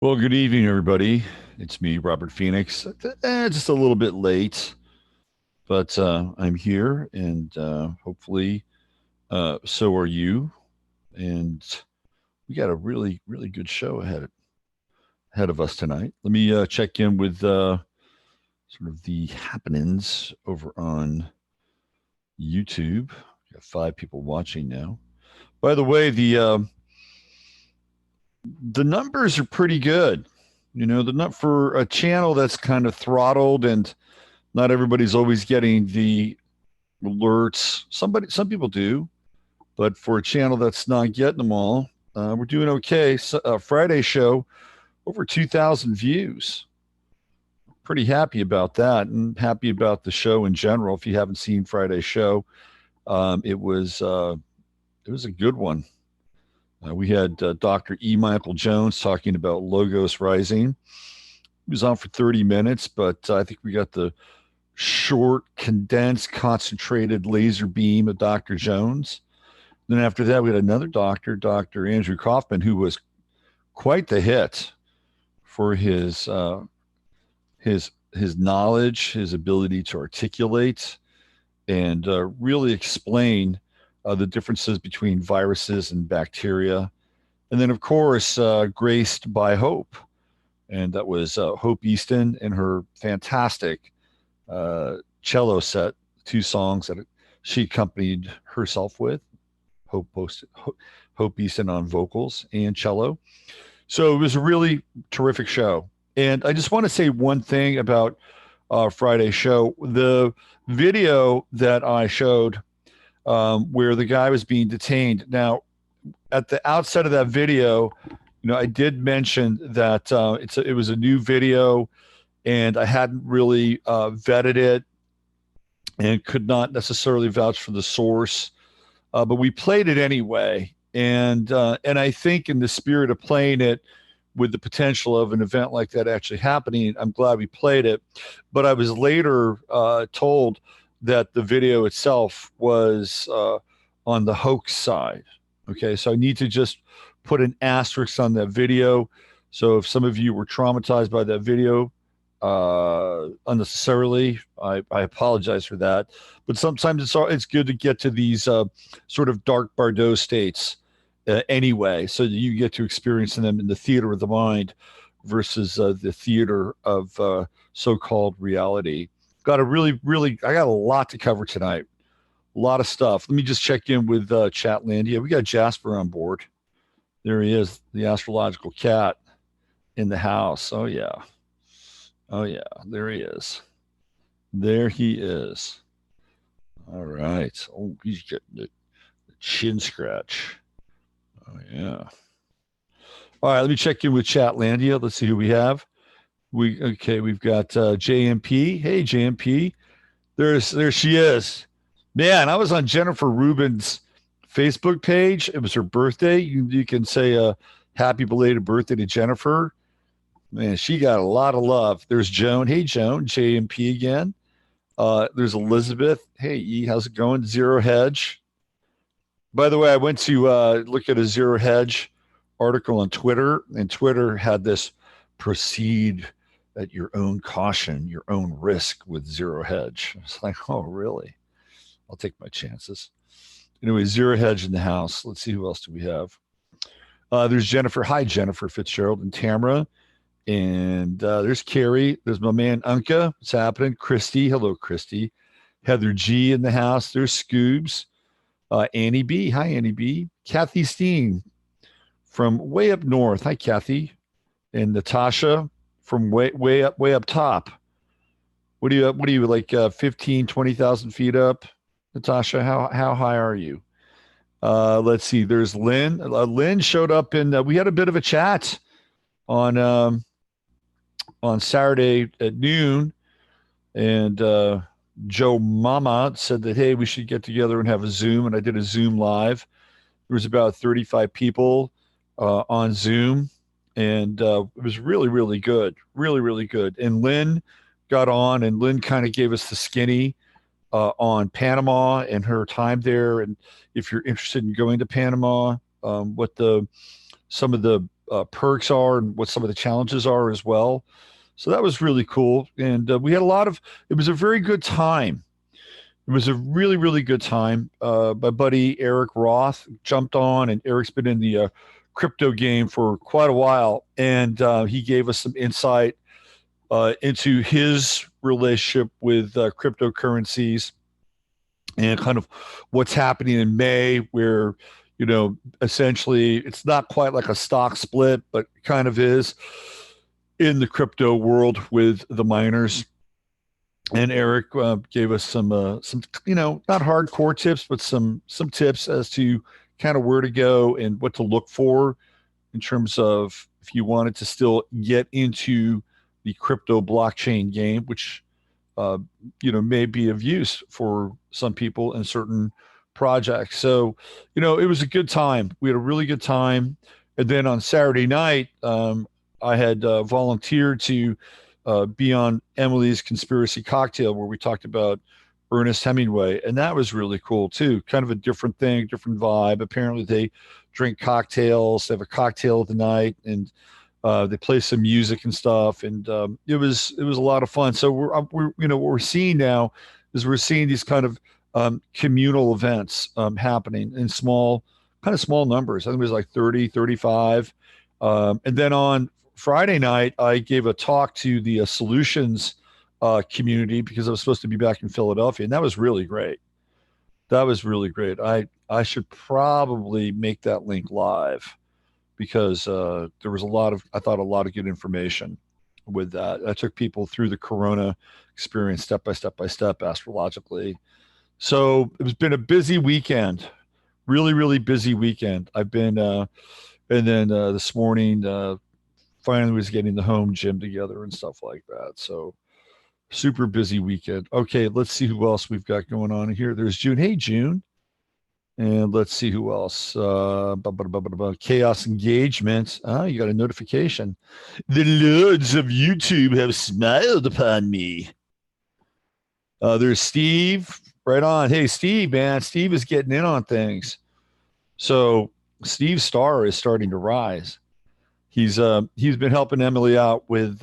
Well, good evening, everybody. It's me, Robert Phoenix. Just a little bit late, but I'm here, and hopefully, so are you. And we got a really, really good show ahead of us tonight. Let me check in with sort of the happenings over on YouTube. We got 5 people watching now. By the way, the numbers are pretty good. You know, the nut for a channel that's kind of throttled and not everybody's always getting the alerts. Some people do, but for a channel that's not getting them all, we're doing okay. So, Friday show, over 2,000 views. Pretty happy about that, and happy about the show in general. If you haven't seen Friday's show, it was a good one. We had Dr. E. Michael Jones talking about Logos Rising. He was on for 30 minutes, but I think we got the short, condensed, concentrated laser beam of Dr. Jones. Then after that, we had another doctor, Dr. Andrew Kaufman, who was quite the hit for his knowledge, his ability to articulate, and really explain the differences between viruses and bacteria. And then, of course, graced by Hope, and that was Hope Easton and her fantastic cello set, 2 songs that she accompanied herself with. Hope Easton on vocals and cello. So it was a really terrific show. And I just want to say one thing about Friday's show. The video that I showed where the guy was being detained. Now, at the outset of that video, I did mention that it was a new video, and I hadn't really vetted it and could not necessarily vouch for the source, but we played it anyway. And I think in the spirit of playing it with the potential of an event like that actually happening, I'm glad we played it. But I was later told that the video itself was on the hoax side. Okay, so I need to just put an asterisk on that video. So if some of you were traumatized by that video unnecessarily, I apologize for that. But sometimes it's good to get to these sort of dark Bardo states anyway, so that you get to experiencing them in the theater of the mind versus the theater of so-called reality. Got a I got a lot to cover tonight. A lot of stuff. Let me just check in with Chatlandia. We got Jasper on board. There he is, the astrological cat in the house. Oh yeah. Oh yeah. There he is. There he is. All right. Oh, he's getting the chin scratch. Oh yeah. All right. Let me check in with Chatlandia. Let's see who we have. We've got JMP. Hey JMP. There she is. Man, I was on Jennifer Rubin's Facebook page. It was her birthday. You can say happy belated birthday to Jennifer. Man, she got a lot of love. There's Joan. Hey, Joan. JMP again. There's Elizabeth. Hey, E, how's it going? Zero Hedge. By the way, I went to look at a Zero Hedge article on Twitter, and Twitter had this proceed at your own caution, your own risk with Zero Hedge. It's like, oh, really? I'll take my chances. Anyway, Zero Hedge in the house. Let's see who else do we have. There's Jennifer. Hi, Jennifer Fitzgerald and Tamara. And there's Carrie. There's my man Unca. What's happening? Christy. Hello, Christy. Heather G in the house. There's Scoobs. Annie B. Hi, Annie B. Kathy Steen from way up north. Hi, Kathy. And Natasha from way up top. What are you like 15, 20,000 feet up? Natasha, how high are you? Let's see. There's Lynn. Lynn showed up we had a bit of a chat on Saturday at noon, and Joe Mama said that, hey, we should get together and have a Zoom, and I did a Zoom live. There was about 35 people on Zoom, and it was really, really good, really, really good. And Lynn got on, and Lynn kind of gave us the skinny on Panama and her time there, and if you're interested in going to Panama, what some of the perks are and what some of the challenges are as well. So that was really cool. And we had a lot of, it was a very good time. It was a really, really good time. My buddy Eric Roth jumped on, and Eric's been in the crypto game for quite a while. And he gave us some insight into his relationship with cryptocurrencies and kind of what's happening in May, where, essentially it's not quite like a stock split, but kind of is in the crypto world with the miners. And Eric gave us some, not hardcore tips, but some tips as to kind of where to go and what to look for in terms of if you wanted to still get into the crypto blockchain game, which may be of use for some people in certain projects. So, it was a good time. We had a really good time. And then on Saturday night, I had volunteered to be on Emily's Conspiracy Cocktail, where we talked about Ernest Hemingway. And that was really cool too. Kind of a different thing, different vibe. Apparently they drink cocktails, they have a cocktail of the night, and they play some music and stuff. And it was a lot of fun. So we're what we're seeing now is we're seeing these kind of communal events happening in small numbers. I think it was like 30, 35. And then on Friday night, I gave a talk to the solutions community because I was supposed to be back in Philadelphia, and that was really great. That was really great. I should probably make that link live because there was a lot of good information with that. I took people through the Corona experience step by step astrologically. So it's been a busy weekend, really, really busy weekend. I've been, and then this morning, finally was getting the home gym together and stuff like that. So super busy weekend. Okay, let's see who else we've got going on here. There's June. Hey, June. And let's see who else. Chaos Engagement. You got a notification. The lords of YouTube have smiled upon me. There's Steve. Right on. Hey, Steve, man. Steve is getting in on things. So Steve's star is starting to rise. He's been helping Emily out with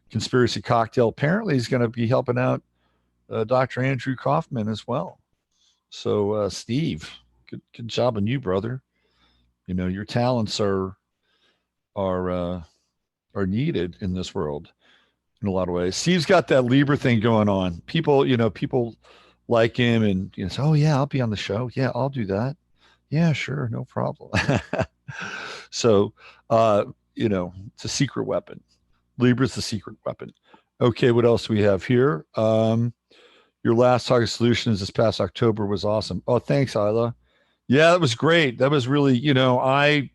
Conspiracy Cocktail. Apparently, he's going to be helping out Dr. Andrew Kaufman as well. So, Steve, good job on you, brother. Your talents are needed in this world in a lot of ways. Steve's got that Libra thing going on. People like him and say, oh yeah, I'll be on the show. Yeah, I'll do that. Yeah, sure, no problem. So, it's a secret weapon. Libra's the secret weapon. Okay, what else do we have here? Your last Target Solutions this past October was awesome. Oh, thanks, Isla. Yeah, that was great. That was really, the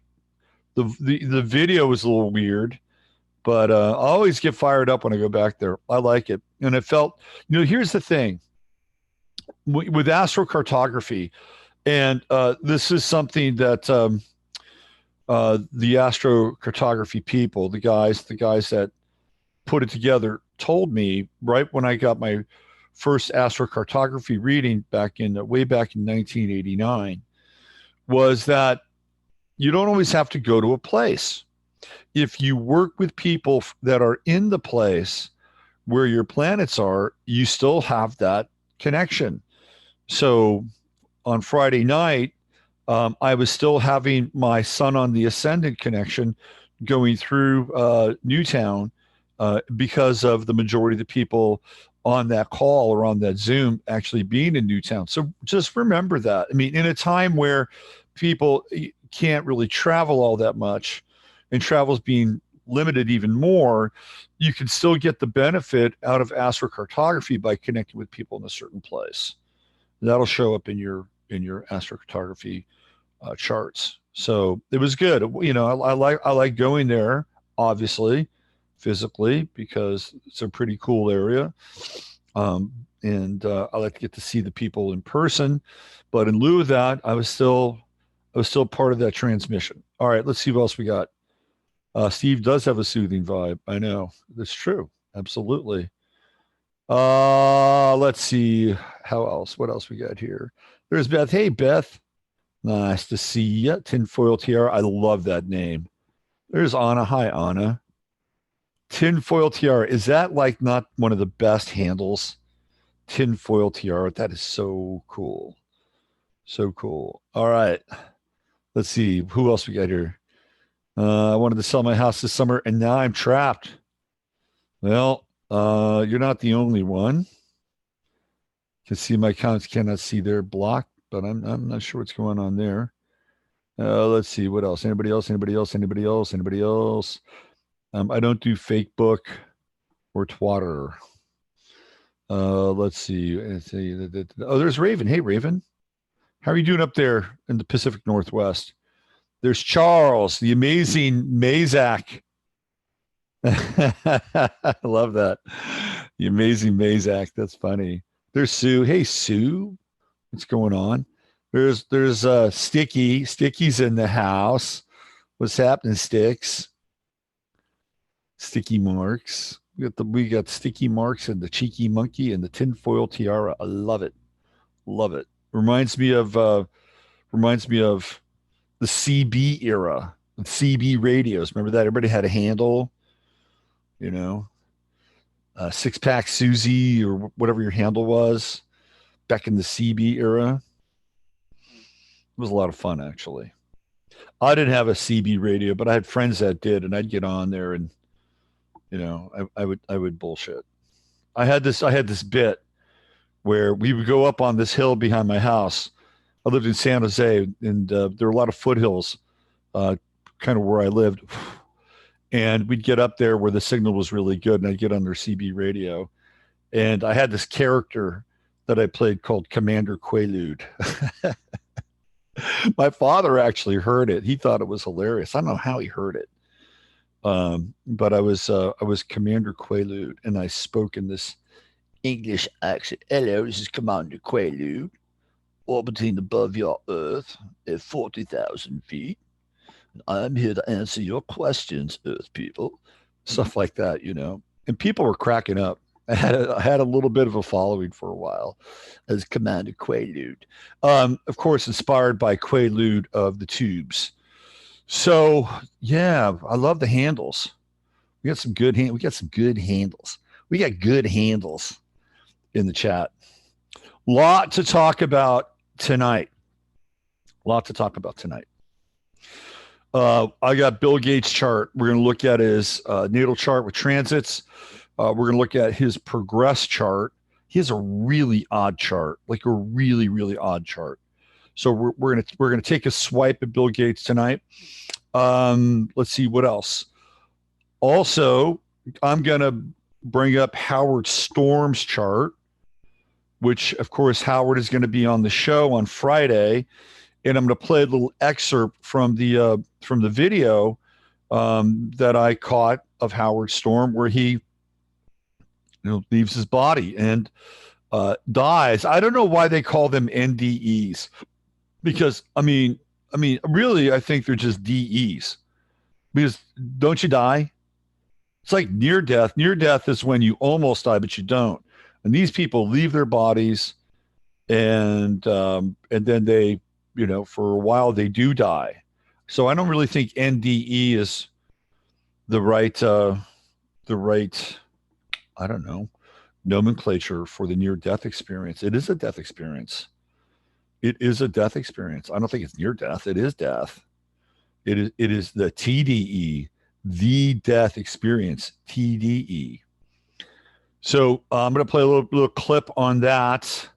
video was a little weird, but I always get fired up when I go back there. I like it. And it felt, here's the thing with astrocartography, and this is something that the astrocartography people, the guys that put it together, told me right when I got my first astrocartography reading way back in 1989, was that you don't always have to go to a place. If you work with people that are in the place where your planets are, you still have that connection. So on Friday night, I was still having my Sun on the Ascendant connection going through Newtown because of the majority of the people on that call or on that Zoom actually being in Newtown. So just remember that. I mean, in a time where people can't really travel all that much and travel's being limited even more, you can still get the benefit out of astrocartography by connecting with people in a certain place. That'll show up in your astrocartography charts. So it was good. I like going there, obviously, physically, because it's a pretty cool area. And I like to get to see the people in person. But in lieu of that, I was still part of that transmission. All right, let's see what else we got. Steve does have a soothing vibe. I know. That's true. Absolutely. Let's see. How else? What else we got here? There's Beth. Hey, Beth. Nice to see you. Tinfoil Tiara. I love that name. There's Anna. Hi, Anna. Tinfoil tiara. Is that like not one of the best handles? Tinfoil tiara. That is so cool. So cool. All right. Let's see. Who else we got here? I wanted to sell my house this summer and now I'm trapped. Well, you're not the only one. Can see my comments, cannot see their block, but I'm not sure what's going on there. Let's see what else. Anybody else? Anybody else? Anybody else? Anybody else? I don't do fake book or twatter. Let's see. Oh, there's Raven. Hey, Raven. How are you doing up there in the Pacific Northwest? There's Charles, the amazing Mazak. I love that. The amazing Mazak. That's funny. There's Sue. Hey, Sue. What's going on? There's Sticky. Sticky's in the house. What's happening, Sticks? Sticky Marks. We got Sticky Marks and the Cheeky Monkey and the tinfoil tiara. I love it. Love it. Reminds me of the CB era, the CB radios. Remember that? Everybody had a handle, you know, Six Pack Susie or whatever your handle was back in the CB era. It was a lot of fun, actually. I didn't have a CB radio, but I had friends that did, and I'd get on there and I would bullshit. I had this bit where we would go up on this hill behind my house. I lived in San Jose, and there were a lot of foothills, kind of where I lived. And we'd get up there where the signal was really good, and I'd get on their CB radio. And I had this character that I played called Commander Quaalude. My father actually heard it. He thought it was hilarious. I don't know how he heard it. But I was Commander Quaalude, and I spoke in this English accent. Hello, this is Commander Quaalude, orbiting above your Earth at 40,000 feet. I'm here to answer your questions, Earth people. Stuff like that, And people were cracking up. I had a little bit of a following for a while as Commander Quaalude. Of course, inspired by Quaalude of the Tubes. So yeah, I love the handles. We got some good handles. We got good handles in the chat. Lot to talk about tonight. I got Bill Gates' chart. We're going to look at his natal chart with transits. We're going to look at his progress chart. He has a really odd chart, like a really, really odd chart. So we're gonna take a swipe at Bill Gates tonight. Let's see what else. Also, I'm gonna bring up Howard Storm's chart, which of course Howard is going to be on the show on Friday, and I'm going to play a little excerpt from the video that I caught of Howard Storm, where he leaves his body and dies. I don't know why they call them NDEs. Because I mean, really, I think they're just DEs. Because don't you die? It's like near death. Near death is when you almost die, but you don't. And these people leave their bodies, and then they, for a while they do die. So I don't really think NDE is the right, I don't know, nomenclature for the near death experience. It is a death experience. It is a death experience. I don't think it's near death. It is death. It is the TDE, the death experience, TDE. So I'm going to play a little clip on that.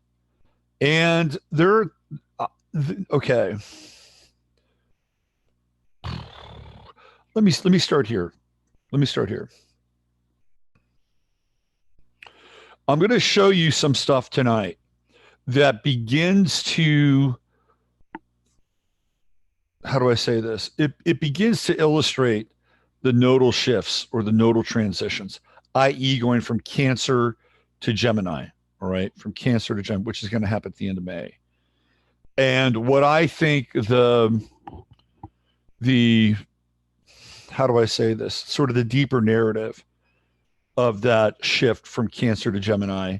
And okay. Let me start here. I'm going to show you some stuff tonight that begins to, how do I say this? It begins to illustrate the nodal shifts or the nodal transitions, i.e. going from Cancer to Gemini, all right? From Cancer to Gemini, which is going to happen at the end of May. And what I think the how do I say this? Sort of the deeper narrative of that shift from Cancer to Gemini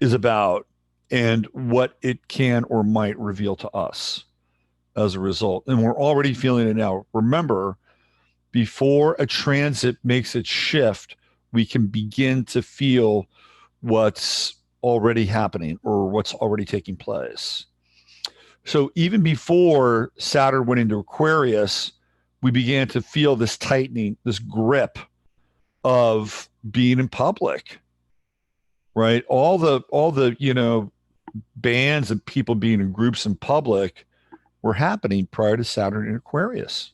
is about, and what it can or might reveal to us as a result. And we're already feeling it now. Remember, before a transit makes its shift, we can begin to feel what's already happening or what's already taking place. So even before Saturn went into Aquarius, we began to feel this tightening, this grip of being in public, right? All the, you know, bands of people being in groups in public were happening prior to Saturn in Aquarius,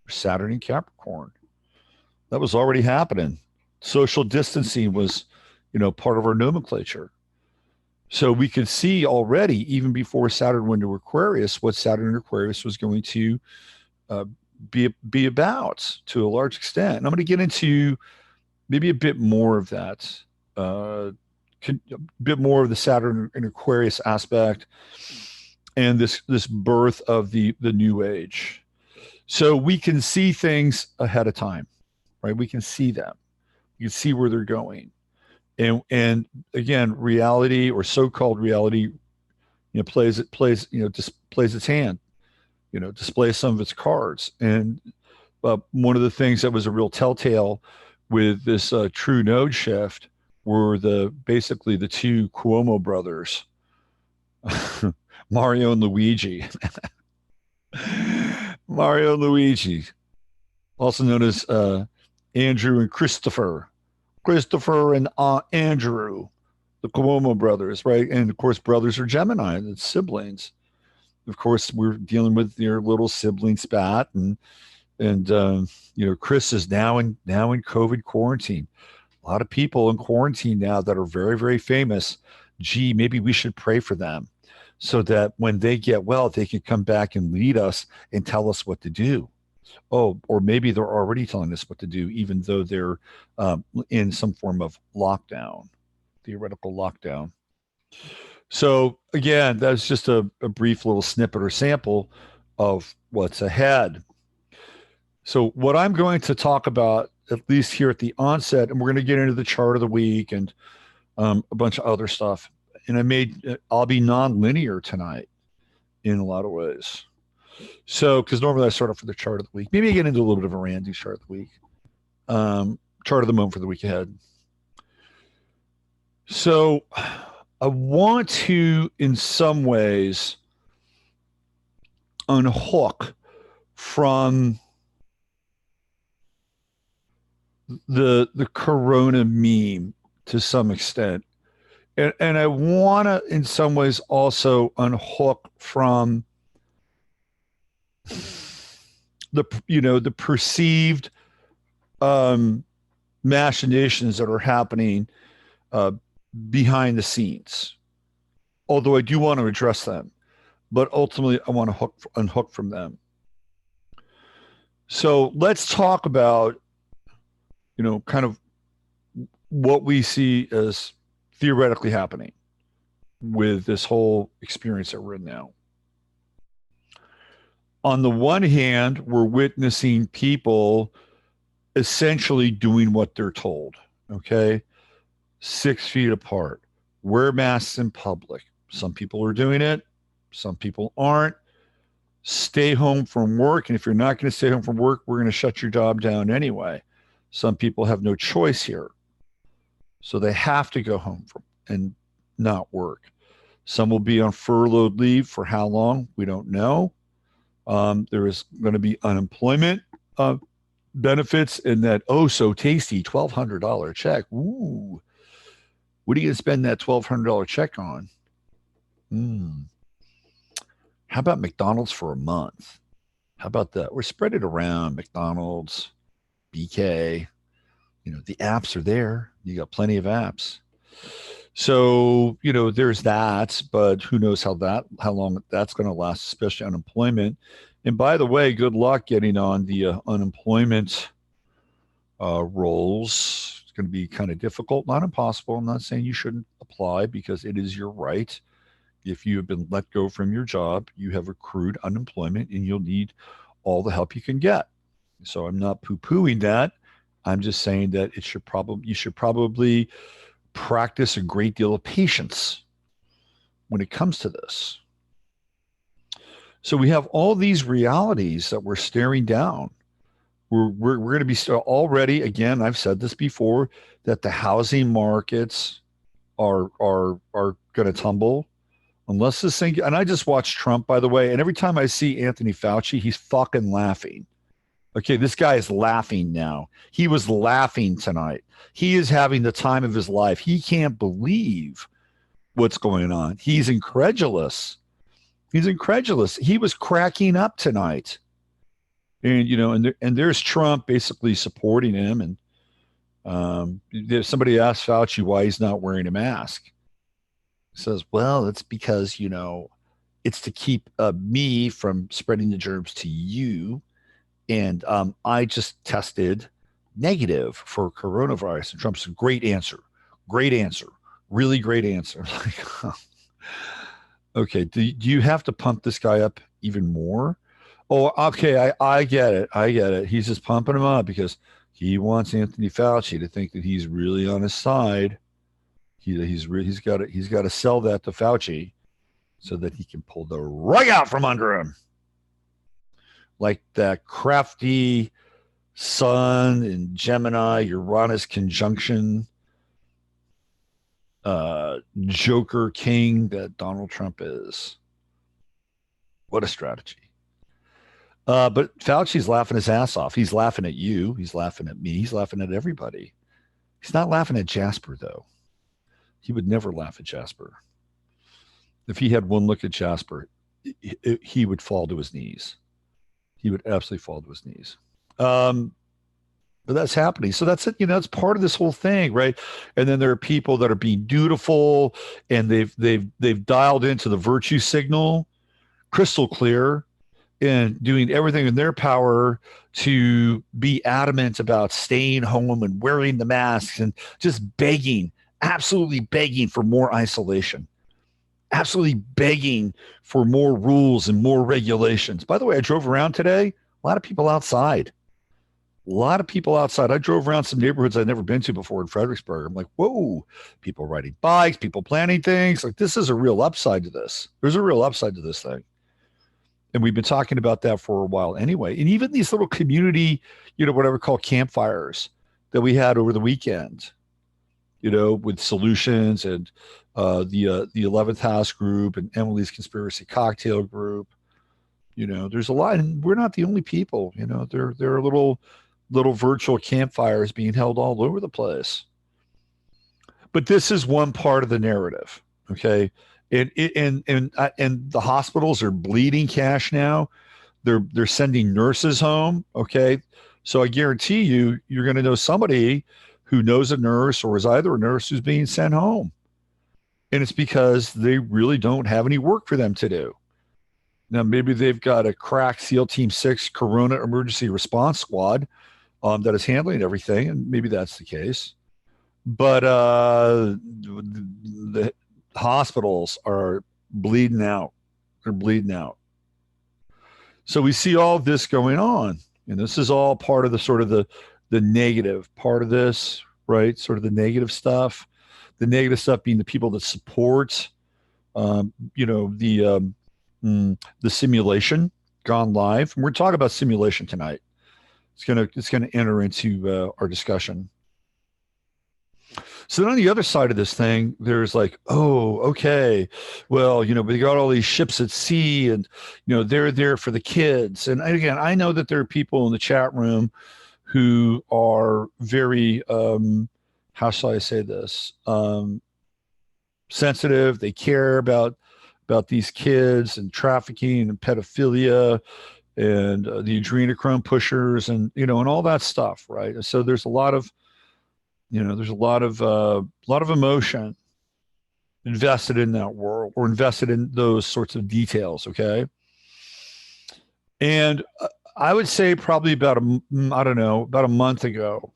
Saturn in Capricorn. That was already happening. Social distancing was, you know, part of our nomenclature. So we could see already, even before Saturn went to Aquarius, what Saturn in Aquarius was going to uh, be about to a large extent. And I'm going to get into maybe a bit more of that, a bit more of the Saturn in Aquarius aspect, and this birth of the new age. So we can see things ahead of time, right? We can see them. You can see where they're going. And again, reality or so-called reality, you know, plays its hand, you know, displays some of its cards. And one of the things that was a real telltale with this true node shift were basically the two Cuomo brothers, Mario and Luigi. Mario and Luigi, also known as Andrew and Christopher. Christopher and Andrew, the Cuomo brothers, right? And of course, brothers are Gemini, it's siblings. Of course, we're dealing with their little sibling spat, and you know, Chris is now in COVID quarantine. A lot of people in quarantine now that are very, very famous. Gee, maybe we should pray for them so that when they get well, they can come back and lead us and tell us what to do. Oh, or maybe they're already telling us what to do, even though they're in some form of lockdown, theoretical lockdown. So again, that's just a brief little snippet or sample of what's ahead. So what I'm going to talk about, at least here at the onset, and we're going to get into the chart of the week and a bunch of other stuff. And I'll be non-linear tonight in a lot of ways. So, because normally I start off with the chart of the week. Maybe I get into a little bit of a random chart of the week. Chart of the month for the week ahead. So I want to, in some ways, unhook from the corona meme to some extent. And I want to, in some ways, also unhook from the perceived machinations that are happening behind the scenes. Although I do want to address them, but ultimately I want to unhook from them. So let's talk about, you know, kind of what we see as theoretically happening with this whole experience that we're in now. On the one hand, we're witnessing people essentially doing what they're told, okay? 6 feet apart, wear masks in public. Some people are doing it, some people aren't. Stay home from work, and if you're not going to stay home from work, we're going to shut your job down anyway. Some people have no choice here. So they have to go home and not work. Some will be on furloughed leave for how long? We don't know. There is going to be unemployment benefits in that so tasty $1,200 check. Ooh, what are you going to spend that $1,200 check on? How about McDonald's for a month? How about that? We're spread it around. McDonald's, BK, you know, the apps are there. You got plenty of apps. So, you know, there's that, but who knows how long that's going to last, especially unemployment. And by the way, good luck getting on the unemployment rolls. It's going to be kind of difficult, not impossible. I'm not saying you shouldn't apply because it is your right. If you have been let go from your job, you have accrued unemployment and you'll need all the help you can get. So I'm not poo-pooing that. I'm just saying that you should probably practice a great deal of patience when it comes to this. So we have all these realities that we're staring down we're going to be already, again, I've said this before, that the housing markets are going to tumble unless this thing. And I just watched Trump, by the way, and every time I see Anthony Fauci, he's fucking laughing. Okay, this guy is laughing now. He was laughing tonight. He is having the time of his life. He can't believe what's going on. He's incredulous. He's incredulous. He was cracking up tonight. And, you know, and there's Trump basically supporting him. And somebody asked Fauci why he's not wearing a mask. He says, well, it's because, you know, it's to keep me from spreading the germs to you. And I just tested negative for coronavirus. And Trump said, great answer. Great answer. Really great answer. Like, okay, do you have to pump this guy up even more? Oh, okay, I get it. I get it. He's just pumping him up because he wants Anthony Fauci to think that he's really on his side. He's got to sell that to Fauci so that he can pull the rug out from under him. Like that crafty Sun and Gemini, Uranus conjunction, Joker King that Donald Trump is. What a strategy. But Fauci's laughing his ass off. He's laughing at you. He's laughing at me. He's laughing at everybody. He's not laughing at Jasper, though. He would never laugh at Jasper. If he had one look at Jasper, he would fall to his knees. He would absolutely fall to his knees. But that's happening. So that's it. You know, it's part of this whole thing, right? And then there are people that are being dutiful, and they've dialed into the virtue signal, crystal clear, and doing everything in their power to be adamant about staying home and wearing the masks and just begging, absolutely begging for more isolation. Absolutely begging for more rules and more regulations. By the way, I drove around today. A lot of people outside. A lot of people outside. I drove around some neighborhoods I'd never been to before in Fredericksburg. I'm like, whoa, people riding bikes, people planning things. Like, this is a real upside to this. There's a real upside to this thing. And we've been talking about that for a while anyway. And even these little community, you know, what I would call campfires that we had over the weekend, you know, with solutions and the 11th House group and Emily's Conspiracy Cocktail group. You know, there's a lot, and we're not the only people. You know, there are little virtual campfires being held all over the place. But this is one part of the narrative, okay? And the hospitals are bleeding cash now. They're sending nurses home, okay? So I guarantee you're going to know somebody who knows a nurse or is either a nurse who's being sent home. And it's because they really don't have any work for them to do. Now, maybe they've got a crack SEAL Team 6 Corona Emergency Response Squad that is handling everything, and maybe that's the case. But the hospitals are bleeding out. They're bleeding out. So we see all of this going on, and this is all part of the sort of the negative part of this, right? Sort of the negative stuff. The negative stuff being the people that support, you know, the simulation gone live. And we're talking about simulation tonight. It's gonna enter into our discussion. So then on the other side of this thing, there's like, oh, okay, well, you know, we got all these ships at sea, and you know, they're there for the kids. And again, I know that there are people in the chat room who are very, how shall I say this, sensitive. They care about these kids and trafficking and pedophilia and the adrenochrome pushers and, you know, and all that stuff, right? So there's a lot of, you know, there's a lot of emotion invested in that world, or invested in those sorts of details, okay? And I would say probably about about a month ago.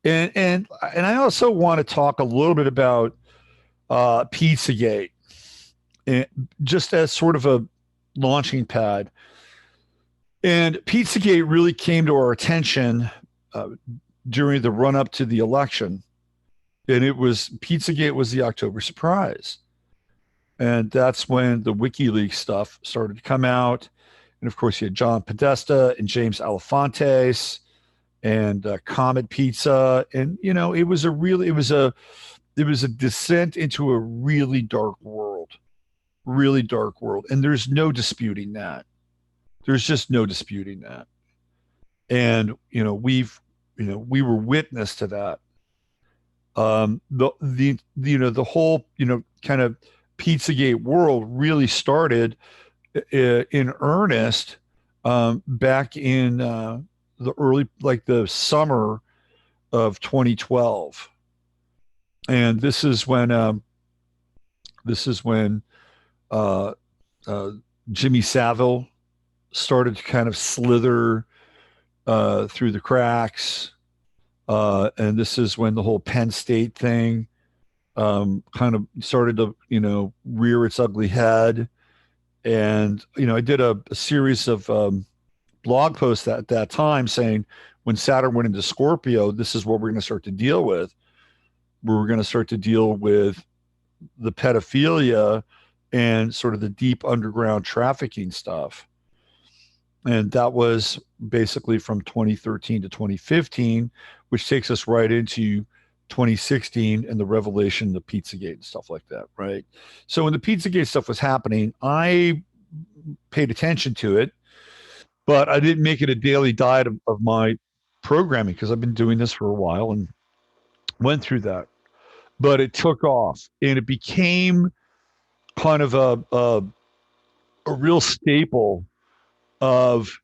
And I also want to talk a little bit about PizzaGate, and just as sort of a launching pad. And PizzaGate really came to our attention during the run up to the election. And PizzaGate was the October surprise. And that's when the WikiLeaks stuff started to come out. And of course, you had John Podesta and James Alefantes and Comet Pizza. And, you know, it was a descent into a really dark world. And there's no disputing that. There's just no disputing that. And, we were witness to that. The whole, kind of Pizzagate world really started in earnest back in the early, like the summer of 2012. And this is when uh, uh, Jimmy Savile started to kind of slither through the cracks. And this is when the whole Penn State thing kind of started to, rear its ugly head. And, I did a series of blog posts at that time saying when Saturn went into Scorpio, this is what we're going to start to deal with. We're going to start to deal with the pedophilia and sort of the deep underground trafficking stuff. And that was basically from 2013 to 2015, which takes us right into 2016 and the revelation of Pizzagate and stuff like that, right? So when the Pizzagate stuff was happening, I paid attention to it, but I didn't make it a daily diet of my programming because I've been doing this for a while and went through that. But it took off and it became kind of a real staple of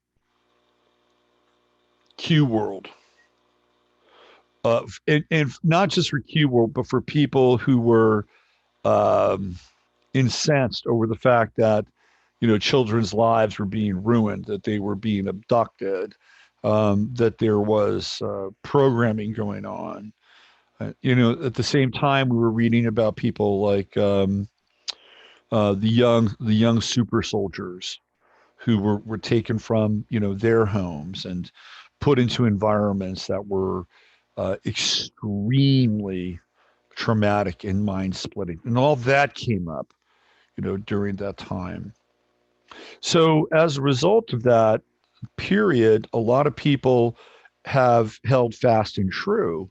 Q World. And not just for Q World, but for people who were incensed over the fact that, children's lives were being ruined, that they were being abducted, that there was programming going on. At the same time, we were reading about people like the young super soldiers who were taken from, their homes and put into environments that were extremely traumatic and mind splitting. And all that came up, during that time. So as a result of that period, a lot of people have held fast and true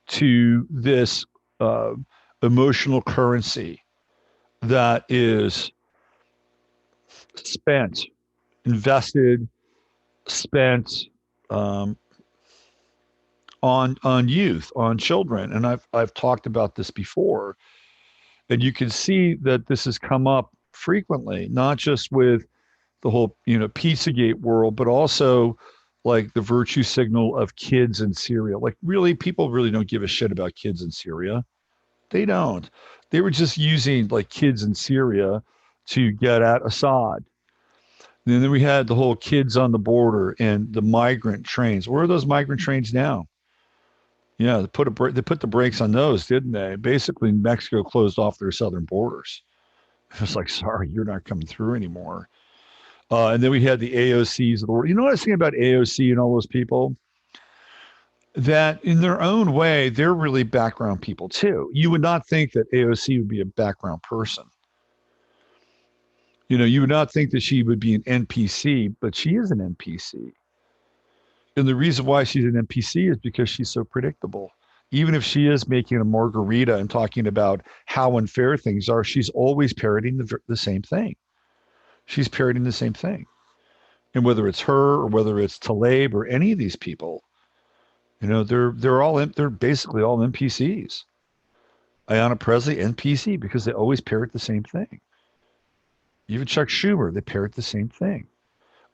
to this uh, emotional currency that is spent, invested, spent um, on youth, on children. And I've talked about this before, and you can see that this has come up frequently, not just with the whole Pizzagate world, but also like the virtue signal of kids in Syria. Like really, people really don't give a shit about kids in Syria. They don't. They were just using like kids in Syria to get at Assad. And then we had the whole kids on the border and the migrant trains. Where are those migrant trains now? Yeah, they put the brakes on those, didn't they? Basically, Mexico closed off their southern borders. It was like, sorry, you're not coming through anymore. And then we had the AOCs of the world. You know what I was thinking about AOC and all those people? That in their own way, they're really background people too. You would not think that AOC would be a background person. You would not think that she would be an NPC, but she is an NPC. And the reason why she's an NPC is because she's so predictable. Even if she is making a margarita and talking about how unfair things are, she's always parroting the same thing. She's parroting the same thing. And whether it's her or whether it's Taleb or any of these people, they're basically all NPCs. Ayanna Presley, NPC, because they always parrot the same thing. Even Chuck Schumer, they parrot the same thing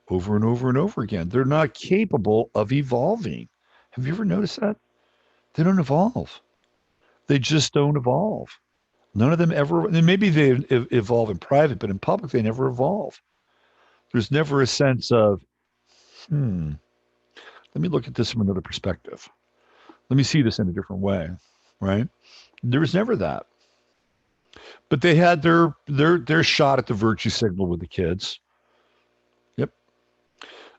over and over and over again. They're not capable of evolving. Have you ever noticed that? They don't evolve. They just don't evolve. None of them ever, and maybe they evolve in private, but in public, they never evolve. There's never a sense of, let me look at this from another perspective. Let me see this in a different way, right? There was never that. But they had their shot at the virtue signal with the kids. Yep.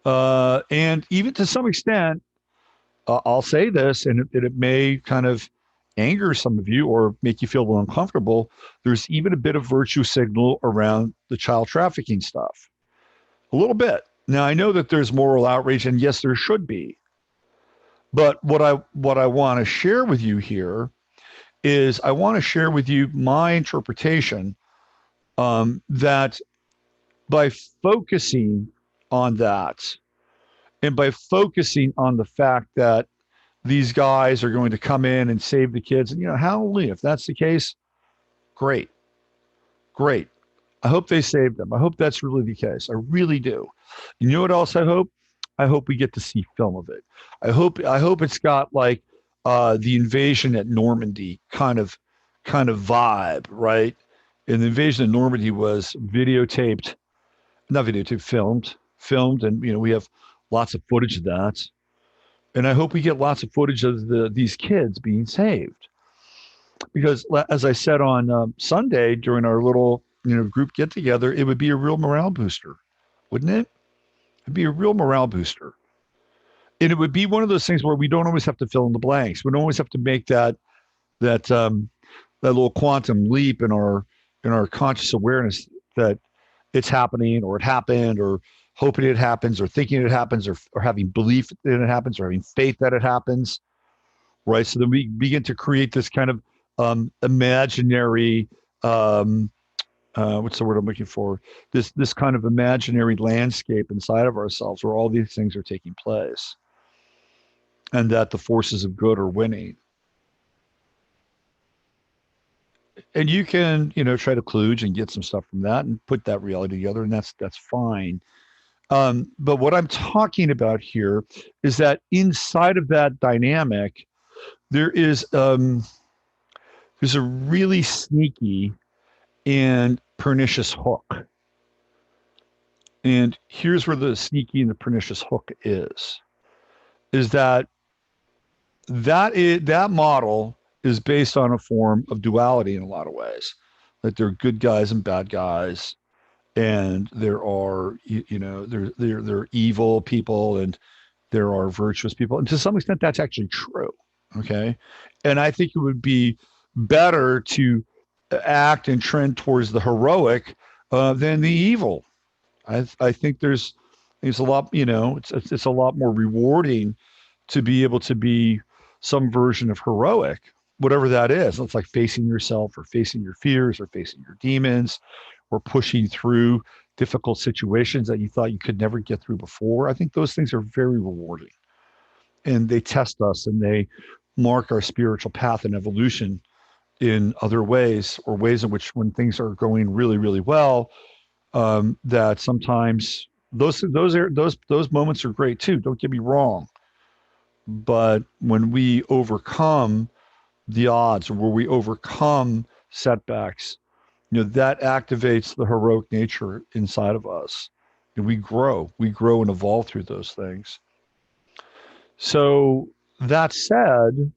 And even to some extent, I'll say this, and it may kind of anger some of you or make you feel a little uncomfortable. There's even a bit of virtue signal around the child trafficking stuff. A little bit. Now, I know that there's moral outrage, and yes, there should be. But what I want to share with you here is I want to share with you my interpretation, that by focusing on that, and by focusing on the fact that these guys are going to come in and save the kids, and hallelujah, if that's the case, great, great. I hope they save them. I hope that's really the case. I really do. You know what else I hope? I hope we get to see film of it. I hope it's got like the invasion at Normandy kind of vibe, right? And the invasion of Normandy was videotaped, not videotaped, filmed, and we have lots of footage of that. And I hope we get lots of footage of these kids being saved, because as I said on Sunday during our little group get together, it would be a real morale booster, wouldn't it? It'd be a real morale booster, and it would be one of those things where we don't always have to fill in the blanks. We don't always have to make that little quantum leap in our conscious awareness that it's happening, or it happened, or hoping it happens, or thinking it happens, or having belief that it happens, or having faith that it happens, right? So then we begin to create this kind of imaginary, what's the word I'm looking for? This kind of imaginary landscape inside of ourselves where all these things are taking place, and that the forces of good are winning. And you can, try to kludge and get some stuff from that and put that reality together, and that's fine. But what I'm talking about here is that inside of that dynamic, there is there's a really sneaky and pernicious hook. And here's where the sneaky and the pernicious hook is that model is based on a form of duality in a lot of ways. That there are good guys and bad guys, and there are there are evil people, and there are virtuous people, and to some extent that's actually true. Okay, and I think it would be better to act and trend towards the heroic than the evil. I think there's a lot, it's a lot more rewarding to be able to be some version of heroic, whatever that is. It's like facing yourself, or facing your fears, or facing your demons, or pushing through difficult situations that you thought you could never get through before. I think those things are very rewarding, and they test us, and they mark our spiritual path and evolution in other ways, or ways in which, when things are going really, really well, that sometimes those moments are great too. Don't get me wrong, but when we overcome the odds, or where we overcome setbacks, that activates the heroic nature inside of us, and we grow and evolve through those things. So that said,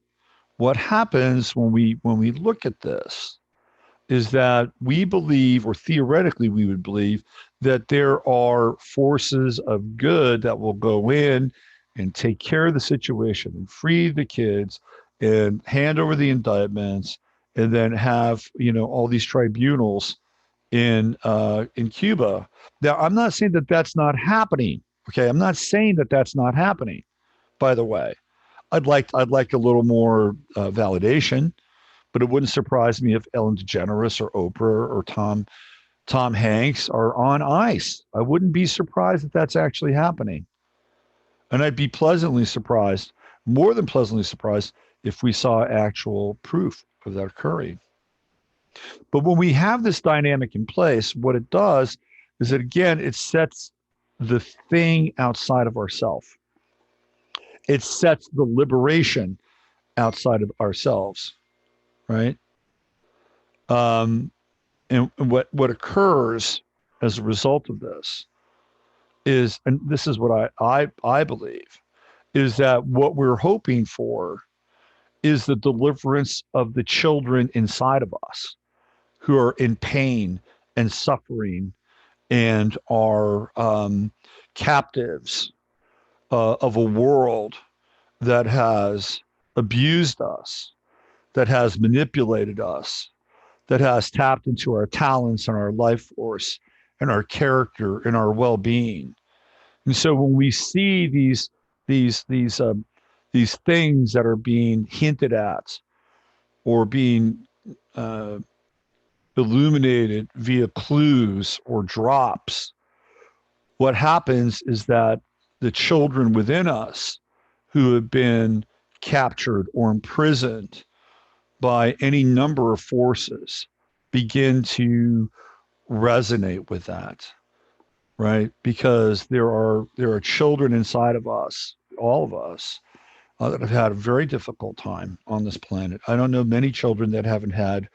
what happens when we look at this is that we believe, or theoretically we would believe, that there are forces of good that will go in and take care of the situation and free the kids and hand over the indictments, and then have all these tribunals in Cuba. Now, I'm not saying that that's not happening. Okay, I'm not saying that that's not happening. By the way, I'd like a little more validation, but it wouldn't surprise me if Ellen DeGeneres or Oprah or Tom Hanks are on ice. I wouldn't be surprised if that's actually happening. And I'd be pleasantly surprised, more than pleasantly surprised, if we saw actual proof of that occurring. But when we have this dynamic in place, what it does is that, again, it sets the thing outside of ourself. It sets the liberation outside of ourselves, right? And what occurs as a result of this is, and this is what I believe, is that what we're hoping for is the deliverance of the children inside of us who are in pain and suffering, and are captives of a world that has abused us, that has manipulated us, that has tapped into our talents and our life force and our character and our well-being, And so when we see these these um, these things that are being hinted at or being uh, illuminated via clues or drops, what happens is that the children within us who have been captured or imprisoned by any number of forces begin to resonate with that, right? Because there are children inside of us, all of us, that have had a very difficult time on this planet. I don't know many children that haven't had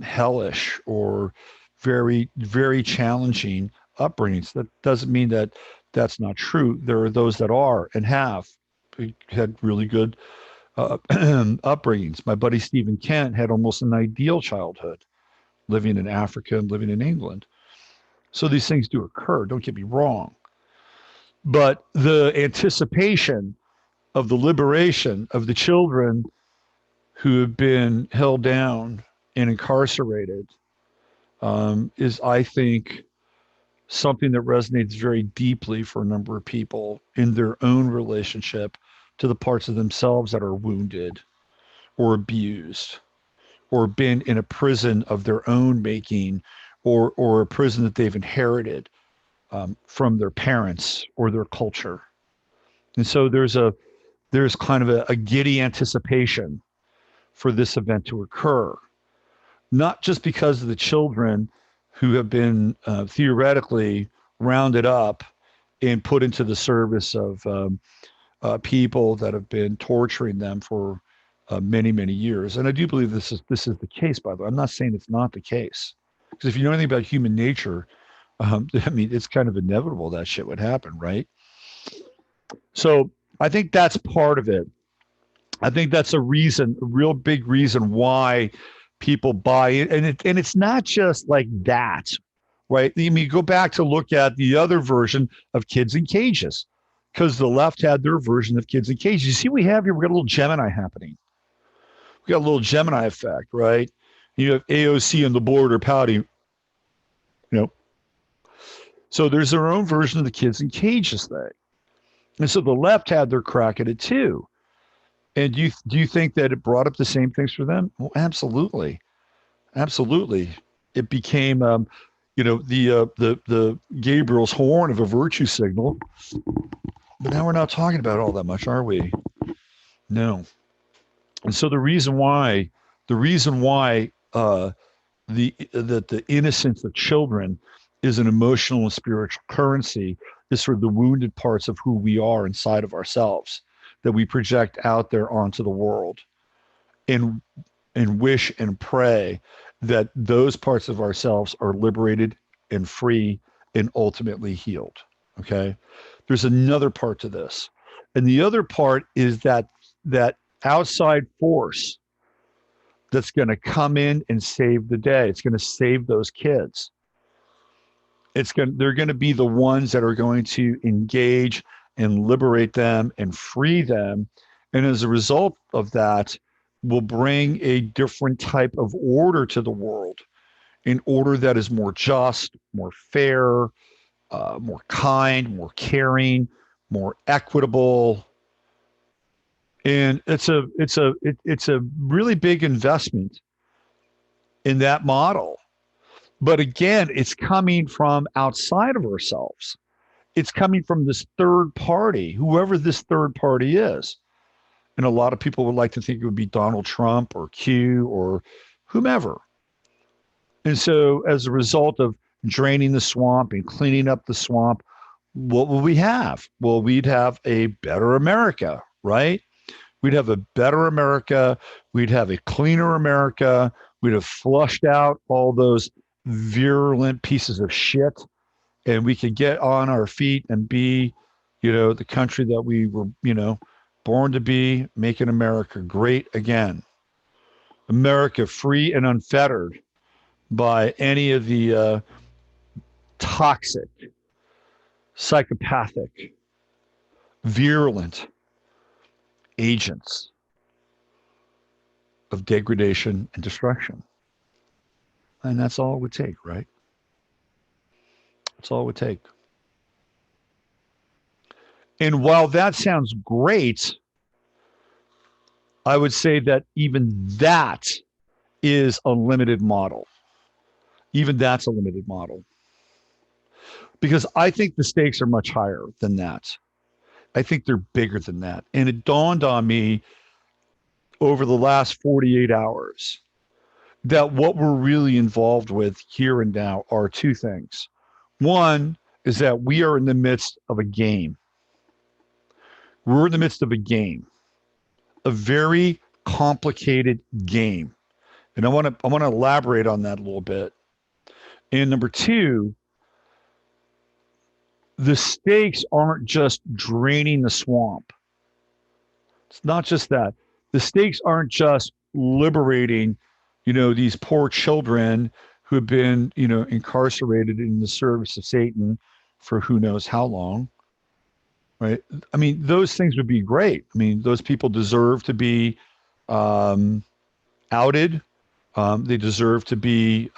hellish or very challenging upbringings. That doesn't mean that that's not true. There are those that are and have had really good upbringings. My buddy Stephen Kent had almost an ideal childhood, living in Africa and living in England. So these things do occur. Don't get me wrong, but the anticipation of the liberation of the children who have been held down and incarcerated is, I think, something that resonates very deeply for a number of people in their own relationship to the parts of themselves that are wounded or abused or been in a prison of their own making or a prison that they've inherited from their parents or their culture. And so there's kind of a giddy anticipation for this event to occur, not just because of the children who have been theoretically rounded up and put into the service of people that have been torturing them for many years. And I do believe this is the case. By the way, I'm not saying it's not the case, because if you know anything about human nature, I mean, it's kind of inevitable that shit would happen, right? So I think that's part of it. I think that's a reason, a real big reason why people buy it. And it's not just like that, right? I mean, go back to look at the other version of Kids in Cages, because the left had their version of Kids in Cages. You see, we have here, we got a little Gemini happening. We got a little Gemini effect, right? You have AOC on the border pouting, you know. So there's their own version of the Kids in Cages thing. And so the left had their crack at it too. And do you think that it brought up the same things for them? Well, absolutely, absolutely. It became, the Gabriel's horn of a virtue signal. But now we're not talking about it all that much, are we? No. And so the reason why the innocence of children is an emotional and spiritual currency is for the wounded parts of who we are inside of ourselves that we project out there onto the world and wish and pray that those parts of ourselves are liberated and free and ultimately healed. Okay. There's another part to this. And the other part is that outside force that's going to come in and save the day. It's going to save those kids. They're going to be the ones that are going to engage and liberate them and free them. And as a result of that, will bring a different type of order to the world, an order that is more just, more fair, more kind, more caring, more equitable. And it's a really big investment in that model. But again, it's coming from outside of ourselves. It's coming from this third party, whoever this third party is. And a lot of people would like to think it would be Donald Trump or Q or whomever. And so as a result of draining the swamp and cleaning up the swamp, what will we have? Well, we'd have a better America, right? We'd have a better America. We'd have a cleaner America. We'd have flushed out all those virulent pieces of shit, and we could get on our feet and be, the country that we were, born to be, making America great again. America free and unfettered by any of the toxic, psychopathic, virulent agents of degradation and destruction. And that's all it would take, right? That's all it would take. And while that sounds great, I would say that even that is a limited model. Even that's a limited model. Because I think the stakes are much higher than that. I think they're bigger than that. And it dawned on me over the last 48 hours that what we're really involved with here and now are two things. One is that we are in the midst of a game. We're in the midst of a game, a very complicated game. And I want to elaborate on that a little bit. And number two, the stakes aren't just draining the swamp. It's not just that. The stakes aren't just liberating, these poor children who have been, incarcerated in the service of Satan for who knows how long, right? I mean, those things would be great. I mean, those people deserve to be outed. They deserve to be,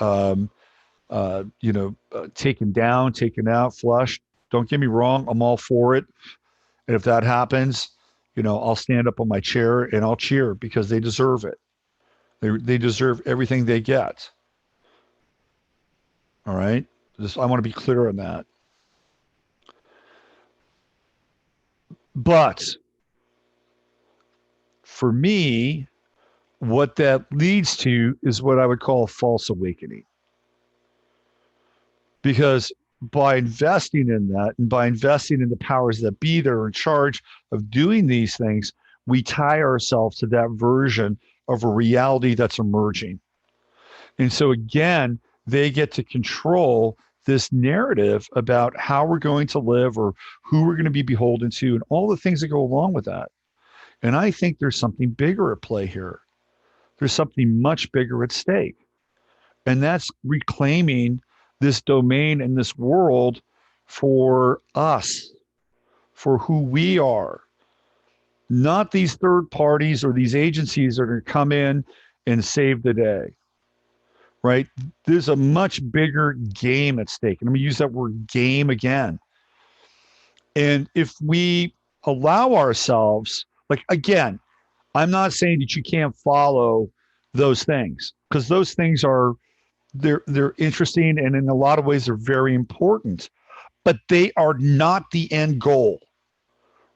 taken down, taken out, flushed. Don't get me wrong. I'm all for it. And if that happens, I'll stand up on my chair and I'll cheer because they deserve it. They deserve everything they get. All right. I want to be clear on that. But for me, what that leads to is what I would call a false awakening. Because by investing in that and by investing in the powers that be that are in charge of doing these things, we tie ourselves to that version of a reality that's emerging. And so again, they get to control this narrative about how we're going to live or who we're going to be beholden to and all the things that go along with that. And I think there's something bigger at play here. There's something much bigger at stake. And that's reclaiming this domain and this world for us, for who we are, not these third parties or these agencies that are going to come in and save the day, right? There's a much bigger game at stake. And I'm going to use that word game again. And if we allow ourselves, like, again, I'm not saying that you can't follow those things because those things are, they're interesting, and in a lot of ways they're very important, but they are not the end goal,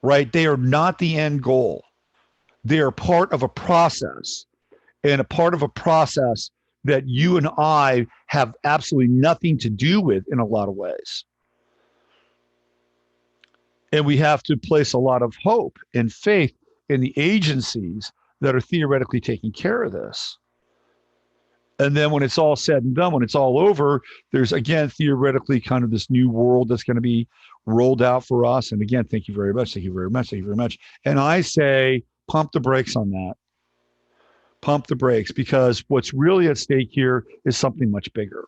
right? They are not the end goal. They are part of a process, and a part of a process that you and I have absolutely nothing to do with in a lot of ways. And we have to place a lot of hope and faith in the agencies that are theoretically taking care of this. And then when it's all said and done, when it's all over, there's, again, theoretically kind of this new world that's going to be rolled out for us. And again, thank you very much. Thank you very much. Thank you very much. And I say, pump the brakes on that. Pump the brakes, because what's really at stake here is something much bigger.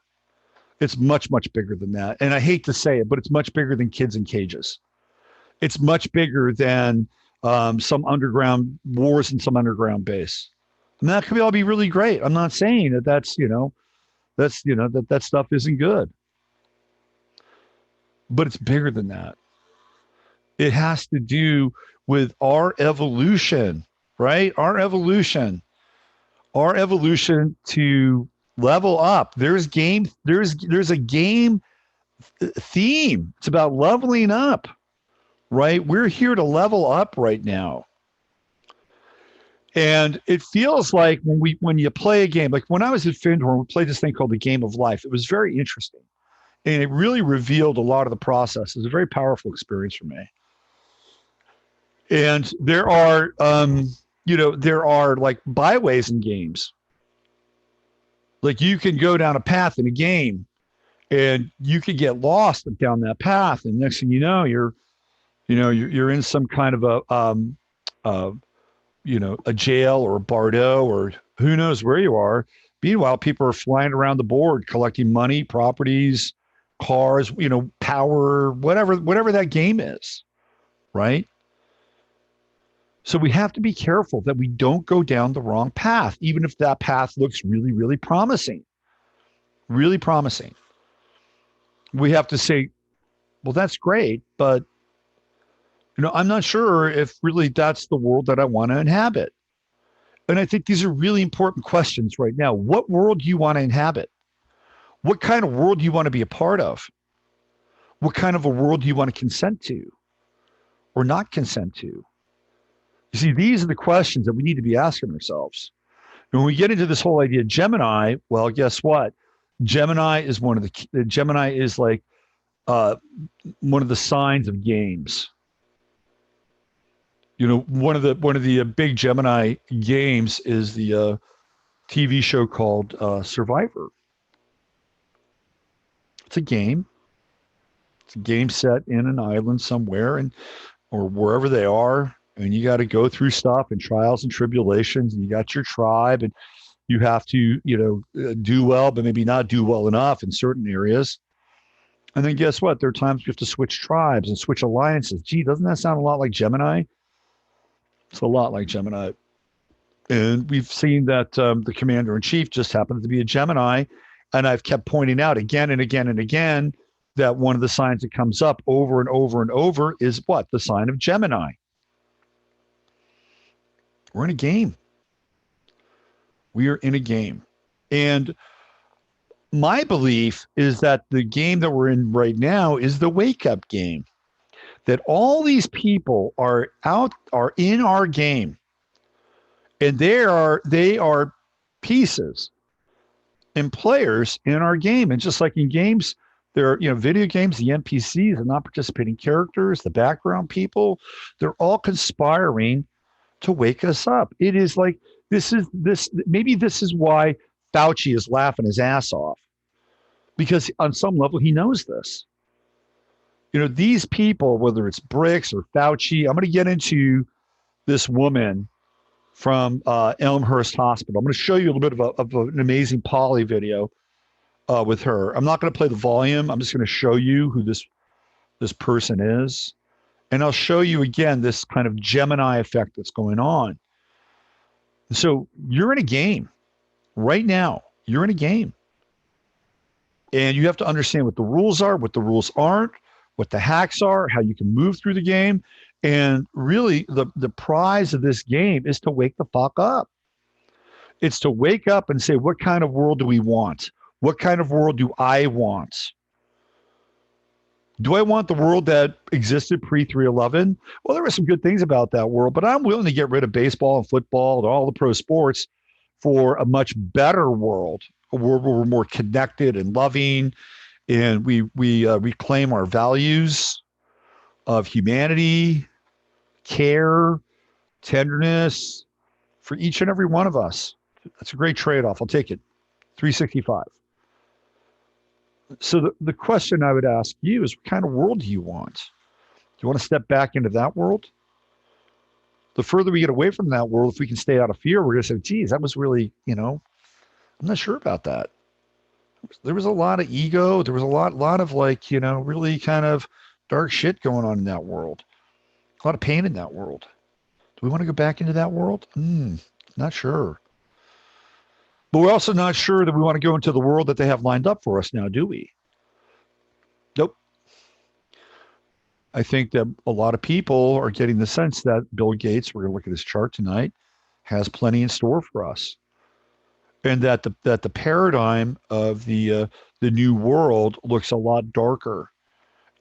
It's much, much bigger than that. And I hate to say it, but it's much bigger than kids in cages. It's much bigger than some underground wars in some underground base. And that could all be really great. I'm not saying that that stuff isn't good. But it's bigger than that. It has to do with our evolution, right? Our evolution to level up. There's a game theme. It's about leveling up, right? We're here to level up right now. And it feels like when you play a game, like when I was at Findhorn, we played this thing called the Game of Life. It was very interesting. And it really revealed a lot of the process. It was a very powerful experience for me. And there are, like byways in games. Like you can go down a path in a game and you could get lost down that path. And next thing you know, you're in some kind of a jail or a bardo or who knows where you are. Meanwhile, people are flying around the board, collecting money, properties, cars, power, whatever that game is, right? So we have to be careful that we don't go down the wrong path, even if that path looks really, really promising, really promising. We have to say, well, that's great, but I'm not sure if really that's the world that I want to inhabit. And I think these are really important questions right now. What world do you want to inhabit? What kind of world do you want to be a part of? What kind of a world do you want to consent to or not consent to? You see, these are the questions that we need to be asking ourselves. And when we get into this whole idea of Gemini, well, guess what? Gemini is Gemini is like uh, one of the signs of games. One of the big Gemini games is the TV show called Survivor. It's a game. It's a game set in an island somewhere, and or wherever they are, and you got to go through stuff and trials and tribulations, and you got your tribe, and you have to, do well, but maybe not do well enough in certain areas. And then guess what? There are times you have to switch tribes and switch alliances. Gee, doesn't that sound a lot like Gemini? It's a lot like Gemini. And we've seen that the commander in chief just happens to be a Gemini. And I've kept pointing out again and again and again that one of the signs that comes up over and over and over is what? The sign of Gemini. We're in a game. We are in a game. And my belief is that the game that we're in right now is the wake up game. That all these people are in our game. And they are pieces and players in our game. And just like in games, there are, video games, the NPCs, the non-participating characters, the background people, they're all conspiring to wake us up. It is like maybe this is why Fauci is laughing his ass off, because on some level he knows this. These people, whether it's Bricks or Fauci, I'm going to get into this woman from Elmhurst Hospital. I'm going to show you a little bit of an amazing poly video with her. I'm not going to play the volume. I'm just going to show you who this person is. And I'll show you again this kind of Gemini effect that's going on. So you're in a game right now. You're in a game. And you have to understand what the rules are, what the rules aren't, what the hacks are, how you can move through the game. And really, the prize of this game is to wake the fuck up. It's to wake up and say, what kind of world do we want? What kind of world do I want? Do I want the world that existed pre-311? Well, there were some good things about that world, but I'm willing to get rid of baseball and football and all the pro sports for a much better world, a world where we're more connected and loving, and we reclaim our values of humanity, care, tenderness for each and every one of us. That's a great trade-off. I'll take it. 365. So the question I would ask you is, what kind of world do you want? Do you want to step back into that world? The further we get away from that world, if we can stay out of fear, we're going to say, geez, that was really, I'm not sure about that. There was a lot of ego. There was a lot of really kind of dark shit going on in that world. A lot of pain in that world. Do we want to go back into that world? Not sure. But we're also not sure that we want to go into the world that they have lined up for us now, do we? Nope. I think that a lot of people are getting the sense that Bill Gates, we're going to look at his chart tonight, has plenty in store for us. And that the paradigm of the new world looks a lot darker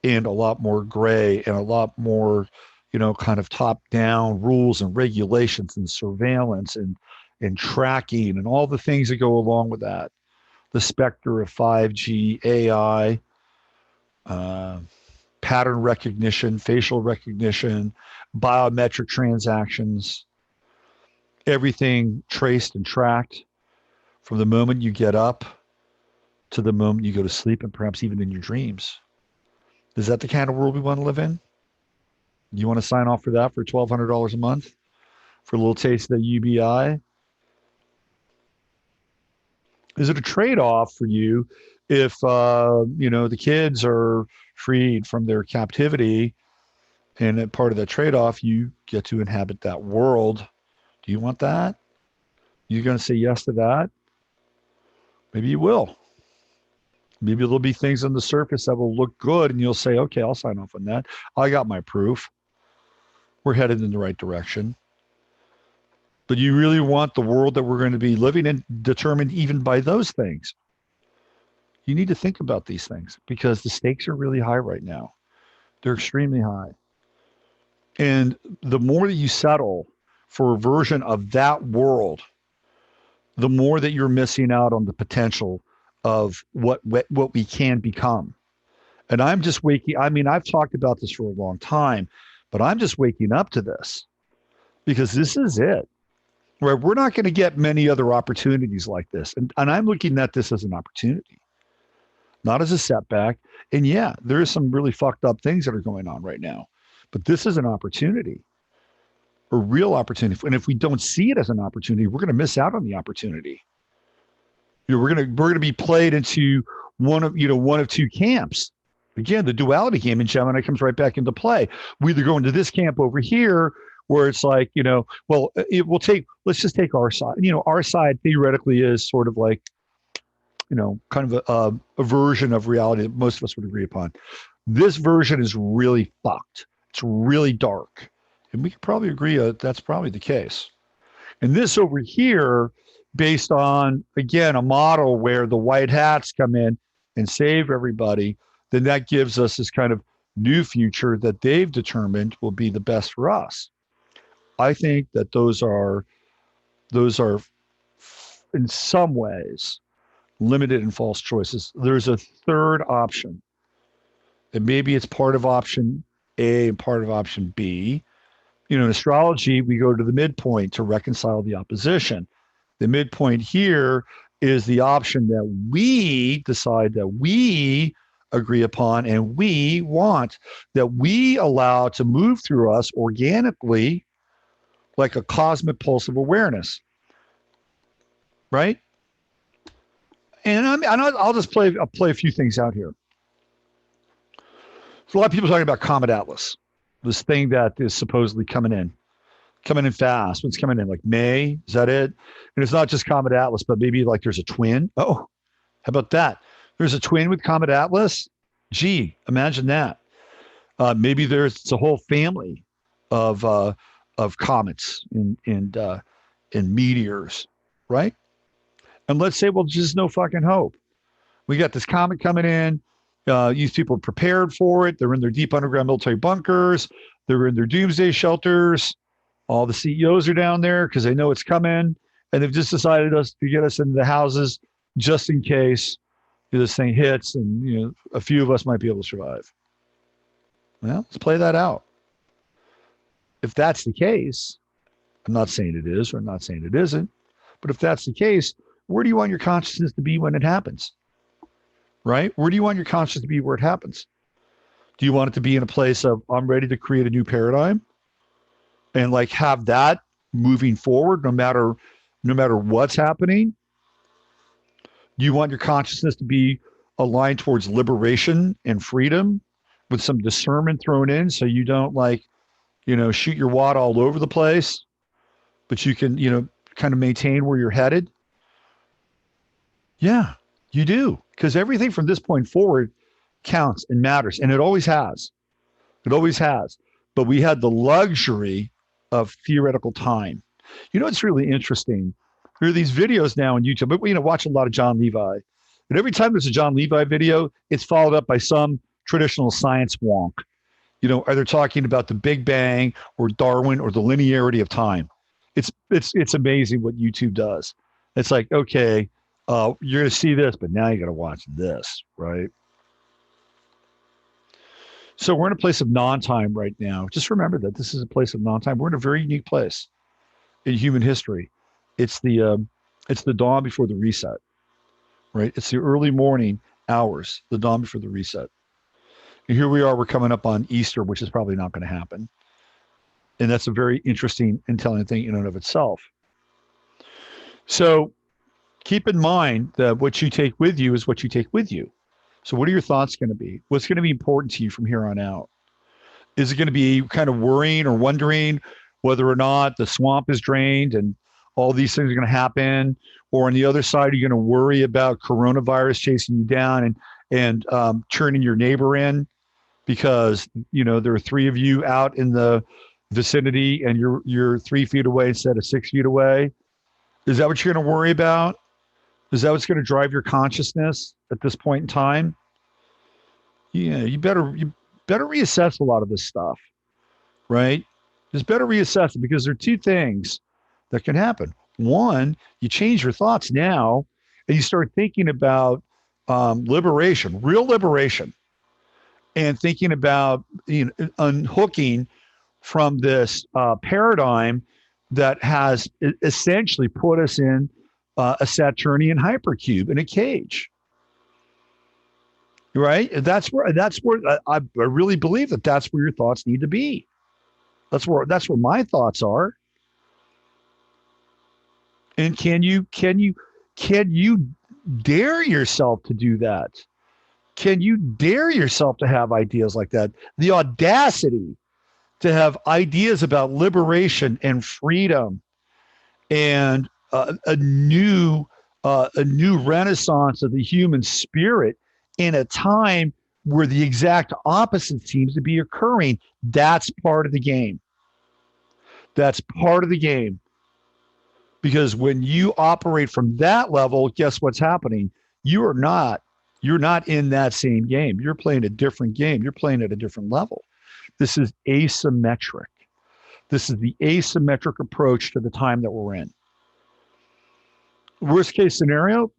and a lot more gray and a lot more, kind of top-down rules and regulations and surveillance and tracking and all the things that go along with that. The specter of 5G, AI, pattern recognition, facial recognition, biometric transactions, everything traced and tracked from the moment you get up to the moment you go to sleep, and perhaps even in your dreams. Is that the kind of world we want to live in? You want to sign off for that for $1,200 a month for a little taste of the UBI? Is it a trade-off for you if, the kids are freed from their captivity, and at part of that trade-off, you get to inhabit that world? Do you want that? You're going to say yes to that? Maybe you will. Maybe there'll be things on the surface that will look good, and you'll say, okay, I'll sign off on that. I got my proof. we're headed in the right direction. But you really want the world that we're going to be living in determined even by those things. You need to think about these things because the stakes are really high right now. They're extremely high. And the more that you settle for a version of that world, the more that you're missing out on the potential of what we can become. And I'm just waking, I mean, I've talked about this for a long time, but I'm just waking up to this because this is it. Right? We're not going to get many other opportunities like this. And I'm looking at this as an opportunity, not as a setback. And yeah, there are some really fucked up things that are going on right now, but this is an opportunity, a real opportunity. And if we don't see it as an opportunity, we're going to miss out on the opportunity. You know, we're going to be played into one of two camps. Again, the duality game in Gemini comes right back into play. We either go into this camp over here where it's like, you know, well, let's just take our side. You know, our side theoretically is sort of like, you know, kind of a version of reality that most of us would agree upon. This version is really fucked. It's really dark. And we could probably agree that's probably the case. And this over here, based on, again, a model where the white hats come in and save everybody, then that gives us this kind of new future that they've determined will be the best for us. I think that those are in some ways limited and false choices. There's a third option, and maybe it's part of option A and part of option B. You know, in astrology, we go to the midpoint to reconcile the opposition. The midpoint here is the option that we decide that we agree upon and we want, that we allow to move through us organically like a cosmic pulse of awareness, right? And I'll just play a few things out here. So a lot of people talking about Comet Atlas, this thing that is supposedly coming in fast. When's coming in? Like May? Is that it? And it's not just Comet Atlas, but maybe like there's a twin. Oh, how about that? There's a twin with Comet Atlas. Gee, imagine that. Maybe it's a whole family of comets and meteors, right? And let's say, well, just no fucking hope. We got this comet coming in. These people are prepared for it. They're in their deep underground military bunkers. They're in their doomsday shelters. All the CEOs are down there because they know it's coming. And they've just decided to get us into the houses just in case this thing hits and, you know, a few of us might be able to survive. Well, let's play that out. If that's the case, I'm not saying it is or I'm not saying it isn't, but if that's the case, where do you want your consciousness to be when it happens? Right? Where do you want your consciousness to be where it happens? Do you want it to be in a place of, I'm ready to create a new paradigm and like have that moving forward no matter what's happening? Do you want your consciousness to be aligned towards liberation and freedom with some discernment thrown in so you don't like, you know, shoot your wad all over the place, but you can, you know, kind of maintain where you're headed? Yeah, you do. Because everything from this point forward counts and matters. And it always has. It always has. But we had the luxury of theoretical time. You know, it's really interesting. There are these videos now on YouTube, but we, you know, watch a lot of John Levi. And every time there's a John Levi video, it's followed up by some traditional science wonk. You know, either talking about the Big Bang or Darwin or the linearity of time. It's amazing what YouTube does. It's like, okay, you're going to see this, but now you got to watch this, right? So we're in a place of non-time right now. Just remember that this is a place of non-time. We're in a very unique place in human history. It's the dawn before the reset, right? It's the early morning hours, the dawn before the reset. And here we are, we're coming up on Easter, which is probably not going to happen. And that's a very interesting and telling thing in and of itself. So keep in mind that what you take with you is what you take with you. So what are your thoughts going to be? What's going to be important to you from here on out? Is it going to be kind of worrying or wondering whether or not the swamp is drained and all these things are going to happen? Or on the other side, are you going to worry about coronavirus chasing you down and turning your neighbor in because, you know, there are 3 of you out in the vicinity and you're 3 feet away instead of 6 feet away? Is that what you're going to worry about? Is that what's going to drive your consciousness at this point in time? Yeah, you better reassess a lot of this stuff, right? Just better reassess it because there are two things that can happen. One, you change your thoughts now and you start thinking about liberation, real liberation, and thinking about unhooking from this paradigm that has essentially put us in a Saturnian hypercube in a cage. Right? That's where I really believe that that's where your thoughts need to be. That's where my thoughts are. And can you dare yourself to do that? Can you dare yourself to have ideas like that? The audacity to have ideas about liberation and freedom and a new renaissance of the human spirit in a time where the exact opposite seems to be occurring. That's part of the game. That's part of the game. Because when you operate from that level, guess what's happening? You're not in that same game. You're playing a different game. You're playing at a different level. This is asymmetric. This is the asymmetric approach to the time that we're in. Worst case scenario,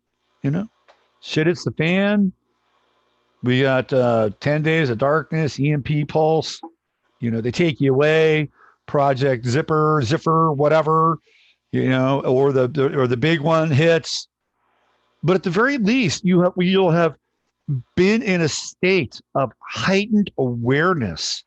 shit hits the fan. We got 10 days of darkness, EMP pulse. They take you away, Project Ziffer, whatever, or the big one hits. But at the very least, you'll have been in a state of heightened awareness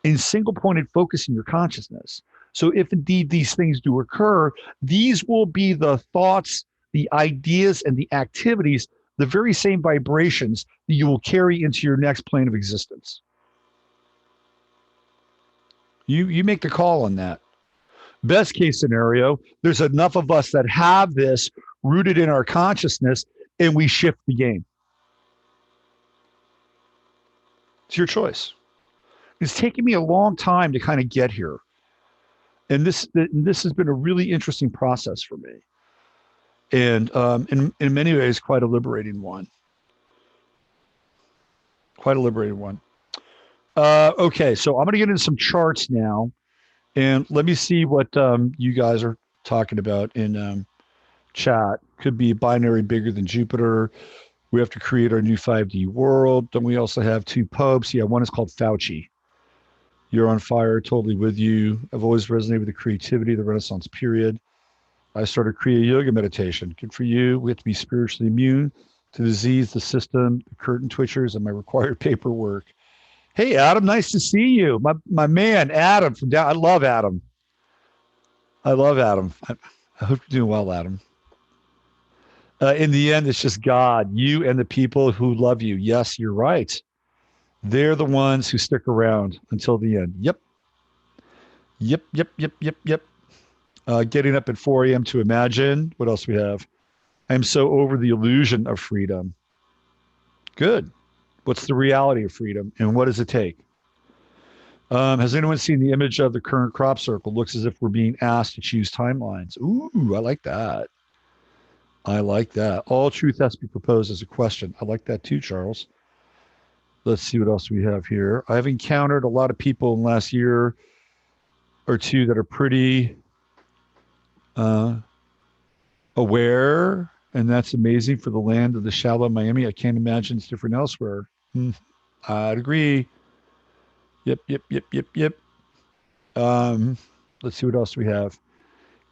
in single-pointed focus in your consciousness. So if indeed these things do occur, these will be the thoughts, the ideas, and the activities, the very same vibrations that you will carry into your next plane of existence. You make the call on that. Best case scenario, there's enough of us that have this rooted in our consciousness, and we shift the game. It's your choice. It's taken me a long time to kind of get here. And this has been a really interesting process for me. And in many ways, quite a liberating one. Quite a liberating one. Okay, so I'm going to get into some charts now. And let me see what you guys are talking about in chat. Could be binary bigger than Jupiter. We have to create our new 5D world. Don't we also have two popes? Yeah, one is called Fauci. You're on fire, totally with you. I've always resonated with the creativity of the Renaissance period. I started Kriya Yoga meditation. Good for you. We have to be spiritually immune to disease, the system, the curtain twitchers, and my required paperwork. Hey, Adam, nice to see you. My man, Adam from down. I love Adam. I hope you're doing well, Adam. In the end, it's just God, you and the people who love you. Yes, you're right. They're the ones who stick around until the end. Yep. Getting up at 4 a.m. to imagine. What else we have? I'm so over the illusion of freedom. Good. What's the reality of freedom and what does it take? Has anyone seen the image of the current crop circle? Looks as if we're being asked to choose timelines. Ooh, I like that. All truth has to be proposed as a question. I like that too, Charles. Let's see what else we have here. I've encountered a lot of people in the last year or two that are pretty aware, and that's amazing for the land of the shallow Miami. I can't imagine it's different elsewhere. I'd agree. Yep. Let's see what else we have.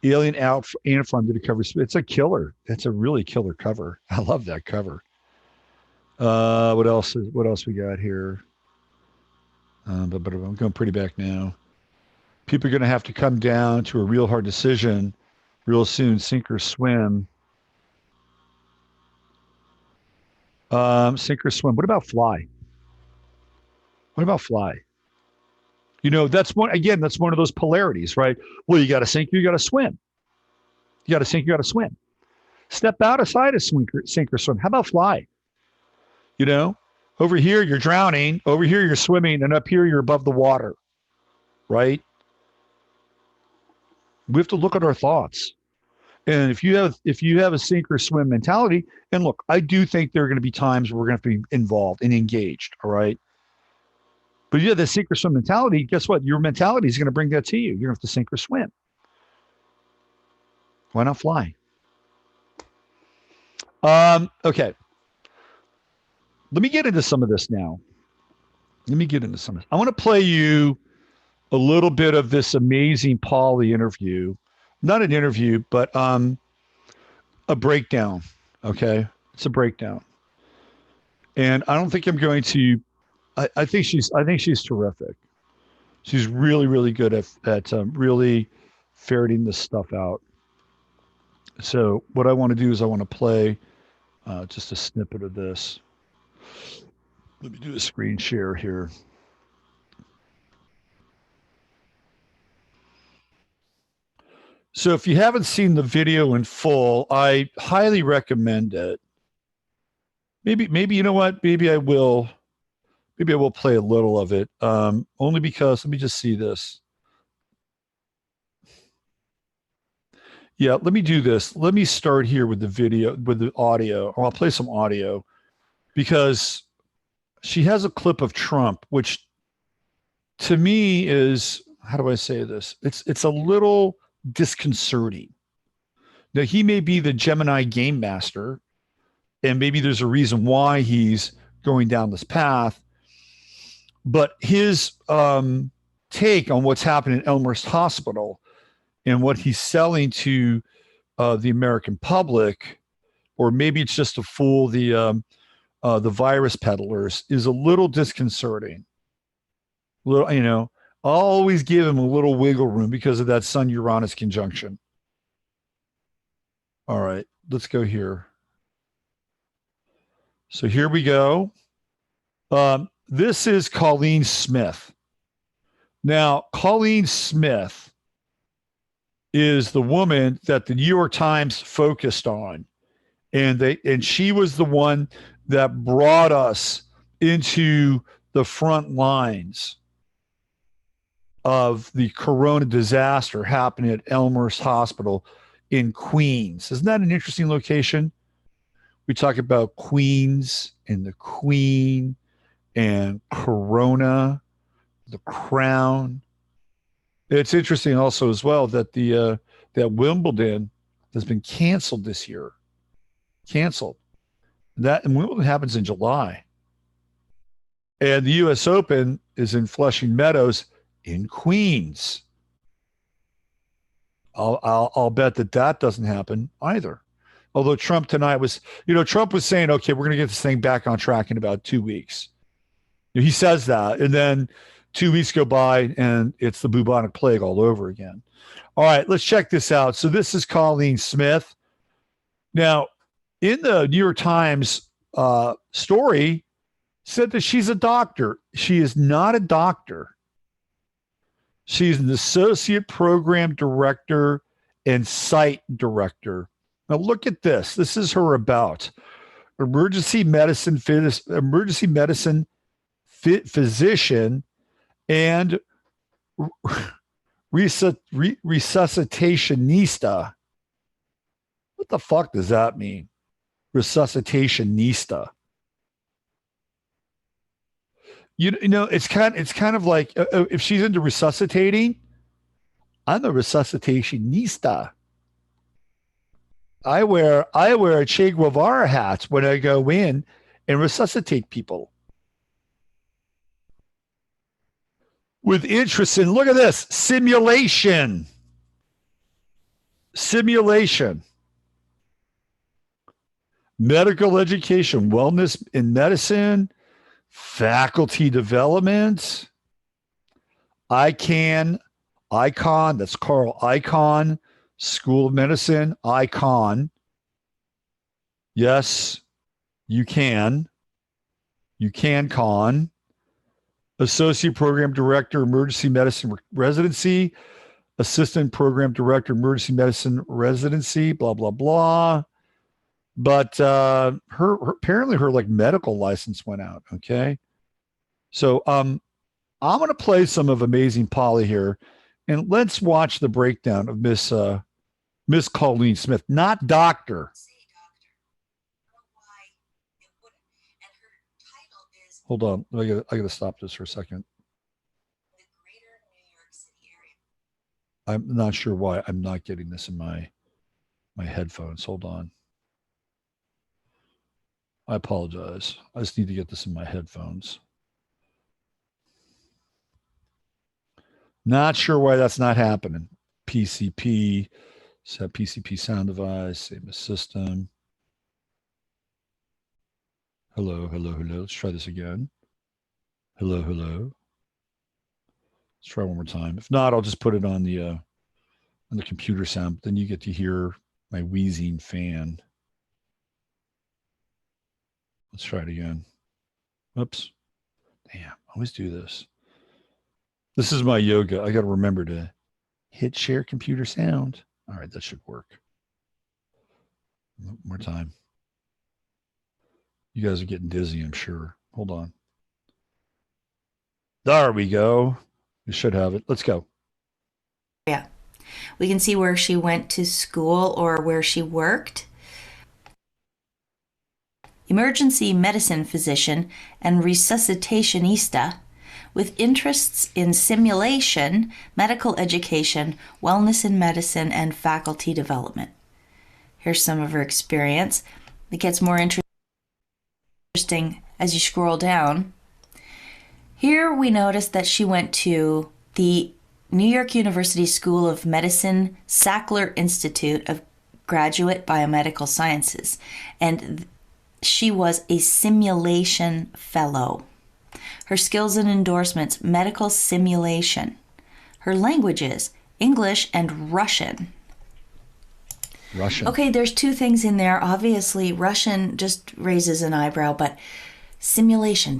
Alien Ant Farm did a cover. It's a killer. It's a really killer cover. I love that cover. What else we got here? But I'm going pretty back now. People are going to have to come down to a real hard decision real soon, sink or swim. Sink or swim. What about fly? That's one of those polarities, right? Well, you got to sink, you got to swim. You got to sink, you got to swim. Step outside of sink or swim. How about fly? Over here you're drowning, over here you're swimming, and up here you're above the water, right? We have to look at our thoughts. And if you have a sink or swim mentality, and look, I do think there are going to be times where we're going to be involved and engaged. All right. But if you have the sink or swim mentality, guess what? Your mentality is going to bring that to you. You're going to have to sink or swim. Why not fly? Okay. Let me get into some of this now. I want to play you a little bit of this amazing Polly interview. Not an interview, but a breakdown. Okay. It's a breakdown. And I don't think I'm going to I think she's terrific. She's really, really good at really ferreting this stuff out. So what I want to do is I want to play just a snippet of this. Let me do a screen share here. So if you haven't seen the video in full, I highly recommend it. Maybe you know what? Maybe I will play a little of it. Only because let me just see this. Yeah, let me do this. Let me start here with the video, with the audio. Or I'll play some audio because she has a clip of Trump, which to me is, how do I say this? It's a little disconcerting. Now, he may be the Gemini game master, and maybe there's a reason why he's going down this path. But his take on what's happening in Elmhurst Hospital and what he's selling to the American public, or maybe it's just to fool the virus peddlers, is a little disconcerting. Little, you know, I'll always give him a little wiggle room because of that Sun-Uranus conjunction. All right, let's go here. So here we go. This is Colleen Smith. Now, Colleen Smith is the woman that the New York Times focused on. And she was the one that brought us into the front lines of the corona disaster happening at Elmhurst Hospital in Queens. Isn't that an interesting location? We talk about Queens and the Queen and Corona, the Crown. It's interesting also as well that that Wimbledon has been canceled this year. Canceled. And Wimbledon happens in July. And the US Open is in Flushing Meadows in Queens. I'll bet that doesn't happen either. Although Trump tonight was, Trump was saying, okay, we're going to get this thing back on track in about 2 weeks. He says that, and then 2 weeks go by, and it's the bubonic plague all over again. All right, let's check this out. So this is Colleen Smith. Now, in the New York Times story, said that she's a doctor. She is not a doctor. She's an associate program director and site director. Now look at this. This is her about emergency medicine physician and resuscitationista. What the fuck does that mean? Resuscitationista. You know, it's kind of like if she's into resuscitating, I'm a resuscitationista. I wear a Che Guevara hat when I go in and resuscitate people. With interest in, look at this, simulation. Medical education, wellness in medicine, faculty development, icon, that's Carl Icahn, School of Medicine, Icon. Yes, you can con. Associate Program Director, Emergency Medicine Residency, Assistant Program Director, Emergency Medicine Residency, blah, blah, blah. But her apparently her like medical license went out. Okay. So I'm going to play some of Amazing Polly here. And let's watch the breakdown of Miss Colleen Smith, not doctor. Hold on, I gotta stop this for a second. I'm not sure why I'm not getting this in my headphones. Hold on. I apologize. I just need to get this in my headphones. Not sure why that's not happening. PCP, set PCP sound device, same as system. Hello, hello, hello. Let's try this again. Hello, hello. Let's try one more time. If not, I'll just put it on the computer sound. Then you get to hear my wheezing fan. Let's try it again. Oops. Damn, I always do this. This is my yoga. I got to remember to hit share computer sound. All right, that should work. One more time. You guys are getting dizzy, I'm sure. Hold on. There we go. We should have it. Let's go. Yeah. We can see where she went to school or where she worked. Emergency medicine physician and resuscitationista with interests in simulation, medical education, wellness in medicine, and faculty development. Here's some of her experience. It gets more interesting as you scroll down. Here we notice that she went to the New York University School of Medicine Sackler Institute of Graduate Biomedical Sciences, and she was a simulation fellow. Her skills and endorsements, medical simulation. Her languages, English and Russian. Russian. Okay, there's two things in there. Obviously, Russian just raises an eyebrow, but simulation.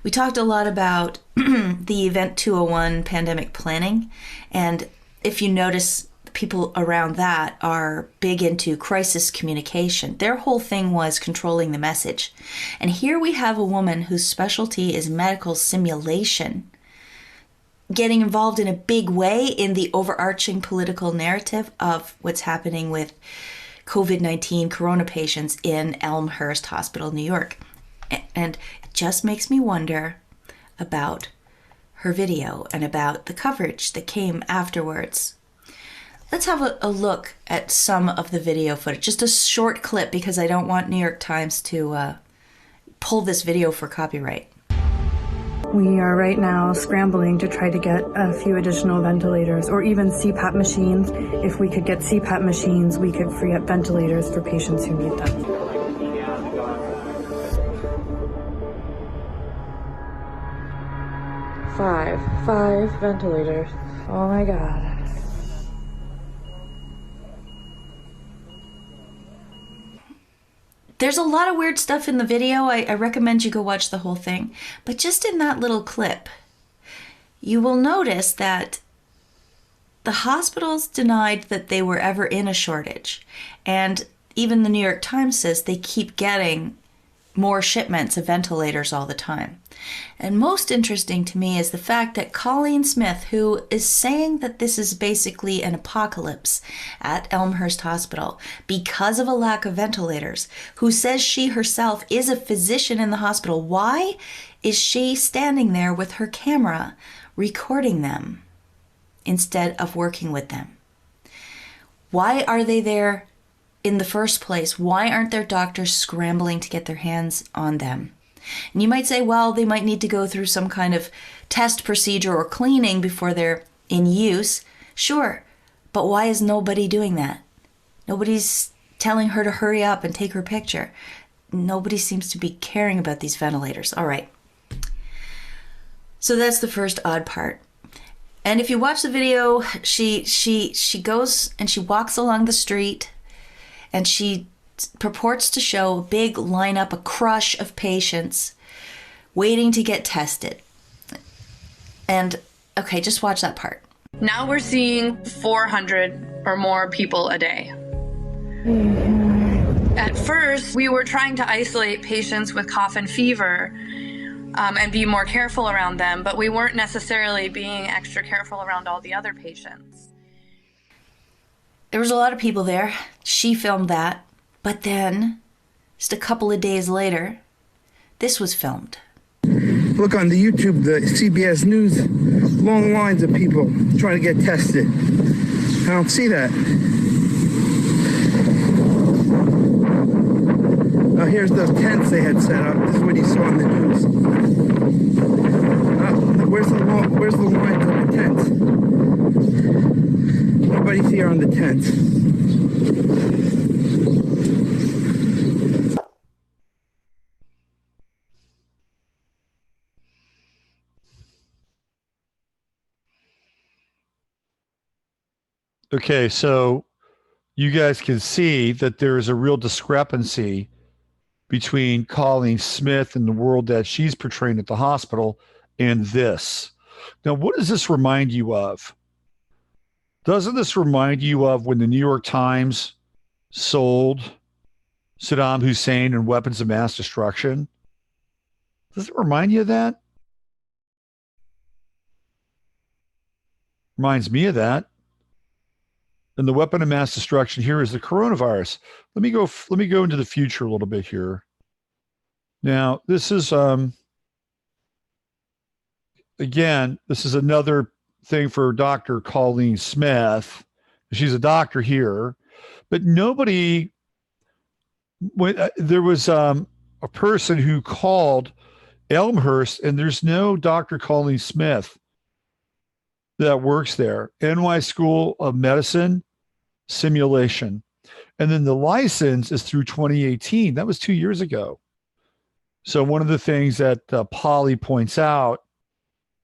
We talked a lot about the Event 201 pandemic planning, and if you notice, people around that are big into crisis communication. Their whole thing was controlling the message. And here we have a woman whose specialty is medical simulation, getting involved in a big way in the overarching political narrative of what's happening with COVID-19 corona patients in Elmhurst Hospital, New York. And it just makes me wonder about her video and about the coverage that came afterwards. Let's have a look at some of the video footage, just a short clip, because I don't want New York Times to pull this video for copyright. We are right now scrambling to try to get a few additional ventilators or even CPAP machines. If we could get CPAP machines, we could free up ventilators for patients who need them. Five ventilators. Oh my God. There's a lot of weird stuff in the video. I recommend you go watch the whole thing. But just in that little clip, you will notice that the hospitals denied that they were ever in a shortage. And even the New York Times says they keep getting more shipments of ventilators all the time. And most interesting to me is the fact that Colleen Smith, who is saying that this is basically an apocalypse at Elmhurst Hospital because of a lack of ventilators, who says she herself is a physician in the hospital, why is she standing there with her camera recording them instead of working with them? Why are they there in the first place? Why aren't their doctors scrambling to get their hands on them? And you might say, well, they might need to go through some kind of test procedure or cleaning before they're in use. Sure, but why is nobody doing that? Nobody's telling her to hurry up and take her picture. Nobody seems to be caring about these ventilators. All right. So that's the first odd part. And if you watch the video, she goes and she walks along the street and she purports to show a big lineup, a crush of patients waiting to get tested. And okay, just watch that part. Now we're seeing 400 or more people a day. At first, we were trying to isolate patients with cough and fever and be more careful around them, but we weren't necessarily being extra careful around all the other patients. There was a lot of people there. She filmed that. But then, just a couple of days later, this was filmed. Look on the YouTube, the CBS News, long lines of people trying to get tested. I don't see that. Oh, here's those tents they had set up. This is what you saw on the news. Where's the lines on the tents? Nobody's here on the tents. Okay, so you guys can see that there is a real discrepancy between Colleen Smith and the world that she's portraying at the hospital and this. Now, what does this remind you of? Doesn't this remind you of when the New York Times sold Saddam Hussein and weapons of mass destruction? Does it remind you of that? Reminds me of that. And the weapon of mass destruction here is the coronavirus. Let me go into the future a little bit here. Now, this is again, this is another thing for Dr. Colleen Smith. She's a doctor here, but nobody there was a person who called Elmhurst, and there's no Dr. Colleen Smith that works there. NY School of Medicine simulation. And then the license is through 2018. That was 2 years ago. So one of the things that Polly points out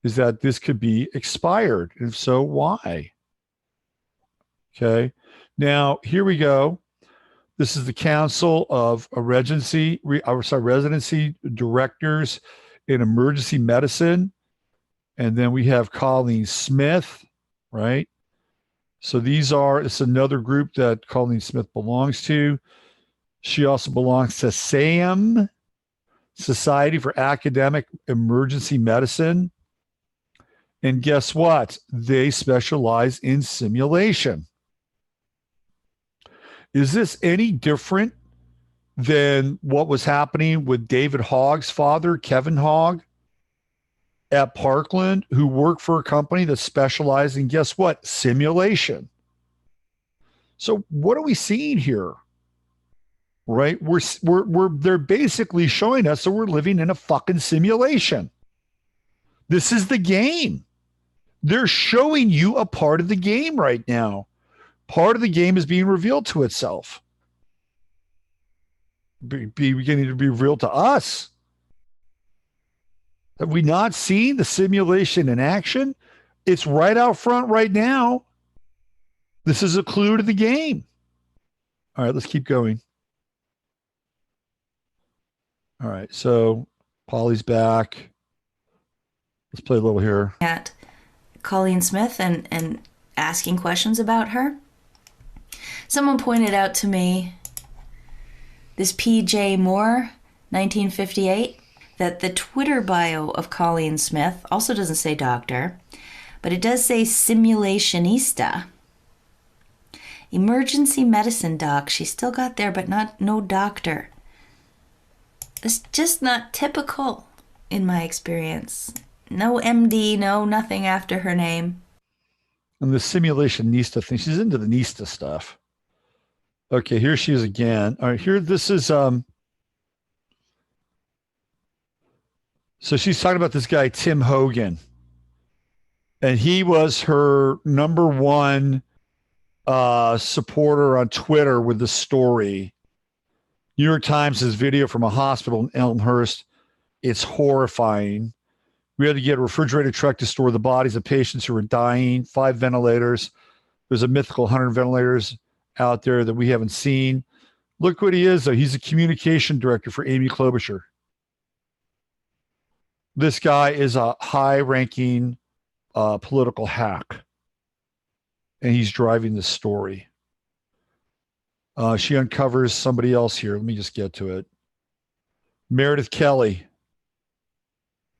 is that this could be expired. And if so, why? Okay. Now, here we go. This is the Council of Residency Directors in Emergency Medicine. And then we have Colleen Smith, right? So it's another group that Colleen Smith belongs to. She also belongs to SAM, Society for Academic Emergency Medicine. And guess what? They specialize in simulation. Is this any different than what was happening with David Hogg's father, Kevin Hogg, at Parkland, who worked for a company that specialized in, guess what? Simulation. So what are we seeing here? Right? They're basically showing us that we're living in a fucking simulation. This is the game. They're showing you a part of the game right now. Part of the game is being revealed to itself. Beginning to be revealed to us. Have we not seen the simulation in action? It's right out front right now. This is a clue to the game. All right, let's keep going. All right, so Polly's back. Let's play a little here. At Colleen Smith and asking questions about her. Someone pointed out to me this P.J. Moore, 1958, that the Twitter bio of Colleen Smith also doesn't say doctor, but it does say simulationista. Emergency medicine doc. She still got there, but no doctor. It's just not typical in my experience. No MD, no nothing after her name. And the simulationista thing, she's into the Nista stuff. Okay, here she is again. All right, here, this is, so she's talking about this guy, Tim Hogan. And he was her number one supporter on Twitter with the story. New York Times has video from a hospital in Elmhurst. It's horrifying. We had to get a refrigerated truck to store the bodies of patients who were dying, 5 ventilators. There's a mythical 100 ventilators out there that we haven't seen. Look what he is, though. He's a communication director for Amy Klobuchar. This guy is a high-ranking political hack, and he's driving the story. She uncovers somebody else here. Let me just get to it. Meredith Kelly.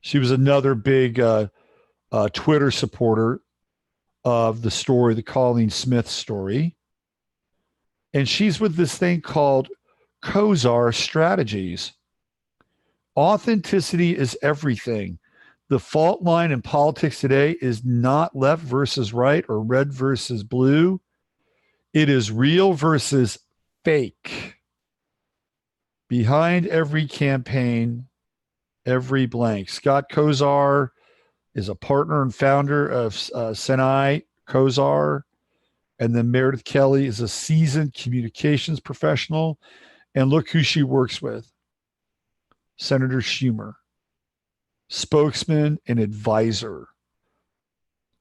She was another big Twitter supporter of the story, the Colleen Smith story. And she's with this thing called Kozar Strategies. Authenticity is everything. The fault line in politics today is not left versus right or red versus blue. It is real versus fake. Behind every campaign, every blank. Scott Kozar is a partner and founder of Senai Kozar. And then Meredith Kelly is a seasoned communications professional. And look who she works with. Senator Schumer. Spokesman and advisor.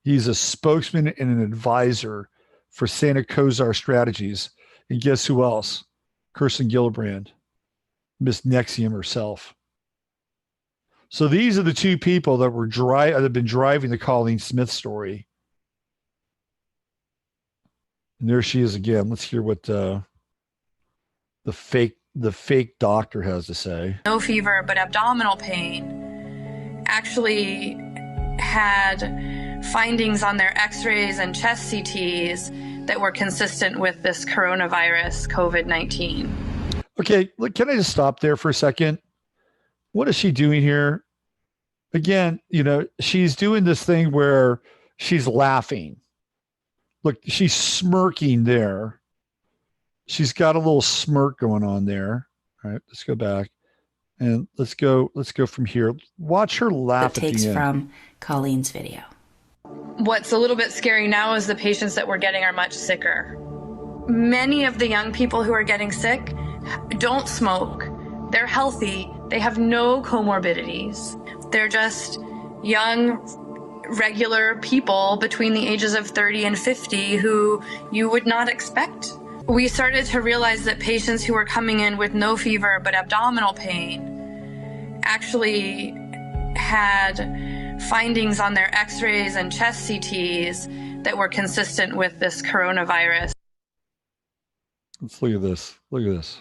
He's a spokesman and an advisor for Santa Kozar Strategies. And guess who else? Kirsten Gillibrand. Miss Nexium herself. So these are the two people that have been driving the Colleen Smith story. And there she is again. Let's hear what the fake doctor has to say. No fever, but abdominal pain. Actually had findings on their x-rays and chest CTs that were consistent with this coronavirus, COVID-19. Okay, look, can I just stop there for a second? What is she doing here? Again, she's doing this thing where she's laughing. Look, she's smirking there. She's got a little smirk going on there. All right, let's go back. And let's go from here. Watch her laugh. That takes from Colleen's video. What's a little bit scary now is the patients that we're getting are much sicker. Many of the young people who are getting sick don't smoke. They're healthy. They have no comorbidities. They're just young, regular people between the ages of 30 and 50 who you would not expect. We started to realize that patients who were coming in with no fever but abdominal pain actually had findings on their x-rays and chest CTs that were consistent with this coronavirus. Let's look at this. Look at this.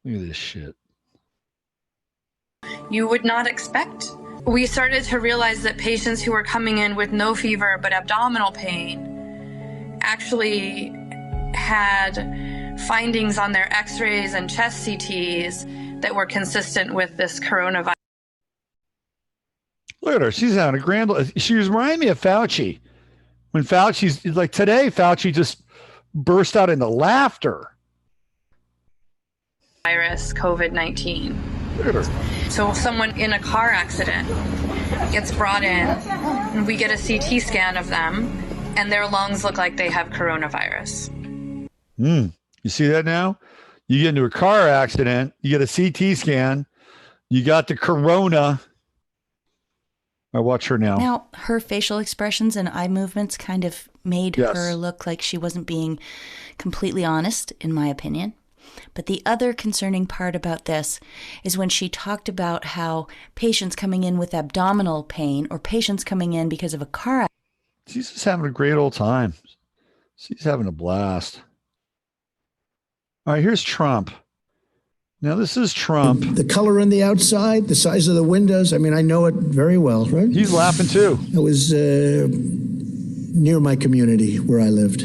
Look at this shit. You would not expect. We started to realize that patients who were coming in with no fever but abdominal pain actually had findings on their x-rays and chest CTs that were consistent with this coronavirus. Look at her. She's having a grand. She was reminding me of Fauci. When Fauci's like today, Fauci just burst out into laughter. Virus, COVID-19. Look at her. So someone in a car accident gets brought in, and we get a CT scan of them, and their lungs look like they have coronavirus. You see that now? You get into a car accident, you get a CT scan, you got the corona. I watch her now. Now, her facial expressions and eye movements kind of made her look like she wasn't being completely honest, in my opinion. But the other concerning part about this is when she talked about how patients coming in with abdominal pain or patients coming in because of a car accident. She's just having a great old time. She's having a blast. All right, here's Trump. Now, this is Trump. The color on the outside, the size of the windows. I mean, I know it very well, right? He's laughing too. It was near my community where I lived.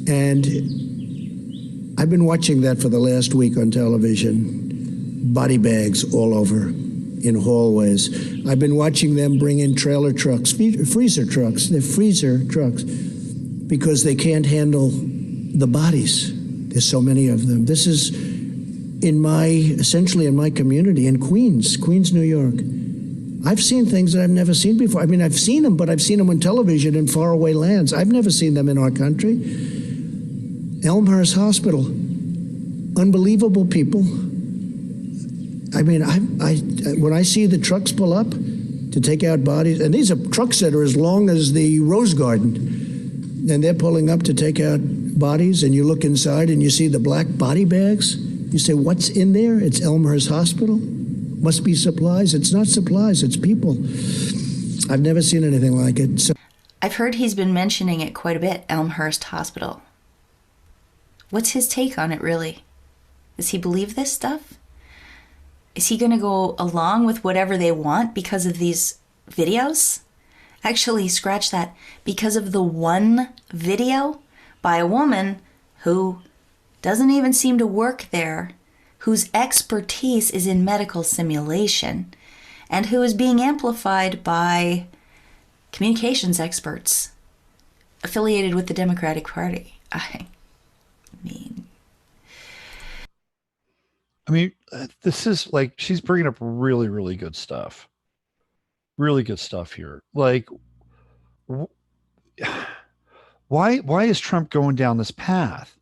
And I've been watching that for the last week on television. Body bags all over in hallways. I've been watching them bring in trailer trucks, freezer trucks. They're freezer trucks because they can't handle the bodies. There's so many of them. This is essentially in my community in Queens, New York. I've seen things that I've never seen before. I mean, I've seen them, but I've seen them on television in faraway lands. I've never seen them in our country. Elmhurst Hospital, unbelievable people. I mean, when I see the trucks pull up to take out bodies, and these are trucks that are as long as the Rose Garden, and they're pulling up to take out bodies, and you look inside and you see the black body bags. You say, what's in there? It's Elmhurst Hospital. Must be supplies. It's not supplies, it's people. I've never seen anything like it. So I've heard he's been mentioning it quite a bit, Elmhurst Hospital. What's his take on it, really? Does he believe this stuff? Is he going to go along with whatever they want because of these videos? Actually, scratch that. Because of the one video by a woman who doesn't even seem to work there, whose expertise is in medical simulation, and who is being amplified by communications experts affiliated with the Democratic Party. I mean, this is like, she's bringing up really, really good stuff. Really good stuff here. Like, why is Trump going down this path?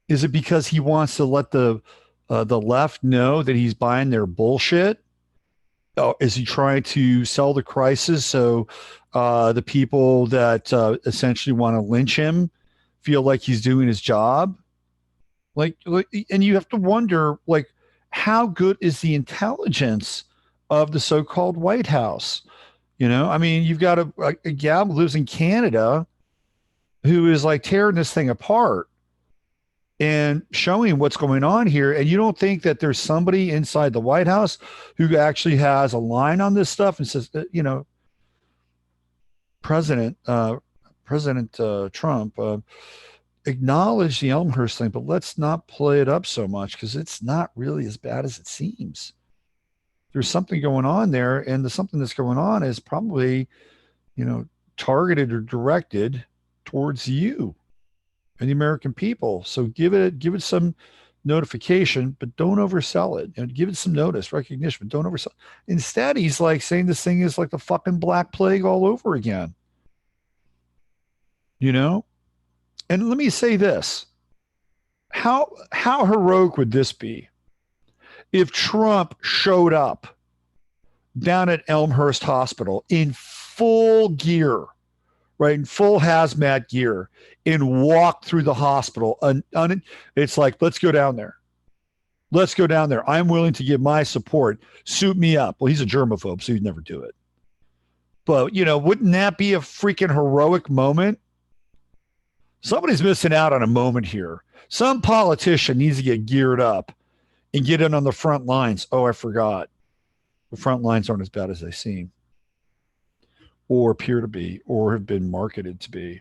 Is it because he wants to let the left know that he's buying their bullshit? Oh, is he trying to sell the crisis so the people that essentially want to lynch him feel like he's doing his job? Like, and you have to wonder, like, how good is the intelligence of the so-called White House? You know, I mean, you've got a gal who lives in Canada who is like tearing this thing apart and showing what's going on here. And you don't think that there's somebody inside the White House who actually has a line on this stuff and says, you know, President Trump, acknowledge the Elmhurst thing, but let's not play it up so much because it's not really as bad as it seems. There's something going on there, and the something that's going on is probably, you know, targeted or directed towards you and the American people. So give it some notification, but don't oversell it. And give it some notice, recognition, but don't oversell it. Instead, he's like saying this thing is like the fucking Black Plague all over again. You know? And let me say this. How heroic would this be if Trump showed up down at Elmhurst Hospital in full gear, right, in full hazmat gear, and walked through the hospital? It's like, let's go down there. Let's go down there. I'm willing to give my support. Suit me up. Well, he's a germaphobe, so he'd never do it. But, you know, wouldn't that be a freaking heroic moment? Somebody's missing out on a moment here. Some politician needs to get geared up and get in on the front lines. Oh, I forgot. The front lines aren't as bad as they seem or appear to be or have been marketed to be.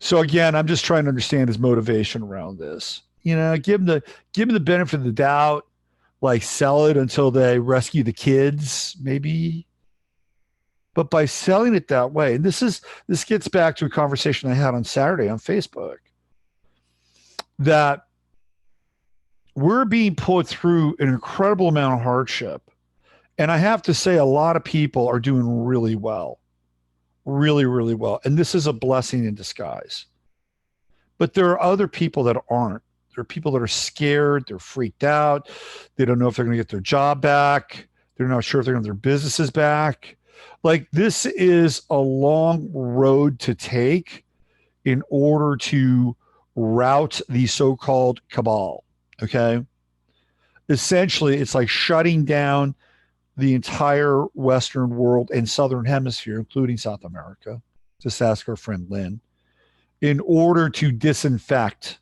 So again, I'm just trying to understand his motivation around this. You know, give him the benefit of the doubt, like sell it until they rescue the kids, maybe. But by selling it that way, and this gets back to a conversation I had on Saturday on Facebook, that we're being put through an incredible amount of hardship. And I have to say, a lot of people are doing really well, really, really well. And this is a blessing in disguise. But there are other people that aren't. There are people that are scared. They're freaked out. They don't know if they're going to get their job back. They're not sure if they're going to get their businesses back. Like, this is a long road to take in order to rout the so-called cabal. Okay. Essentially, it's like shutting down the entire Western world and Southern Hemisphere, including South America. Just ask our friend Lynn, in order to disinfect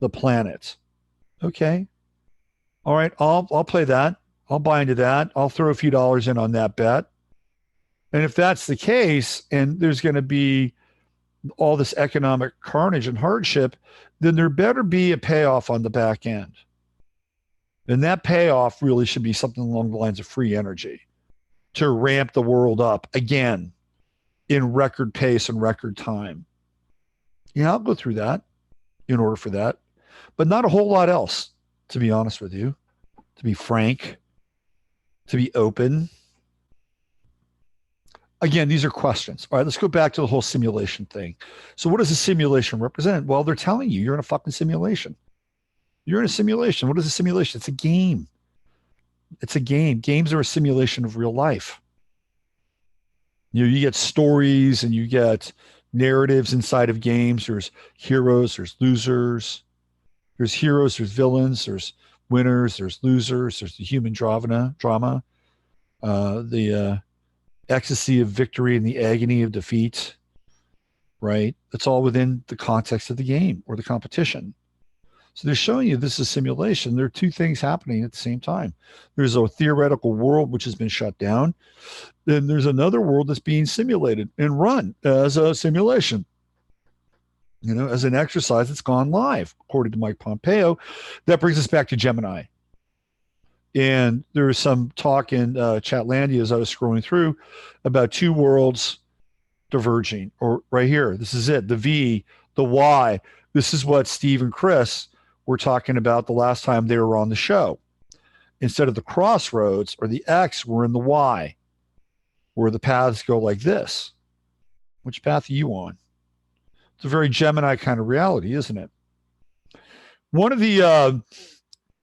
the planet. Okay. All right. I'll play that. I'll buy into that. I'll throw a few dollars in on that bet. And if that's the case, and there's going to be all this economic carnage and hardship, then there better be a payoff on the back end. And that payoff really should be something along the lines of free energy to ramp the world up again in record pace and record time. Yeah, I'll go through that in order for that, but not a whole lot else, to be honest with you, to be frank, to be open. Again, these are questions. All right, let's go back to the whole simulation thing. So what does a simulation represent? Well, they're telling you you're in a fucking simulation. You're in a simulation. What is a simulation? It's a game. It's a game. Games are a simulation of real life. You get stories and you get narratives inside of games. There's heroes, there's losers. There's heroes, there's villains, there's winners, there's losers, there's the human drama, the ecstasy of victory and the agony of defeat, right? It's all within the context of the game or the competition. So they're showing you this is simulation. There are two things happening at the same time. There's a theoretical world which has been shut down. Then there's another world that's being simulated and run as a simulation, as an exercise that's gone live, according to Mike Pompeo. That brings us back to Gemini. And there was some talk in Chatlandia as I was scrolling through about two worlds diverging, or right here. This is it, the V, the Y. This is what Steve and Chris were talking about the last time they were on the show. Instead of the crossroads or the X, we're in the Y, where the paths go like this. Which path are you on? It's a very Gemini kind of reality, isn't it? One of the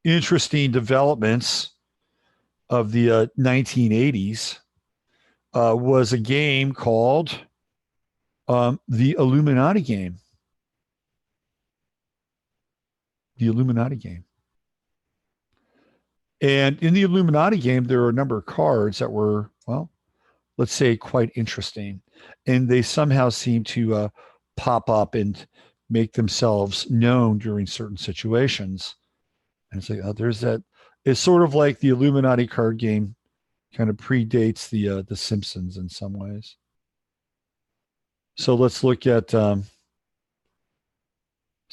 interesting developments of the 1980s was a game called the Illuminati game. The Illuminati game. And in the Illuminati game, there are a number of cards that were, well, let's say quite interesting. And they somehow seem to pop up and make themselves known during certain situations. And it's like, oh, there's that. It's sort of like the Illuminati card game kind of predates the Simpsons in some ways. So let's look at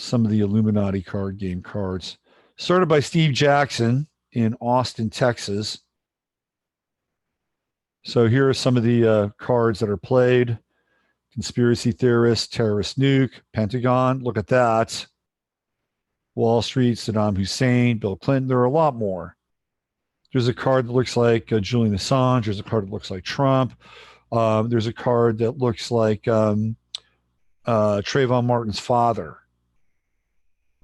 some of the Illuminati card game cards. Started by Steve Jackson in Austin, Texas. So here are some of the cards that are played. Conspiracy theorist, terrorist nuke, Pentagon. Look at that. Wall Street, Saddam Hussein, Bill Clinton. There are a lot more. There's a card that looks like Julian Assange. There's a card that looks like Trump. There's a card that looks like Trayvon Martin's father,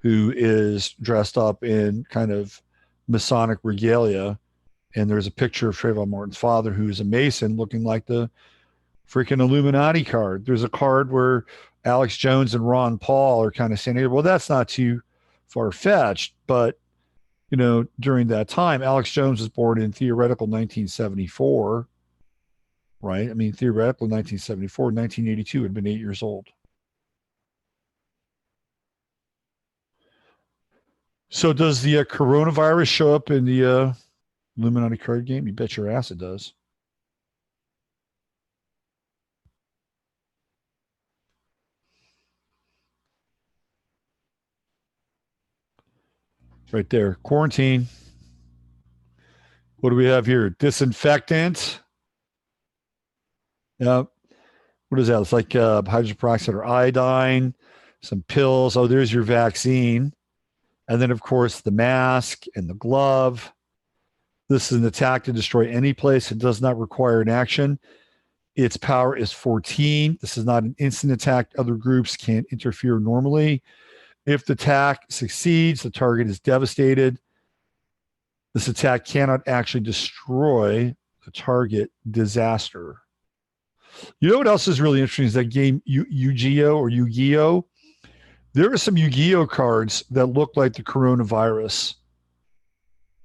who is dressed up in kind of Masonic regalia. And there's a picture of Trayvon Martin's father, who's a Mason, looking like the freaking Illuminati card. There's a card where Alex Jones and Ron Paul are kind of saying, well, that's not too far-fetched, but during that time, Alex Jones was born in theoretical 1974, right? I mean, theoretical 1974, 1982 had been 8 years old. So does the coronavirus show up in the Illuminati card game? You bet your ass it does. Right there. Quarantine. What do we have here? Disinfectant. Yep. What is that? It's like hydrogen peroxide or iodine, some pills. Oh, there's your vaccine. And then, of course, the mask and the glove. This is an attack to destroy any place. It does not require an action. Its power is 14. This is not an instant attack. Other groups can't interfere normally. If the attack succeeds, the target is devastated. This attack cannot actually destroy the target. Disaster. You know what else is really interesting is that game Yu-Gi-Oh! Or Yu-Gi-Oh! There are some Yu-Gi-Oh! Cards that look like the coronavirus.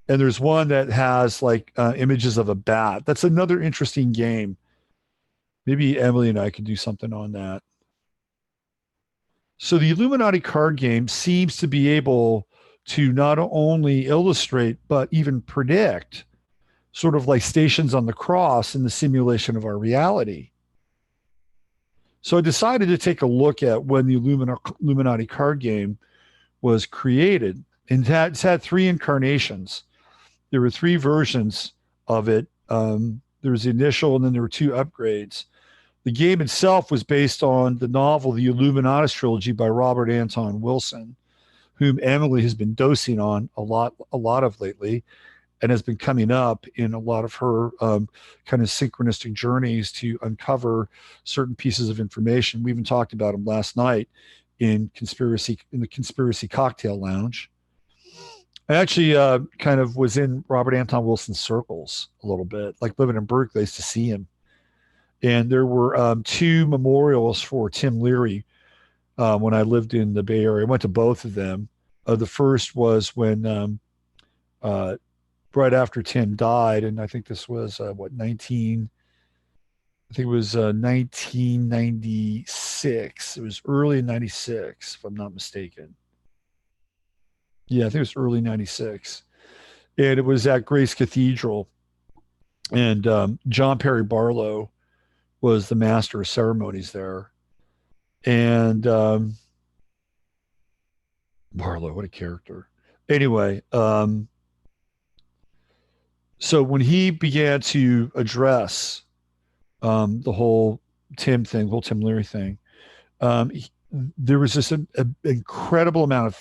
And there's one that has like images of a bat. That's another interesting game. Maybe Emily and I could do something on that. So the Illuminati card game seems to be able to not only illustrate, but even predict, sort of like stations on the cross in the simulation of our reality. So I decided to take a look at when the Illuminati card game was created. And it's had three incarnations. There were three versions of it. There was the initial, and then there were two upgrades. The game itself was based on the novel, The Illuminati Trilogy by Robert Anton Wilson, whom Emily has been dosing on a lot of lately, and has been coming up in a lot of her kind of synchronistic journeys to uncover certain pieces of information. We even talked about them last night in the Conspiracy Cocktail Lounge. I actually kind of was in Robert Anton Wilson's circles a little bit, like living in Berkeley, I used to see him. And there were two memorials for Tim Leary when I lived in the Bay Area. I went to both of them. The first was when right after Tim died, and I think this was 1996. It was early in 96, if I'm not mistaken. Yeah, I think it was early 96. And it was at Grace Cathedral. And John Perry Barlow was the master of ceremonies there. And Barlow, what a character. Anyway, so when he began to address the whole Tim thing, whole Tim Leary thing, there was this incredible amount of,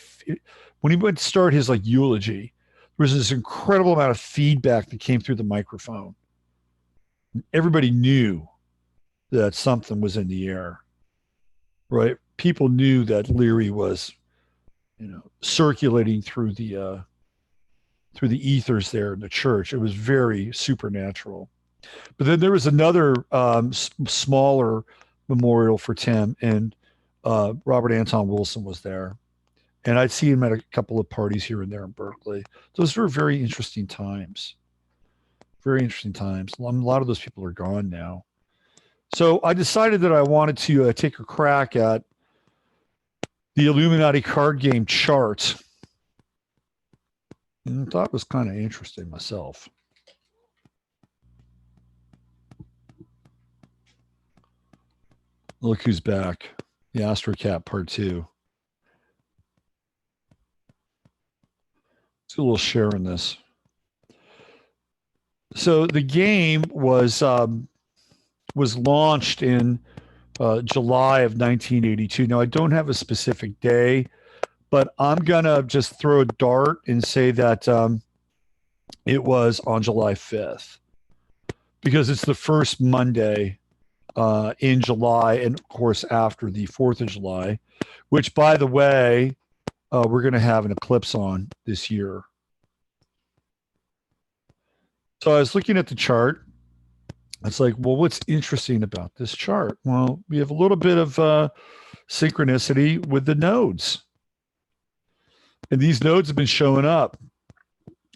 when he went to start his like eulogy, there was this incredible amount of feedback that came through the microphone. Everybody knew that something was in the air, right? People knew that Leary was, circulating through the ethers there in the church. It was very supernatural. But then there was another smaller memorial for Tim, and Robert Anton Wilson was there. And I'd see him at a couple of parties here and there in Berkeley. Those were very interesting times. Very interesting times. A lot of those people are gone now. So I decided that I wanted to take a crack at the Illuminati Card Game chart. And I thought it was kind of interesting myself. Look who's back. The AstroCat Part 2. Let's do a little share in this. So the game was launched in July of 1982. Now, I don't have a specific day, but I'm going to just throw a dart and say that it was on July 5th because it's the first Monday in July, and of course after the 4th of July, which, by the way, we're going to have an eclipse on this year. So I was looking at the chart. It's like, well, what's interesting about this chart? Well, we have a little bit of synchronicity with the nodes. And these nodes have been showing up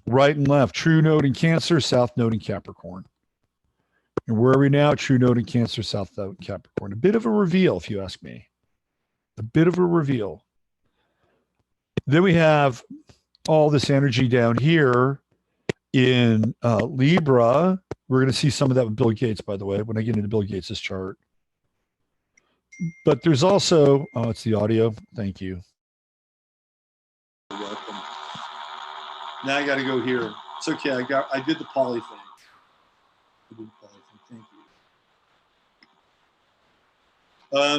right and left. True node in Cancer, South node in Capricorn. And where are we now? True node in Cancer, South node in Capricorn. A bit of a reveal, if you ask me. A bit of a reveal. Then we have all this energy down here in Libra. We're going to see some of that with Bill Gates, by the way, when I get into Bill Gates' chart. But there's also, oh, it's the audio. Thank you. You're welcome. Now I got to go here. It's okay. I did the poly thing. Thank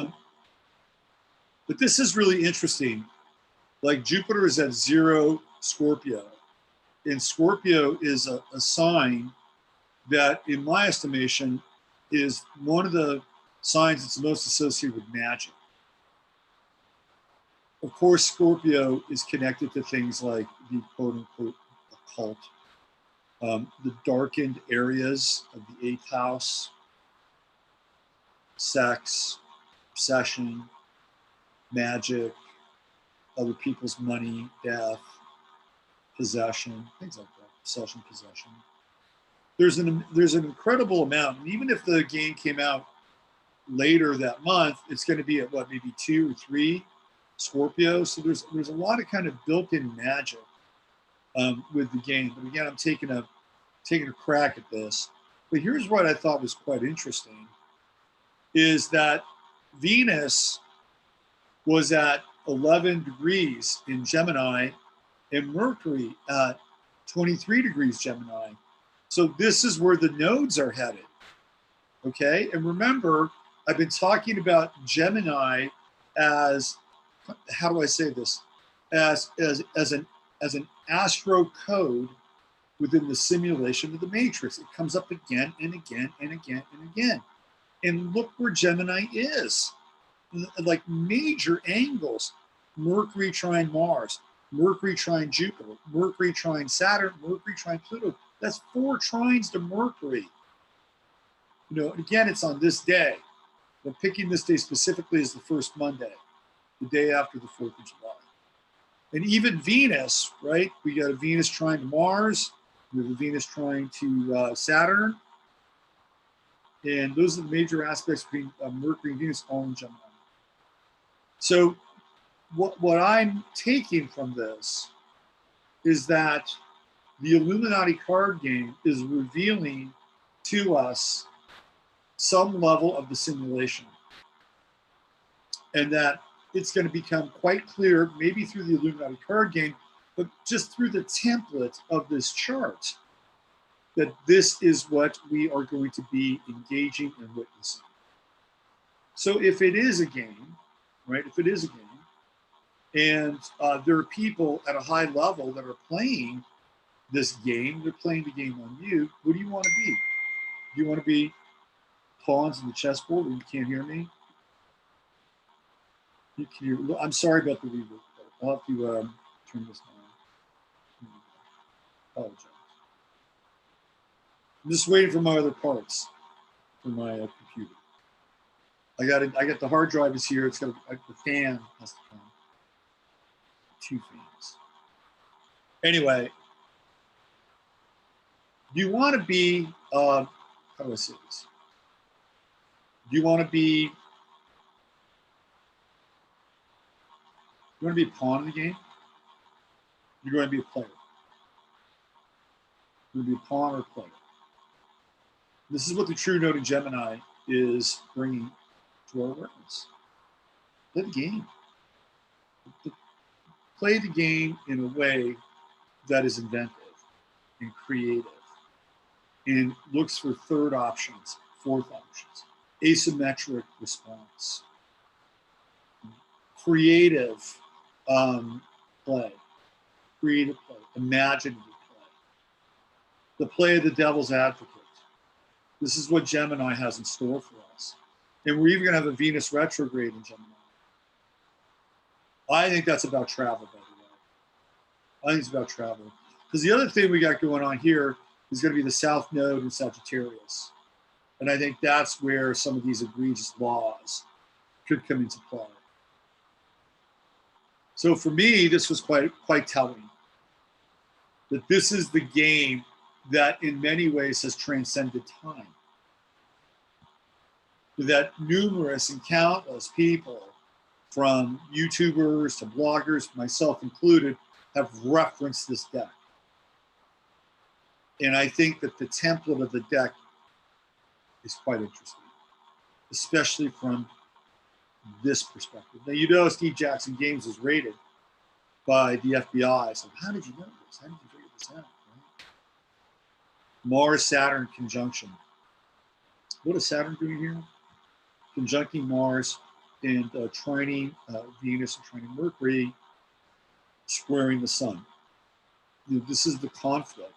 you. But this is really interesting. Like Jupiter is at 0 Scorpio. And Scorpio is a sign that, in my estimation, is one of the signs that's most associated with magic. Of course, Scorpio is connected to things like the quote-unquote occult, the darkened areas of the 8th house, sex, obsession, magic, other people's money, death, possession, things like that. Possession. There's an incredible amount, and even if the game came out later that month, it's going to be at what, maybe 2 or 3 Scorpio. So there's a lot of kind of built-in magic with the game. But again, I'm taking a crack at this. But here's what I thought was quite interesting: is that Venus was at 11 degrees in Gemini, and Mercury at 23 degrees Gemini. So this is where the nodes are headed, okay? And remember, I've been talking about Gemini as, how do I say this? As an astro code within the simulation of the matrix. It comes up again and again and again and again. And look where Gemini is. Like major angles. Mercury trine Mars, Mercury trine Jupiter, Mercury trine Saturn, Mercury trine Pluto. That's 4 trines to Mercury. Again, it's on this day. I'm picking this day specifically as the first Monday, the day after the 4th of July. And even Venus, right? We got a Venus trine to Mars, we have a Venus trine to Saturn. And those are the major aspects between Mercury and Venus, all in Gemini. So what I'm taking from this is that the Illuminati card game is revealing to us some level of the simulation. And that it's going to become quite clear, maybe through the Illuminati card game, but just through the template of this chart, that this is what we are going to be engaging and witnessing. So if it is a game, right, if it is a game, and there are people at a high level that are playing this game, they're playing the game on you, what do you want to be? Do you want to be pawns in the chessboard when you can't hear me? You can hear, I'm sorry about the reverb. I'll have to turn this down. Apologize. I'm just waiting for my other parts for my computer. I got the hard drive is here. It's got the fan has to come. 2 fans. Anyway, do you want to be? How do I say this? Do you want to be? You want to be a pawn in the game? You're going to be a player. You're going to be a pawn or a player. This is what the true node in Gemini is bringing to our awareness. Play the game. Play the game in a way that is inventive and creative and looks for third options, fourth options, asymmetric response, creative play, imaginative play, the play of the devil's advocate. This is what Gemini has in store for us. And we're even going to have a Venus retrograde in Gemini. I think that's about travel, by the way. I think it's about travel. Because the other thing we got going on here is going to be the South Node in Sagittarius. And I think that's where some of these egregious laws could come into play. So for me, this was quite telling. That this is the game that in many ways has transcended time. That numerous and countless people, from YouTubers to bloggers, myself included, have referenced this deck. And I think that the template of the deck is quite interesting, especially from this perspective. Now, you know Steve Jackson Games was raided by the FBI. So how did you know this? How did you figure this out? Right? Mars-Saturn conjunction. What is Saturn doing here? Conjuncting Mars and trining Venus and trining Mercury, squaring the Sun. This is the conflict.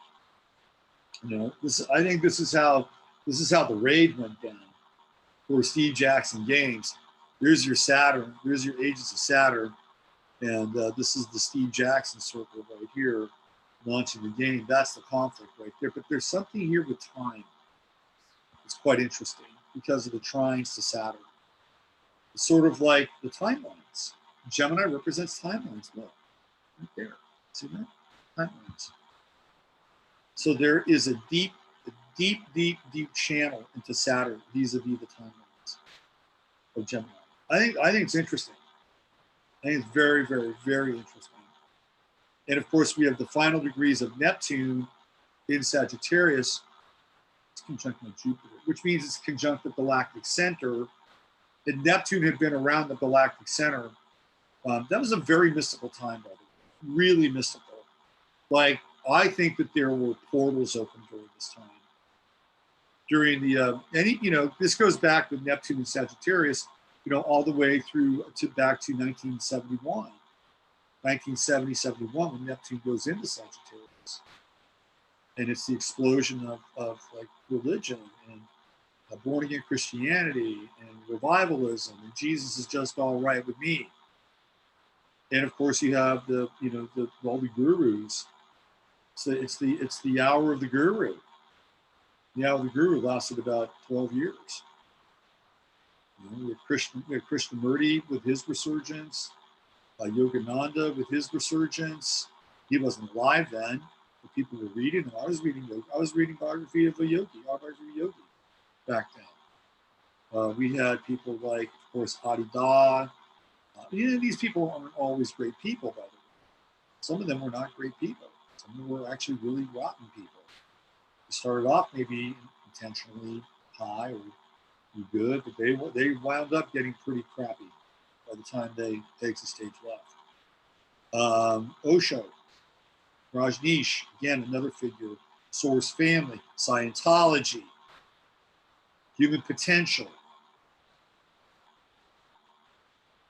You know, I think this is how the raid went down for Steve Jackson Games. Here's your Saturn. Here's your agents of Saturn, and this is the Steve Jackson circle right here, launching the game. That's the conflict right there. But there's something here with time. It's quite interesting because of the trines to Saturn. It's sort of like the timelines. Gemini represents timelines. Look, right there. See that? Timelines. So there is a deep channel into Saturn vis-a-vis the timelines of Gemini. I think it's interesting. I think it's very, very, very interesting. And of course, we have the final degrees of Neptune in Sagittarius. It's conjunct with Jupiter, which means it's conjunct the galactic center. And Neptune had been around the galactic center. That was a very mystical time, by the way. Really mystical. Like, I think that there were portals open during this time. During the, this goes back with Neptune and Sagittarius, all the way through back to 1971. 1970, 71, when Neptune goes into Sagittarius. And it's the explosion of like religion and born again Christianity and revivalism, and Jesus is just all right with me. And of course you have all the gurus. So it's the hour of the guru. The hour of the guru lasted about 12 years. We had Krishnamurti with his resurgence, Yogananda with his resurgence. He wasn't alive then, but people were reading him. I was reading biography of a yogi, autobiography of a yogi back then. We had people like, of course, Adida. These people aren't always great people, by the way. Some of them were not great people. Some of them were actually really rotten people. They started off maybe intentionally high or good, but they wound up getting pretty crappy by the time they exit stage left. Osho, Rajneesh, again, another figure, Source Family, Scientology, Human Potential,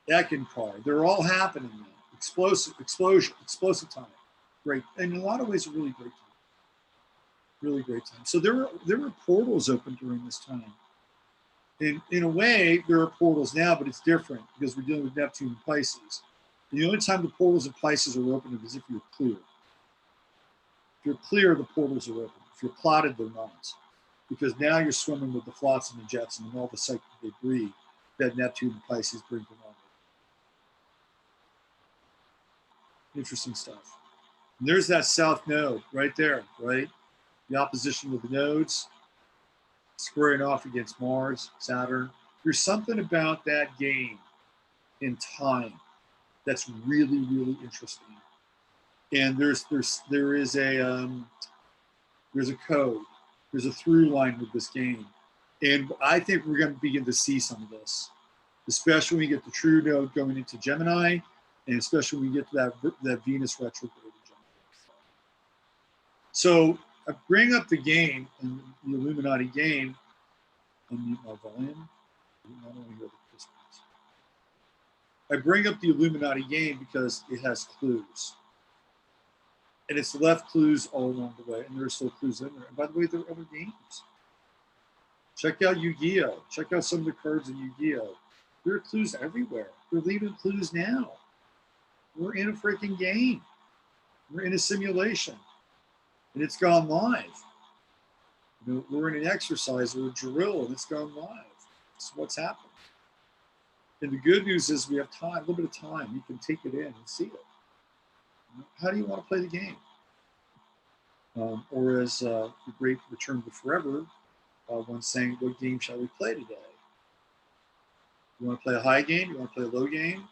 Eckankar, they're all happening now. Explosive time. Great. And in a lot of ways, a really great time. Really great time. So there were portals open during this time. In a way, there are portals now, but it's different because we're dealing with Neptune and Pisces. The only time the portals in Pisces are open is if you're clear. If you're clear, the portals are open. If you're plotted, they're not. Because now you're swimming with the flotsam and jetsam and all the psychic debris that Neptune and Pisces bring along. Interesting stuff. And there's that south node right there, right? The opposition with the nodes, squaring off against Mars, Saturn. There's something about that game in time that's really, really interesting. And there is a code, there's a through line with this game. And I think we're going to begin to see some of this, especially when we get the true node going into Gemini, and especially when we get to that Venus retrograde in Gemini. So I bring up the game and the Illuminati game. Unmute my volume. I don't want to hear the whispers. I bring up the Illuminati game because it has clues. And it's left clues all along the way, and there's still clues in there. And by the way, there are other games. Check out Yu-Gi-Oh! Check out some of the cards in Yu-Gi-Oh! There are clues everywhere. They're leaving clues now. We're in a freaking game. We're in a simulation. And it's gone live. You know, we're in an exercise or a drill, and it's gone live. It's what's happening. And the good news is we have time, a little bit of time. You can take it in and see it. How do you want to play the game? Or as the great Return to Forever once saying, what game shall we play today? You want to play a high game? You want to play a low game?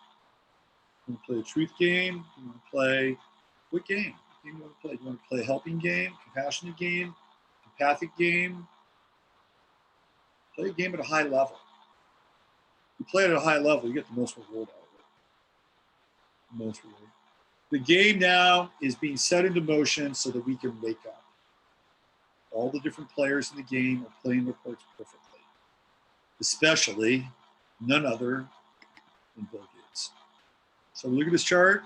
You want to play a truth game? You want to play, what game? What game do you want to play? Do you want to play a helping game, compassionate game, empathic game? Play a game at a high level. You play it at a high level, you get the most reward out of it. The most reward. The game now is being set into motion so that we can wake up. All the different players in the game are playing their parts perfectly. Especially none other than Bill Gates. So look at this chart.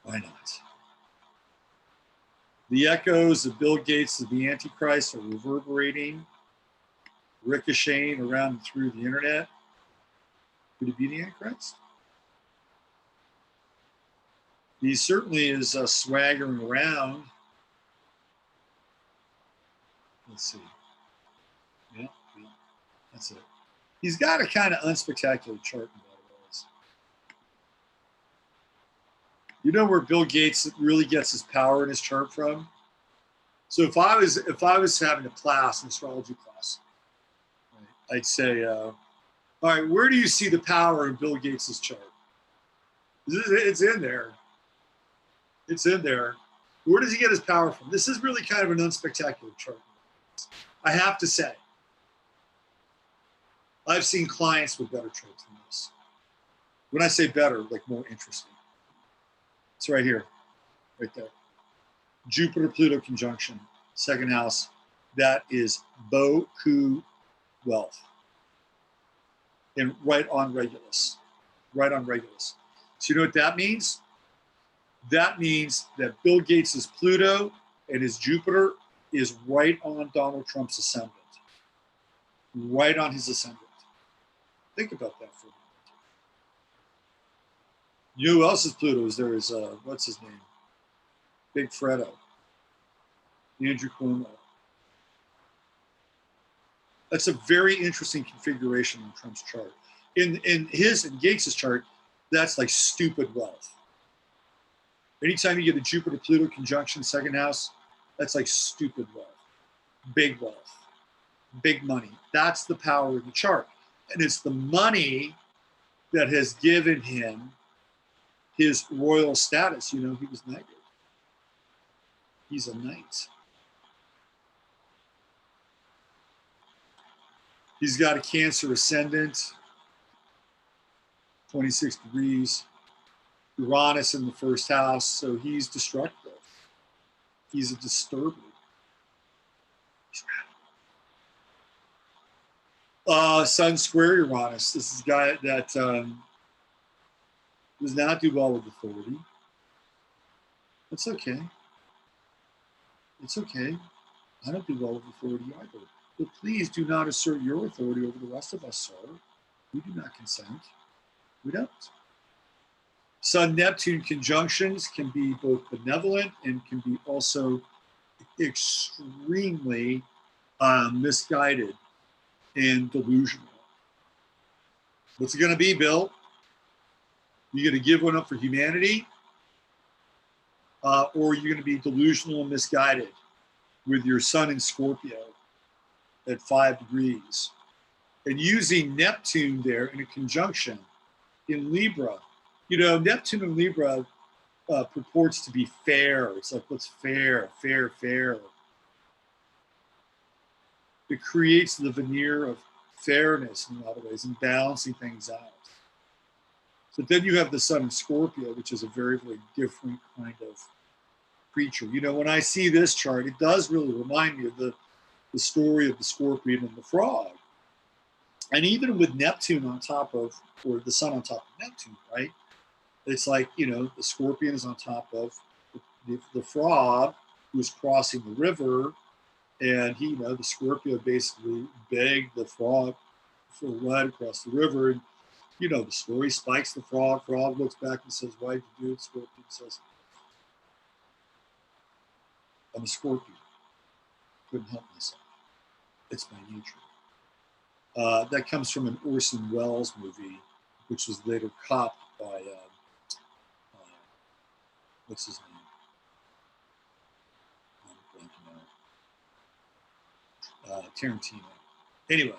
Why not? The echoes of Bill Gates of the Antichrist are reverberating, ricocheting around and through the internet. Could it be the Antichrist? He certainly is swaggering around. Let's see. Yeah, that's it. He's got a kind of unspectacular chart in a lot of ways. You know where Bill Gates really gets his power in his chart from? So if I was having a class, an astrology class, right, I'd say, all right, where do you see the power in Bill Gates' chart? It's in there. It's in there. Where does he get his power from? This is really kind of an unspectacular chart. I have to say. I've seen clients with better charts than this. When I say better, like more interesting. It's right here, right there. Jupiter-Pluto conjunction, second house. That is Boku wealth. And right on Regulus. Right on Regulus. So you know what that means? That means that Bill Gates' Pluto and his Jupiter is right on Donald Trump's ascendant. Right on his ascendant. Think about that for a minute. You know who else's Pluto is there? Is what's his name? Big Fredo. Andrew Cuomo. That's a very interesting configuration in Trump's chart. In Gates' chart, that's like stupid wealth. Anytime you get a Jupiter-Pluto conjunction, second house, that's like stupid wealth. Big wealth. Big money. That's the power of the chart. And it's the money that has given him his royal status, he was knighted. He's a knight. He's got a Cancer ascendant, 26 degrees. Uranus in the first house, so he's destructive. He's a disturber. Sun square Uranus. This is a guy that does not do well with authority. It's okay. It's okay. I don't do well with authority either. But please do not assert your authority over the rest of us, sir. We do not consent. We don't. Sun-Neptune conjunctions can be both benevolent and can be also extremely misguided and delusional. What's it going to be, Bill? You going to give one up for humanity? Or you're going to be delusional and misguided with your sun in Scorpio at 5 degrees. And using Neptune there in a conjunction in Libra, Neptune in Libra purports to be fair. It's like, what's fair, fair, fair. It creates the veneer of fairness in a lot of ways and balancing things out. But then you have the sun in Scorpio, which is a very, very different kind of creature. When I see this chart, it does really remind me of the story of the scorpion and the frog. And even with Neptune on top of, or the sun on top of Neptune, right? It's like, the scorpion is on top of the frog who's crossing the river. And the Scorpio basically begged the frog for a ride across the river. And, the story spikes the frog. Frog looks back and says, why did you do it? Scorpion says, I'm a scorpion. Couldn't help myself. It's my nature. That comes from an Orson Welles movie, which was later copped by, what's his name? Tarantino. Anyway,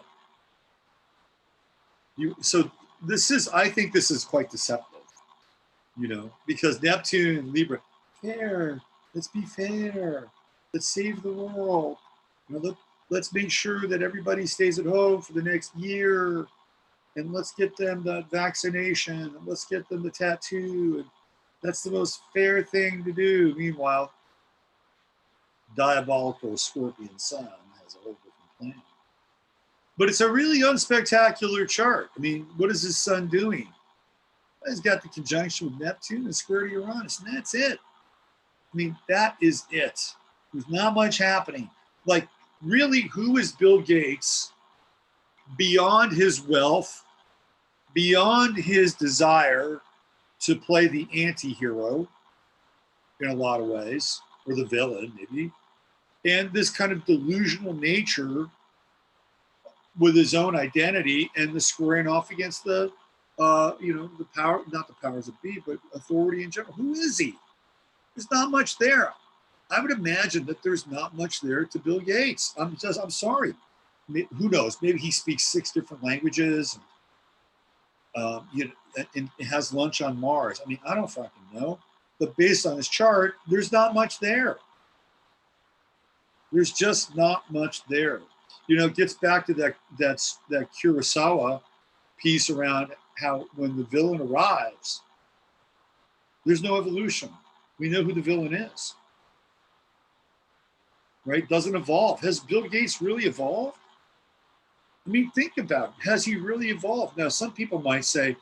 I think this is quite deceptive, because Neptune and Libra, fair, let's be fair, let's save the world, let's make sure that everybody stays at home for the next year, and let's get them the vaccination, and let's get them the tattoo, and that's the most fair thing to do. Meanwhile, diabolical Scorpion sun has a whole different plan. But it's a really unspectacular chart. I mean, what is his sun doing? He's got the conjunction with Neptune and square to Uranus, and that's it. I mean, that is it. There's not much happening. Like, really, who is Bill Gates beyond his wealth, beyond his desire to play the anti-hero in a lot of ways, or the villain maybe, and this kind of delusional nature with his own identity and the squaring off against the, the power, not the powers that be, but authority in general. Who is he? There's not much there. I would imagine that there's not much there to Bill Gates. I'm sorry. Who knows? Maybe he speaks 6 different languages, and has lunch on Mars. I mean, I don't fucking know. But based on his chart, there's not much there. There's just not much there. It gets back to that Kurosawa piece around how when the villain arrives, there's no evolution. We know who the villain is. Right? Doesn't evolve. Has Bill Gates really evolved? I mean, think about it. Has he really evolved? Now, some people might say,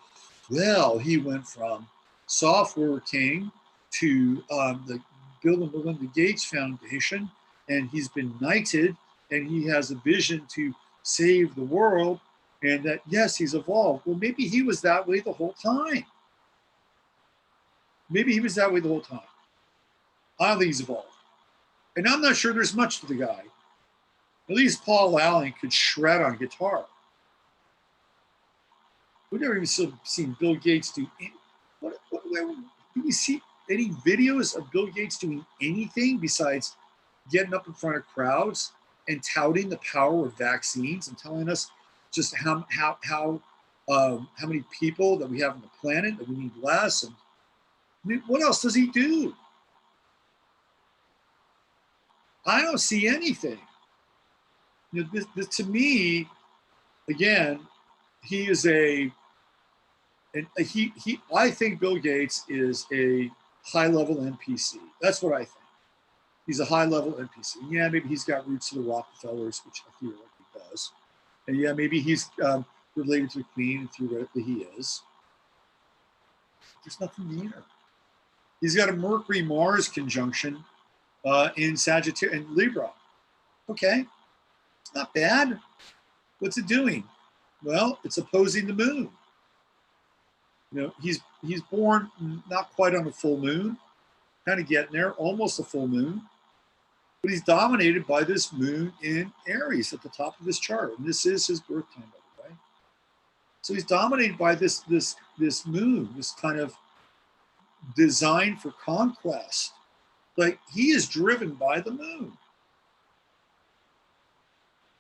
well, he went from software king to the Bill and Melinda Gates Foundation, and he's been knighted, and he has a vision to save the world, and that, yes, he's evolved. Well, maybe he was that way the whole time. Maybe he was that way the whole time. I don't think he's evolved. And I'm not sure there's much to the guy. At least Paul Allen could shred on guitar. We've never even seen Bill Gates do do we see any videos of Bill Gates doing anything besides getting up in front of crowds and touting the power of vaccines and telling us just how many people that we have on the planet, that we need less, and I mean, what else does he do? I don't see anything. You know, this to me, again, he is I think Bill Gates is a high-level NPC. That's what I think. He's a high-level NPC. Yeah, maybe he's got roots to the Rockefellers, which I feel like he does. And yeah, maybe he's related to the Queen, and theoretically he is. There's nothing there. He's got a Mercury-Mars conjunction in Sagittarius and Libra. Okay, it's not bad. What's it doing? Well, it's opposing the moon. You know, he's born not quite on a full moon, kind of getting there, almost a full moon, but he's dominated by this moon in Aries at the top of his chart, and this is his birth time, by the way. So he's dominated by this moon, this kind of design for conquest. Like, he is driven by the moon.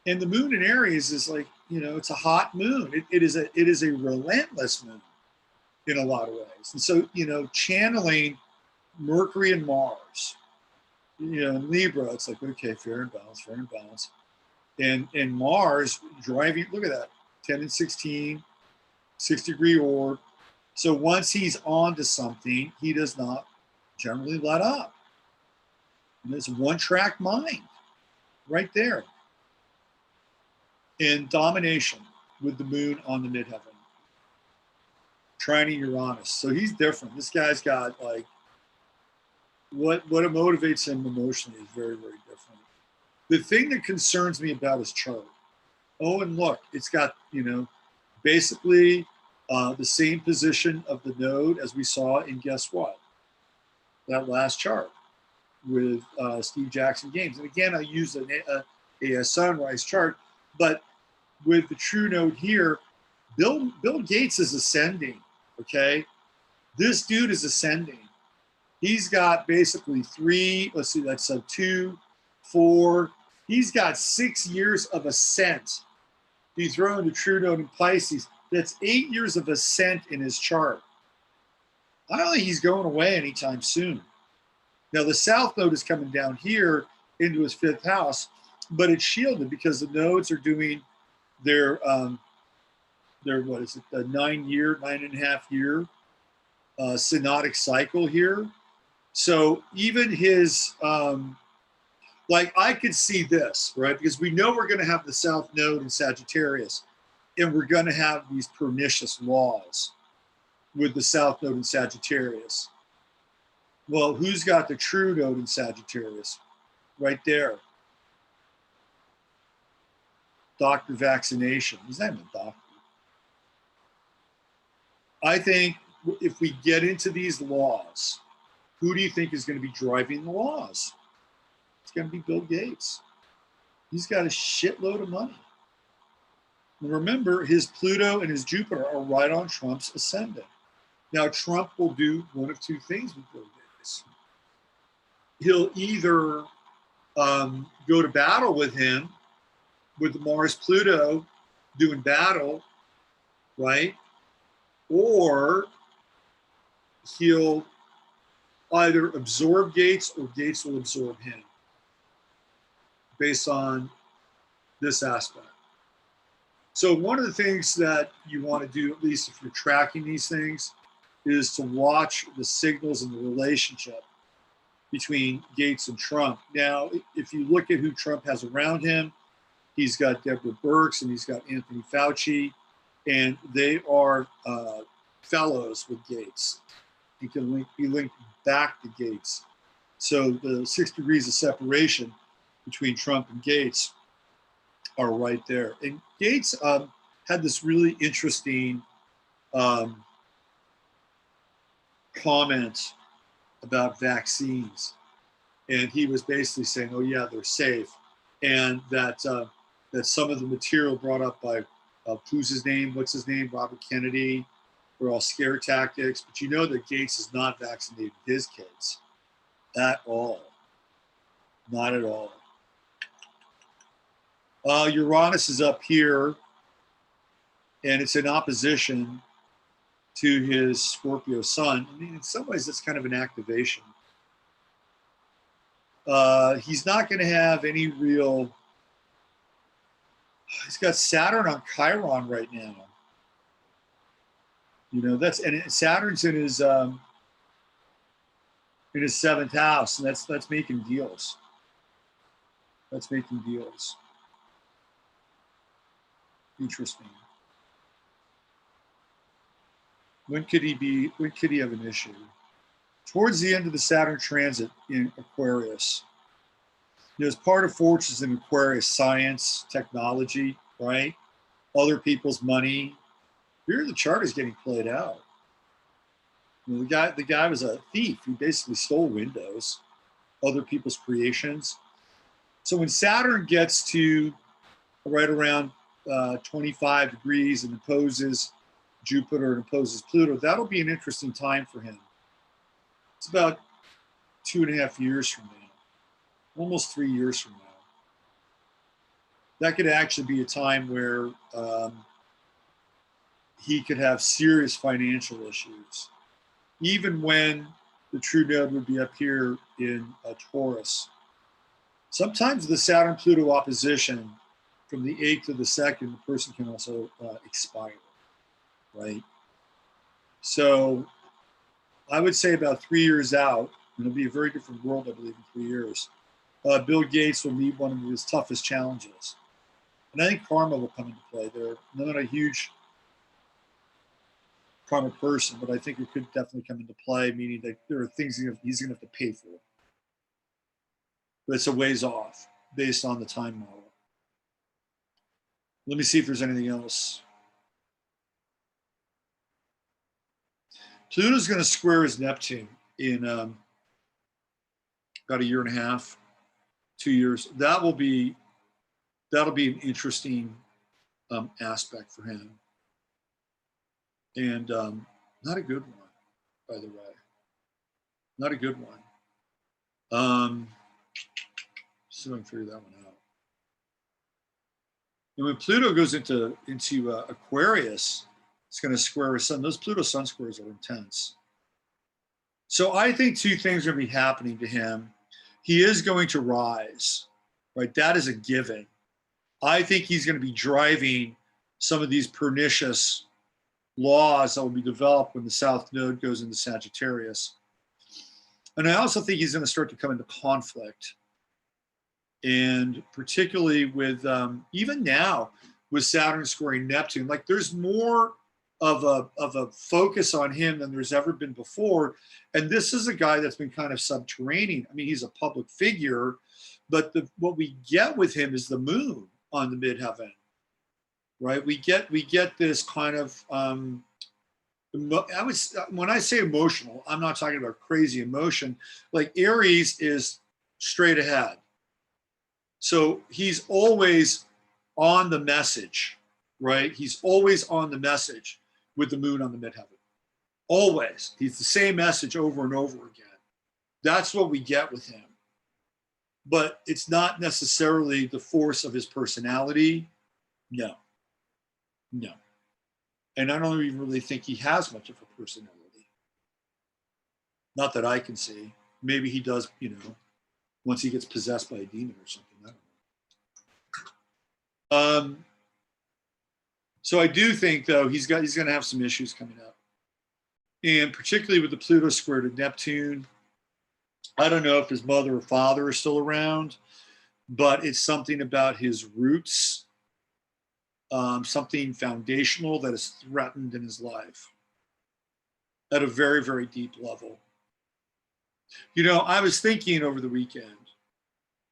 And the moon in Aries is like, you know, it's a hot moon. It is a relentless moon in a lot of ways. And so, you know, channeling Mercury and Mars, you know, in Libra, it's like, okay, fair and balanced, fair and balanced. And Mars driving, look at that, 10 and 16, 6-degree orb. So once he's on to something, he does not generally let up. And there's a one-track mind right there. In domination with the moon on the midheaven, trining Uranus. So he's different. This guy's got, like, what motivates him emotionally is very, very different. The thing that concerns me about his chart, oh, and look, it's got, you know, basically the same position of the node as we saw in, guess what? That last chart with Steve Jackson Games. And again, I use a sunrise chart, but with the true node here, Bill Gates is ascending, okay? This dude is ascending. He's got basically 3, let's see, that's 2, 4. He's got 6 years of ascent. If you throw in the true node in Pisces, that's 8 years of ascent in his chart. I don't think he's going away anytime soon. Now, the south node is coming down here into his 5th house, but it's shielded because the nodes are doing their what is it, the 9.5 year synodic cycle here. So even his, like, I could see this, right? Because we know we're going to have the south node in Sagittarius, and we're going to have these pernicious laws with the south node in Sagittarius. Well, who's got the true node in Sagittarius? Right there. Dr. Vaccination. He's not even a doctor. I think if we get into these laws, who do you think is going to be driving the laws? It's going to be Bill Gates. He's got a shitload of money. And remember, his Pluto and his Jupiter are right on Trump's ascendant. Now, Trump will do one of two things with Bill Gates. He'll either go to battle with him, with the Mars-Pluto doing battle, right? Or he'll either absorb Gates or Gates will absorb him based on this aspect. So one of the things that you want to do, at least if you're tracking these things, is to watch the signals and the relationship between Gates and Trump. Now, if you look at who Trump has around him, he's got Deborah Birx and he's got Anthony Fauci, and they are fellows with Gates. He can be linked back to Gates. So the 6 degrees of separation between Trump and Gates are right there. And Gates had this really interesting comment about vaccines. And he was basically saying, oh yeah, they're safe. And that some of the material brought up by, who's his name, what's his name, Robert Kennedy, were all scare tactics. But you know that Gates has not vaccinated his kids at all. Not at all. Uranus is up here, and it's in opposition to his Scorpio sun. I mean, in some ways, it's kind of an activation. He's not going to have any real. He's got Saturn on Chiron right now. You know, and Saturn's in his 7th house, and that's making deals. That's making deals. Interesting. When could he have an issue? Towards the end of the Saturn transit in Aquarius. You know, as part of fortunes in Aquarius, science, technology, right? Other people's money. Here the chart is getting played out. You know, the guy was a thief. He basically stole Windows, other people's creations. So when Saturn gets to right around 25 degrees and opposes Jupiter and opposes Pluto, that'll be an interesting time for him. It's about 2.5 years from now, almost 3 years from now. That could actually be a time where he could have serious financial issues, even when the true node would be up here in Taurus. Sometimes the Saturn-Pluto opposition from the 8th to the 2nd, the person can also expire, right? So I would say about 3 years out, and it'll be a very different world, I believe, in 3 years, Bill Gates will meet one of his toughest challenges. And I think karma will come into play there. I'm not a huge karma person, but I think it could definitely come into play, meaning that there are things he's going to have to pay for. But it's a ways off based on the time model. Let me see if there's anything else. Pluto's going to square his Neptune in about 1.5 years, 2 years. That'll be an interesting aspect for him. And not a good one, by the way. Not a good one. So I can figure that one out. And when Pluto goes into Aquarius, it's going to square his sun. Those Pluto sun squares are intense. So I think two things are going to be happening to him. He is going to rise, right? That is a given. I think he's going to be driving some of these pernicious laws that will be developed when the South Node goes into Sagittarius. And I also think he's going to start to come into conflict. And particularly with, even now, with Saturn squaring Neptune, like there's more of a focus on him than there's ever been before. And this is a guy that's been kind of subterranean. I mean, he's a public figure, but what we get with him is the moon on the midheaven, right? We get this kind of, when I say emotional, I'm not talking about crazy emotion. Like Aries is straight ahead. So he's always on the message, right? He's always on the message with the moon on the midheaven. Always. He's the same message over and over again. That's what we get with him. But it's not necessarily the force of his personality. No. No. And I don't even really think he has much of a personality. Not that I can see. Maybe he does, once he gets possessed by a demon or something. I don't know. So I do think, though, he's going to have some issues coming up. And particularly with the Pluto square to Neptune, I don't know if his mother or father are still around, but it's something about his roots, something foundational that is threatened in his life at a very, very deep level. I was thinking over the weekend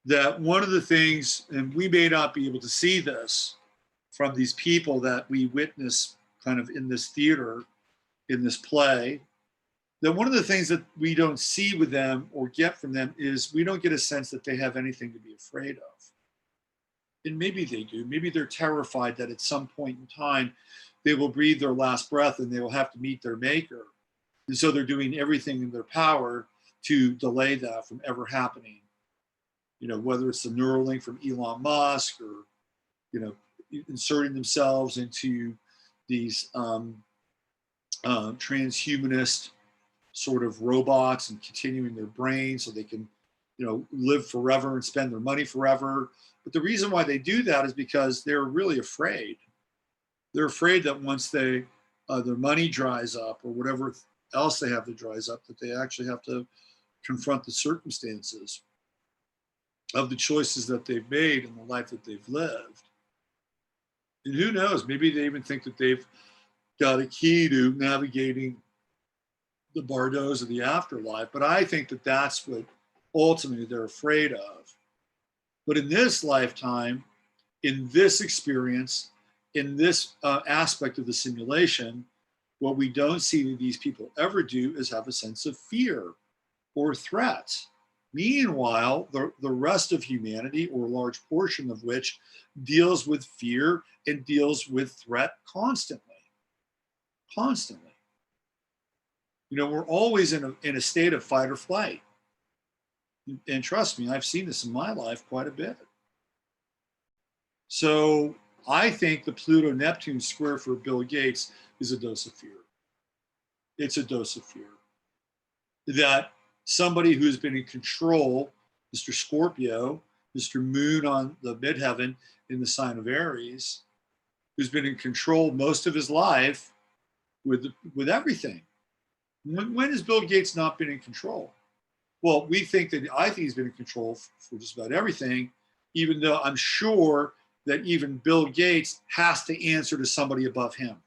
that one of the things, and we may not be able to see this from these people that we witness kind of in this theater, in this play, that one of the things that we don't see with them or get from them is we don't get a sense that they have anything to be afraid of. And maybe they do. Maybe they're terrified that at some point in time they will breathe their last breath and they will have to meet their maker. And so they're doing everything in their power to delay that from ever happening. Whether it's the Neuralink from Elon Musk or, inserting themselves into these transhumanist sort of robots and continuing their brain so they can, live forever and spend their money forever. But the reason why they do that is because they're really afraid. They're afraid that once their money dries up or whatever else they have that dries up, that they actually have to confront the circumstances of the choices that they've made and the life that they've lived. And who knows, maybe they even think that they've got a key to navigating the bardos of the afterlife. But I think that that's what ultimately they're afraid of. But in this lifetime, in this experience, in this aspect of the simulation, what we don't see that these people ever do is have a sense of fear or threat. Meanwhile, the rest of humanity, or a large portion of which, deals with fear and deals with threat constantly. Constantly. We're always in a state of fight or flight. And trust me, I've seen this in my life quite a bit. So I think the Pluto-Neptune square for Bill Gates is a dose of fear. It's a dose of fear. That somebody who's been in control, Mr. Scorpio, Mr. Moon on the midheaven in the sign of Aries, who's been in control most of his life with everything. When has Bill Gates not been in control? Well, I think he's been in control for just about everything, even though I'm sure that even Bill Gates has to answer to somebody above him.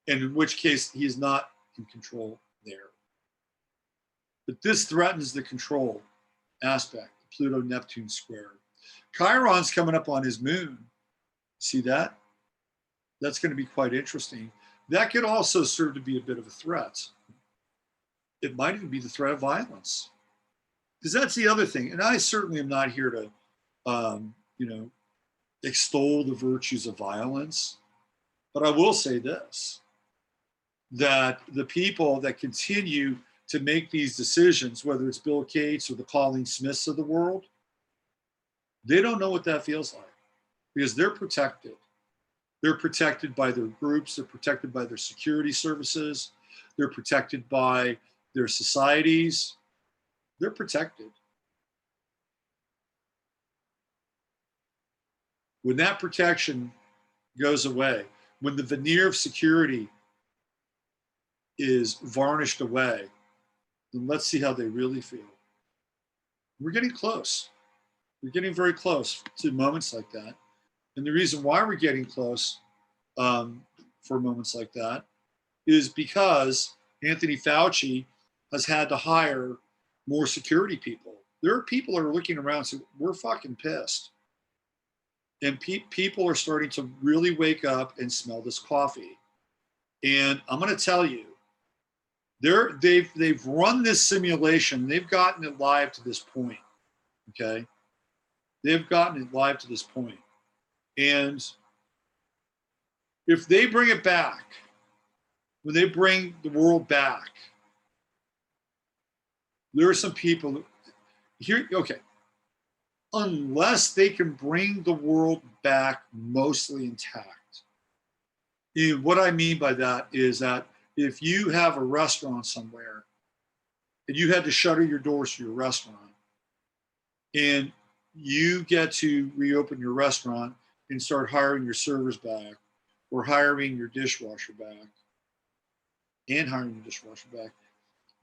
And in which case he is not in control there. But this threatens the control aspect, the Pluto-Neptune square. Chiron's coming up on his moon. See that? That's going to be quite interesting. That could also serve to be a bit of a threat. It might even be the threat of violence. Because that's the other thing. And I certainly am not here to, extol the virtues of violence. But I will say this, that the people that continue to make these decisions, whether it's Bill Gates or the Colleen Smiths of the world, they don't know what that feels like because they're protected. They're protected by their groups. They're protected by their security services. They're protected by their societies. They're protected. When that protection goes away, when the veneer of security is varnished away, then let's see how they really feel. We're getting close. We're getting very close to moments like that. And the reason why we're getting close for moments like that is because Anthony Fauci has had to hire more security people. There are people that are looking around and saying, we're fucking pissed. And people are starting to really wake up and smell this coffee. And I'm going to tell you, they've run this simulation. They've gotten it live to this point. Okay, they've gotten it live to this point. And if they bring it back, when they bring the world back, there are some people here. Okay, unless they can bring the world back mostly intact. And what I mean by that is that if you have a restaurant somewhere and you had to shutter your doors to your restaurant and you get to reopen your restaurant and start hiring your servers back or hiring your dishwasher back and hiring your dishwasher back,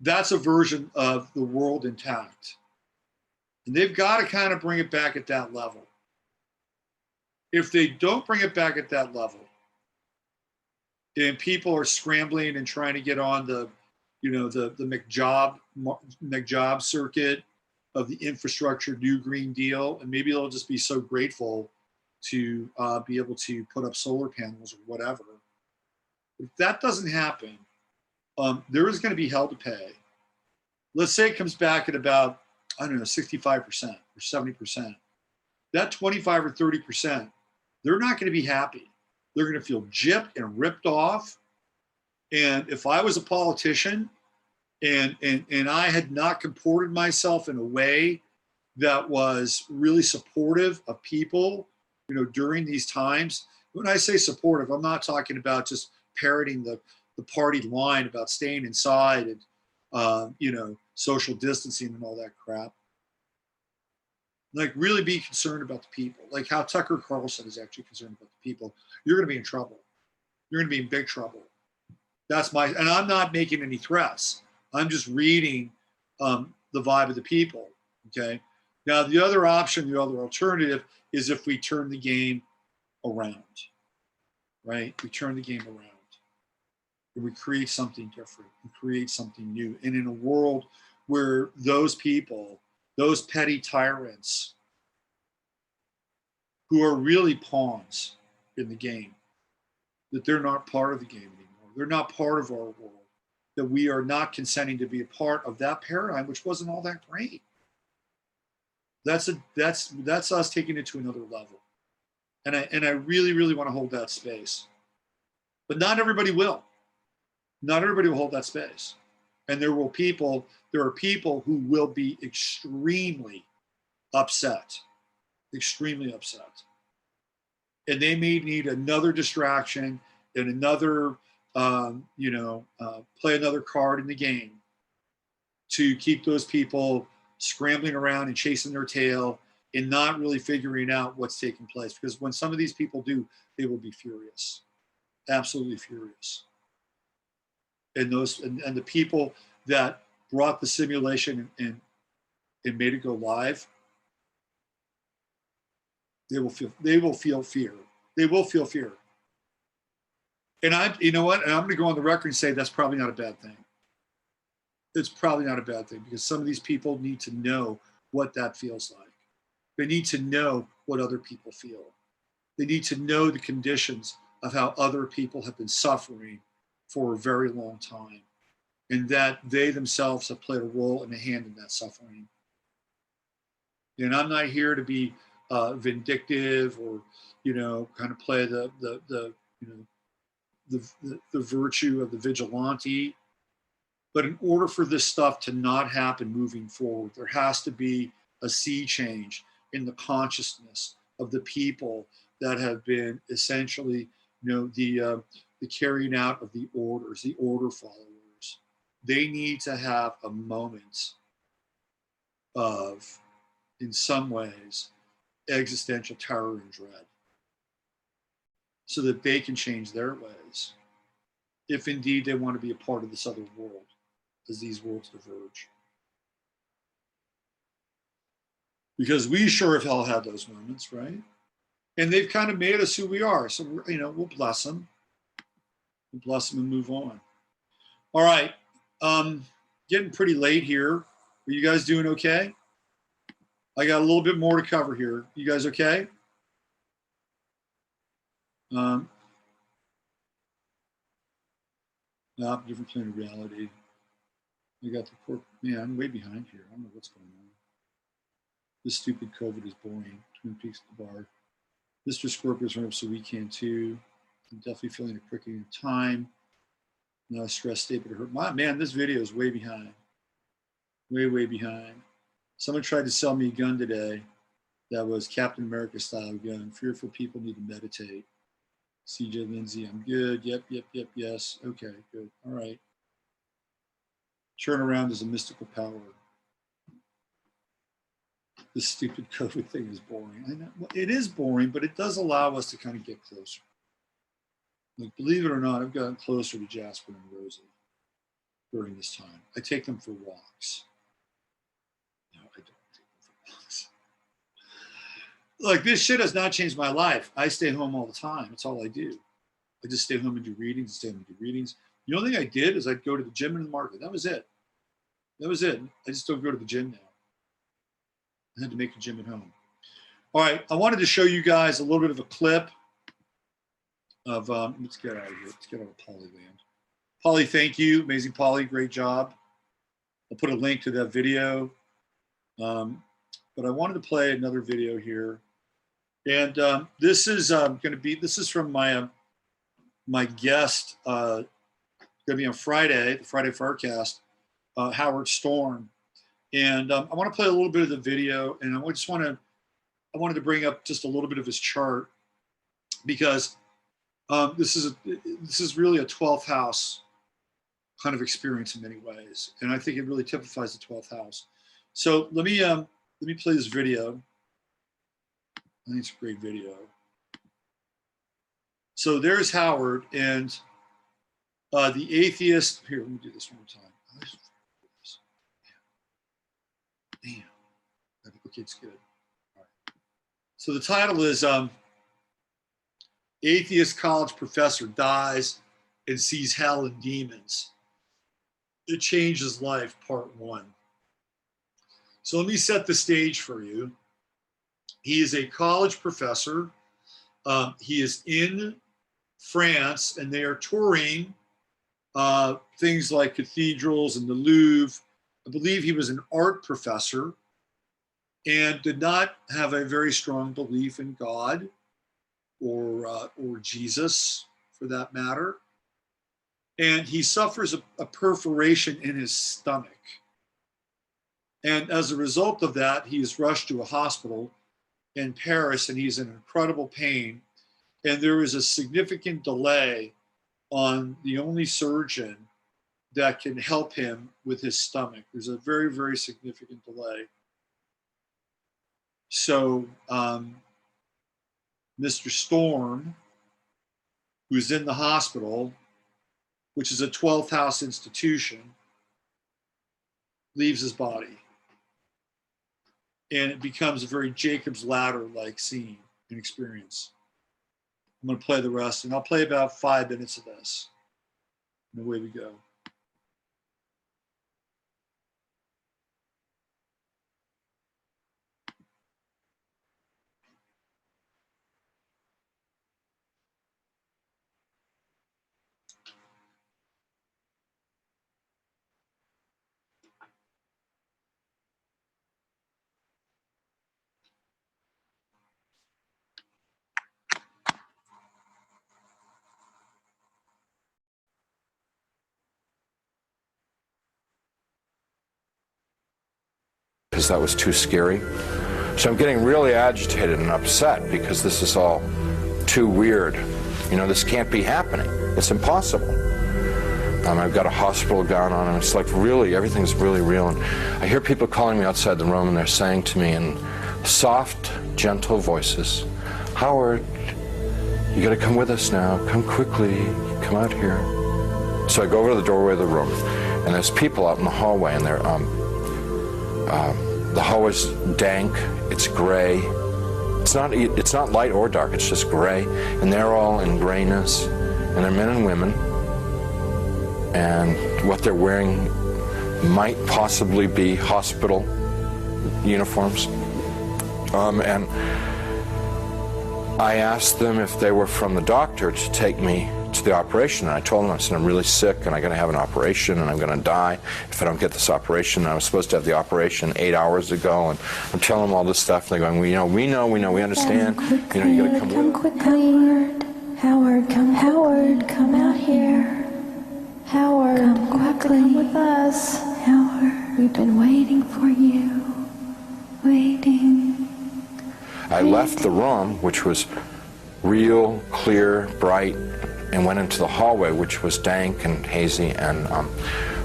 that's a version of the world intact. And they've got to kind of bring it back at that level. If they don't bring it back at that level, and people are scrambling and trying to get on the McJob circuit of the infrastructure new Green Deal, and maybe they'll just be so grateful to be able to put up solar panels or whatever. If that doesn't happen, there is going to be hell to pay. Let's say it comes back at about, 65% or 70%. That 25 or 30%, they're not going to be happy. They're going to feel gypped and ripped off. And if I was a politician and I had not comported myself in a way that was really supportive of people, during these times, when I say supportive, I'm not talking about just parroting the the party line about staying inside and, you know, social distancing and all that crap. Like, really be concerned about the people. Like how Tucker Carlson is actually concerned about the people. You're going to be in trouble. You're going to be in big trouble. That's my, and I'm not making any threats. I'm just reading the vibe of the people. Okay. Now, the other option, the other alternative is if we turn the game around, right? We turn the game around and we create something different and create something new. And in a world where those people, those petty tyrants who are really pawns in the game, that they're not part of the game anymore. They're not part of our world, that we are not consenting to be a part of that paradigm, which wasn't all that great. That's us taking it to another level. And I really, really want to hold that space. But not everybody will. Not everybody will hold that space. And there are people who will be extremely upset. Extremely upset. And they may need another distraction and another, play another card in the game to keep those people scrambling around and chasing their tail and not really figuring out what's taking place. Because when some of these people do, they will be furious, absolutely furious. And the people that brought the simulation and made it go live, they will feel fear. They will feel fear. And you know what? And I'm going to go on the record and say that's probably not a bad thing. It's probably not a bad thing, because some of these people need to know what that feels like. They need to know what other people feel. They need to know the conditions of how other people have been suffering for a very long time, and that they themselves have played a role and a hand in that suffering. And I'm not here to be vindictive or, kind of play the virtue of the vigilante. But in order for this stuff to not happen moving forward, there has to be a sea change in the consciousness of the people that have been essentially, the carrying out of the orders, the order followers. They need to have a moment of, in some ways, existential terror and dread, so that they can change their ways, if indeed they want to be a part of this other world as these worlds diverge. Because we sure as hell had those moments, right? And they've kind of made us who we are. So, we'll bless them. We'll bless them and move on. All right. Getting pretty late here. Are you guys doing okay? I got a little bit more to cover here. You guys okay? Different plane of reality. I got the corporate, man, I'm way behind here. I don't know what's going on. This stupid COVID is boring. Twin Peaks at the bar. Mr. Scorpio's run up so we can too. I'm definitely feeling a quickening of time. Not a stress state, but it hurt. Man, this video is way behind. Way, way behind. Someone tried to sell me a gun today that was Captain America style gun. Fearful people need to meditate. CJ Lindsay, I'm good. Yep, yes. Okay, good. All right. Turnaround is a mystical power. This stupid COVID thing is boring. I know it is boring, but it does allow us to kind of get closer. Like, believe it or not, I've gotten closer to Jasper and Rosie during this time. I take them for walks. No, I don't take them for walks. Look, this shit has not changed my life. I stay home all the time. That's all I do. I just stay home and do readings, The only thing I did is I'd go to the gym and the market. That was it. I just don't go to the gym now. I had to make a gym at home. All right, I wanted to show you guys a little bit of a clip of, let's get out of here. Let's get out of Polyland. Polly, thank you. Amazing Polly, great job. I'll put a link to that video. But I wanted to play another video here. And this is this is from my guest, going to be on Friday, the Friday Forecast, Howard Storm. And I want to play a little bit of the video, and I wanted to bring up just a little bit of his chart, because this is really a 12th house kind of experience in many ways. And I think it really typifies the 12th house. So let me play this video. I think it's a great video. So there's Howard, and the atheist. Here, let me do this one more time. Damn. Okay, it's good. All right. So the title is Atheist College Professor Dies and Sees Hell and Demons. It Changed His Life, Part 1. So let me set the stage for you. He is a college professor. He is in France, and they are touring things like cathedrals and the Louvre. I believe he was an art professor and did not have a very strong belief in God or Jesus, for that matter. And he suffers a perforation in his stomach. And as a result of that, he is rushed to a hospital in Paris, and he's in incredible pain. And there is a significant delay on the only surgeon that can help him with his stomach. There's a very, very significant delay. So Mr. Storm, who's in the hospital, which is a 12th house institution, leaves his body. And it becomes a very Jacob's Ladder-like scene and experience. I'm going to play the rest, and I'll play about 5 minutes of this. And away we go. Because that was too scary. So I'm getting really agitated and upset because this is all too weird. You know, this can't be happening. It's impossible. I've got a hospital gown on, and it's like really, everything's really real. And I hear people calling me outside the room, and they're saying to me in soft, gentle voices, "Howard, you gotta come with us now. Come quickly, come out here." So I go over to the doorway of the room, and there's people out in the hallway, and they're, the hallway's dank, it's gray. It's not light or dark, it's just gray. And they're all in grayness, and they're men and women. And what they're wearing might possibly be hospital uniforms. And I asked them if they were from the doctor to take me to the operation. And I told them, I said, I'm really sick and I'm going to have an operation and I'm going to die if I don't get this operation. And I was supposed to have the operation 8 hours ago. And I'm telling them all this stuff. And they're going, we understand. You know, you got to come quickly. Howard, come out here. Howard, come quickly. Come with us. Howard, we've been waiting for you. Waiting. I left the room, which was real, clear, bright, and went into the hallway, which was dank and hazy, and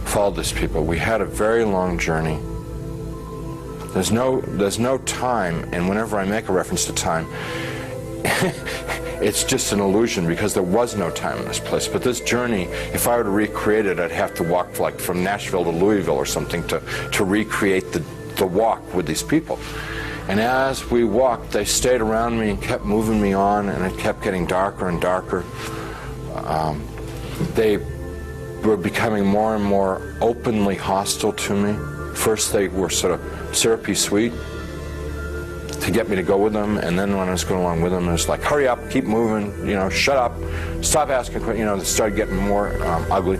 followed these people. We had a very long journey. There's no time, and whenever I make a reference to time, it's just an illusion because there was no time in this place. But this journey, if I were to recreate it, I'd have to walk like from Nashville to Louisville or something to recreate the walk with these people. And as we walked, they stayed around me and kept moving me on, and it kept getting darker and darker. They were becoming more and more openly hostile to me. First, they were sort of syrupy sweet to get me to go with them, and then when I was going along with them, it was like, hurry up, keep moving, you know, shut up, stop asking, you know, they started getting more ugly.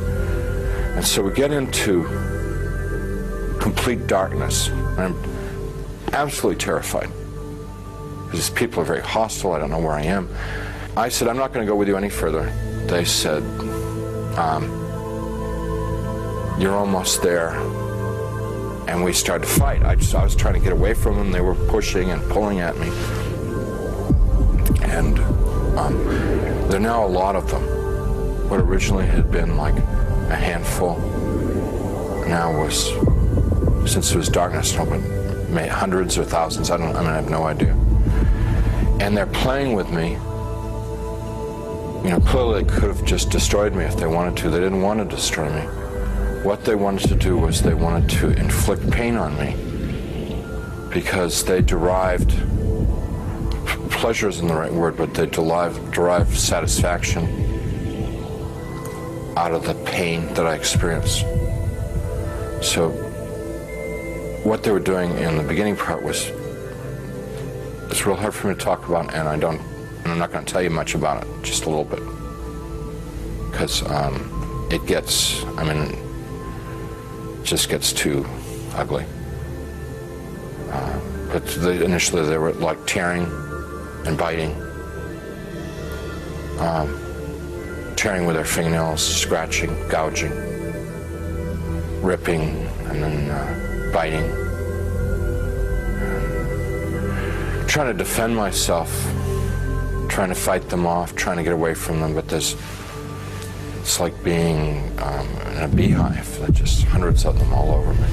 And so we get into complete darkness. I'm absolutely terrified because these people are very hostile. I don't know where I am. I said, I'm not going to go with you any further. They said, you're almost there. And we started to fight. I was trying to get away from them. They were pushing and pulling at me. And there are now a lot of them. What originally had been like a handful. Now was, since it was darkness, hundreds or thousands, I have no idea. And they're playing with me. You know, clearly they could have just destroyed me if they wanted to. They didn't want to destroy me. What they wanted to do was they wanted to inflict pain on me, because they derived, pleasure isn't the right word, but they derived satisfaction out of the pain that I experienced. So what they were doing in the beginning part was, it's real hard for me to talk about, and I'm not going to tell you much about it, just a little bit, because it gets, it just gets too ugly. But initially they were like tearing and biting, tearing with their fingernails, scratching, gouging, ripping, and then biting. And trying to defend myself, trying to fight them off, trying to get away from them, but it's like being in a beehive. There's just hundreds of them all over me.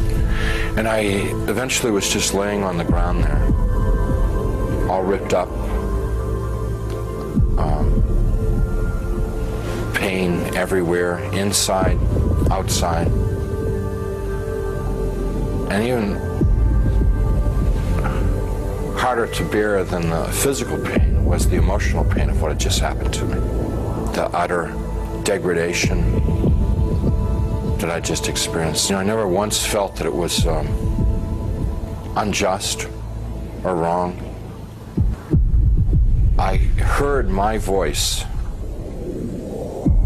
And I eventually was just laying on the ground there, all ripped up, pain everywhere, inside, outside, and even harder to bear than the physical pain was the emotional pain of what had just happened to me. The utter degradation that I just experienced. You know, I never once felt that it was unjust or wrong. I heard my voice.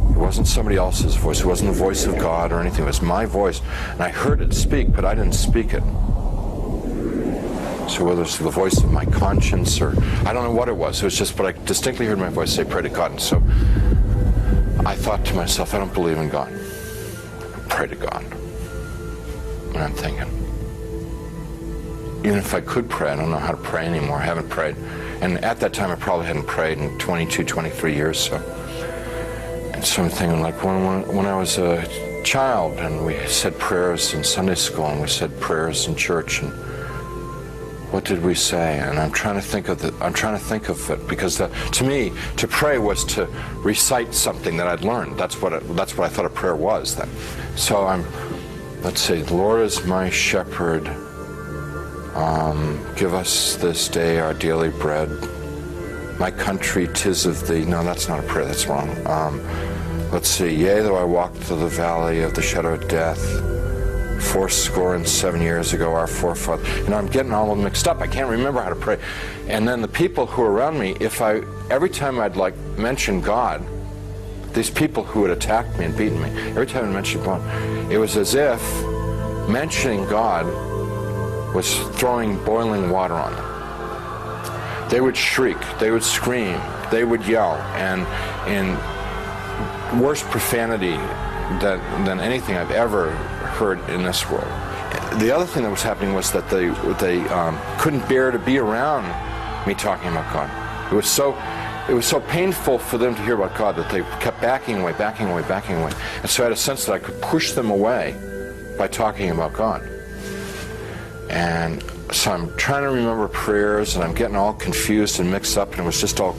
It wasn't somebody else's voice. It wasn't the voice of God or anything. It was my voice. And I heard it speak, but I didn't speak it. So whether it's the voice of my conscience or, I don't know what it was. It was just, but I distinctly heard my voice say, pray to God. And so I thought to myself, I don't believe in God. Pray to God. And I'm thinking, even if I could pray, I don't know how to pray anymore. I haven't prayed. And at that time, I probably hadn't prayed in 22, 23 years. So, and so I'm thinking, like, when I was a child, and we said prayers in Sunday school, and we said prayers in church, and what did we say? And I'm trying to think of it, because to me, to pray was to recite something that I'd learned. That's what I thought a prayer was then. So let's see, the Lord is my shepherd. Give us this day our daily bread. My country, 'tis of thee. No, that's not a prayer, that's wrong. Let's see, yea, though I walk through the valley of the shadow of death, fourscore years ago, our forefathers. You know, I'm getting all of them mixed up. I can't remember how to pray. And then the people who are around me, every time I'd like mention God, these people who had attacked me and beaten me, every time I mentioned God, it was as if mentioning God was throwing boiling water on them. They would shriek, they would scream, they would yell, and in worse profanity than anything I've ever heard in this world. The other thing that was happening was that they couldn't bear to be around me talking about God. It was so painful for them to hear about God that they kept backing away. And so I had a sense that I could push them away by talking about God. And so I'm trying to remember prayers, and I'm getting all confused and mixed up, and it was just all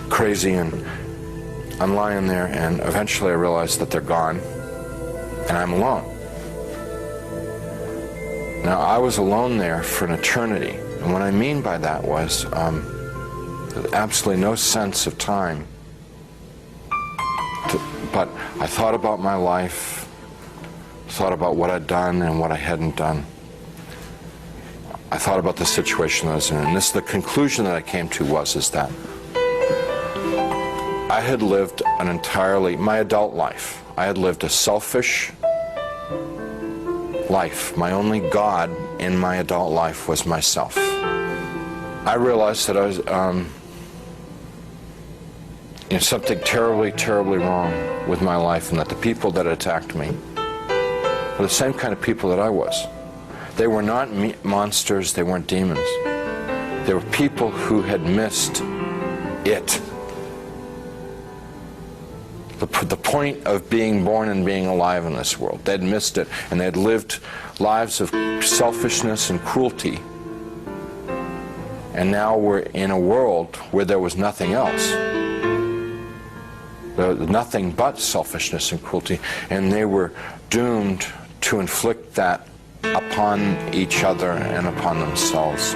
crazy, and I'm lying there, and eventually I realized that they're gone, and I'm alone. Now, I was alone there for an eternity, and what I mean by that was absolutely no sense of time. But I thought about my life, thought about what I'd done and what I hadn't done. I thought about the situation I was in, and the conclusion that I came to is that I had lived my adult life. I had lived a selfish life. My only God in my adult life was myself. I realized that I was something terribly, terribly wrong with my life, and that the people that attacked me were the same kind of people that I was. They were not monsters, they weren't demons. They were people who had missed it. the point of being born and being alive in this world. They'd missed it, and they'd lived lives of selfishness and cruelty. And now we're in a world where there was nothing else. Nothing but selfishness and cruelty, and they were doomed to inflict that upon each other and upon themselves,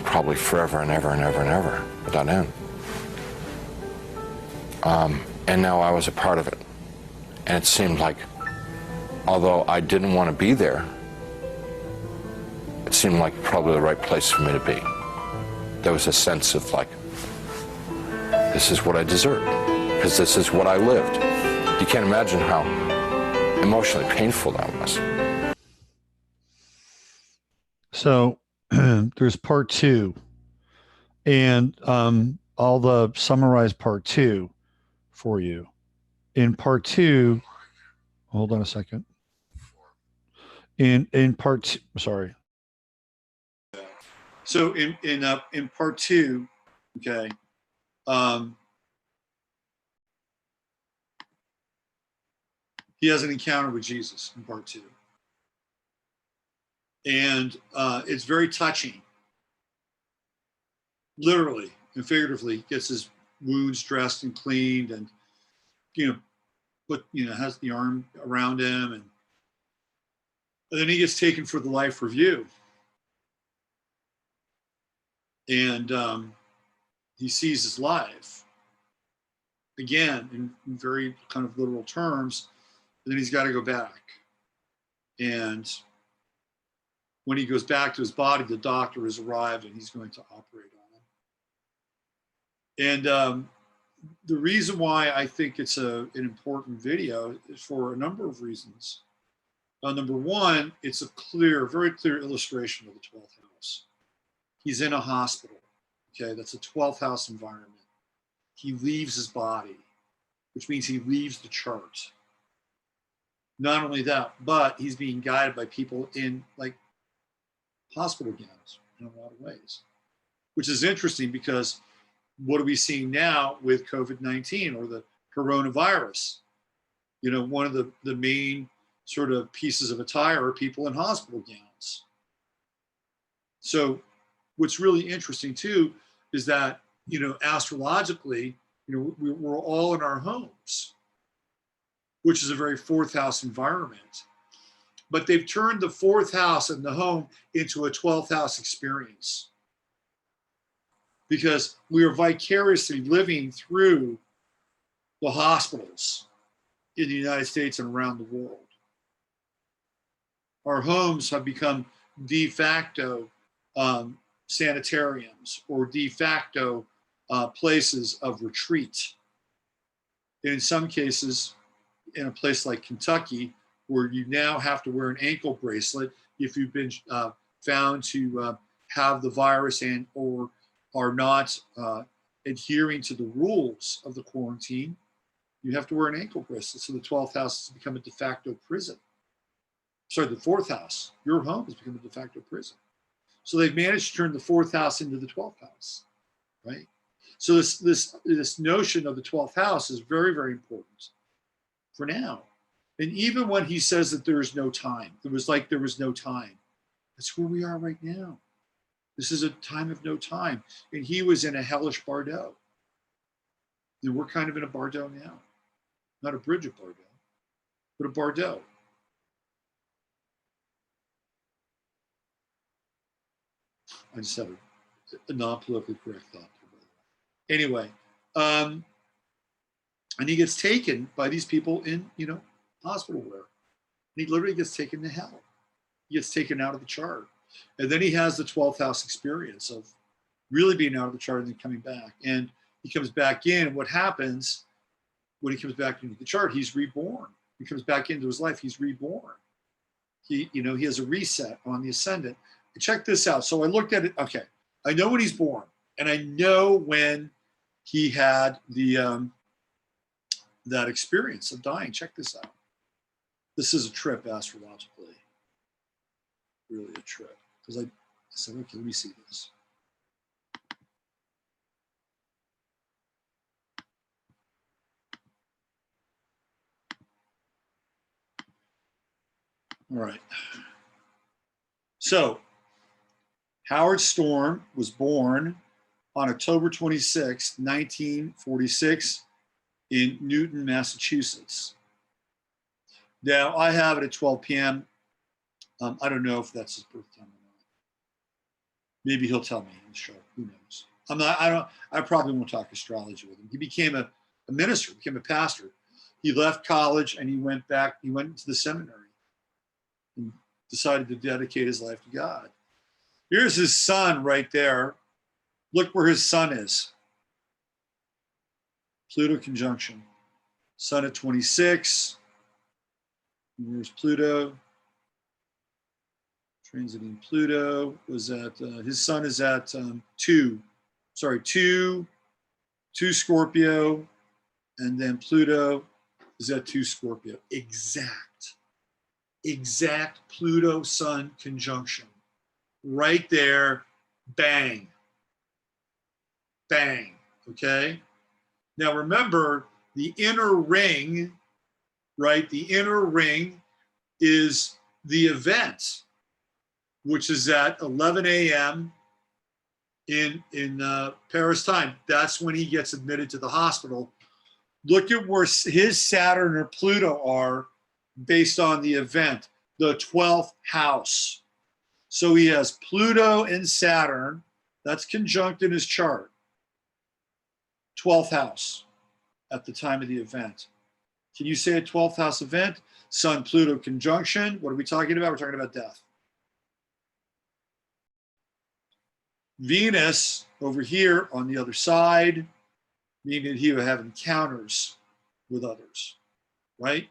probably forever and ever and ever and ever, without end. And now I was a part of it. And it seemed like, although I didn't want to be there, it seemed like probably the right place for me to be. There was a sense of like, this is what I deserve, because this is what I lived. You can't imagine how emotionally painful that was. So there's part 2, and I'll summarize part 2 for you. In part 2, hold on a second. In part 2, sorry. So in part 2, okay, he has an encounter with Jesus in part 2. And it's very touching. Literally and figuratively, gets his wounds dressed and cleaned, and has the arm around him, and then he gets taken for the life review. And he sees his life again in very kind of literal terms, and then he's got to go back. And when he goes back to his body, the doctor has arrived and he's going to operate on him. And the reason why I think it's an important video is for a number of reasons. Number one, it's a very clear illustration of the 12th house. He's in a hospital, okay? That's a 12th house environment. He leaves his body, which means he leaves the chart. Not only that, but he's being guided by people in like hospital gowns in a lot of ways, which is interesting because what are we seeing now with COVID-19 or the coronavirus? One of the main sort of pieces of attire are people in hospital gowns. So what's really interesting too is that, astrologically, we're all in our homes, which is a very 4th house environment. But they've turned the 4th house and the home into a 12th house experience, because we are vicariously living through the hospitals in the United States and around the world. Our homes have become de facto sanitariums or de facto places of retreat. And in some cases, in a place like Kentucky, where you now have to wear an ankle bracelet if you've been found to have the virus and or are not adhering to the rules of the quarantine, you have to wear an ankle bracelet. So the 12th house has become a de facto prison. Sorry, the 4th house, your home has become a de facto prison. So they've managed to turn the 4th house into the 12th house, right? So this notion of the 12th house is very, very important for now. And even when he says that there is no time, there was no time. That's where we are right now. This is a time of no time. And he was in a hellish Bardo. And we're kind of in a Bardo now. Not a bridge of Bardo, but a Bardo. I just had a non-politically correct thought. Anyway, and he gets taken by these people in, hospital wear. And he literally gets taken to hell. He gets taken out of the chart. And then he has the 12th house experience of really being out of the chart and then coming back. And he comes back in, and what happens when he comes back into the chart? He's reborn. He comes back into his life, he's reborn. He has a reset on the ascendant. Check this out. So I looked at it. Okay, I know when he's born, and I know when he had the that experience of dying. Check this out. This is a trip astrologically, really a trip. Because I said, okay, let me see this. All right. So Howard Storm was born on October 26, 1946 in Newton, Massachusetts. Now, I have it at 12 p.m. I don't know if that's his birth time or not. Maybe he'll tell me in the show. Who knows? I probably won't talk astrology with him. He became a minister, became a pastor. He left college and he went into the seminary and decided to dedicate his life to God. Here's his sun right there. Look where his sun is. Pluto conjunction. Sun at 26. Where's Pluto? Transiting Pluto was at, his sun is at 2 Scorpio, and then Pluto is at 2 Scorpio. Exact Pluto Sun conjunction. Right there, bang. Bang, okay? Now remember, the inner ring, right? The inner ring is the event, which is at 11 a.m. in Paris time. That's when he gets admitted to the hospital. Look at where his Saturn or Pluto are based on the event, the 12th house. So he has Pluto and Saturn. That's conjunct in his chart. 12th house at the time of the event. Can you say a 12th house event? Sun Pluto conjunction. What are we talking about? We're talking about death. Venus over here on the other side, meaning he would have encounters with others, right?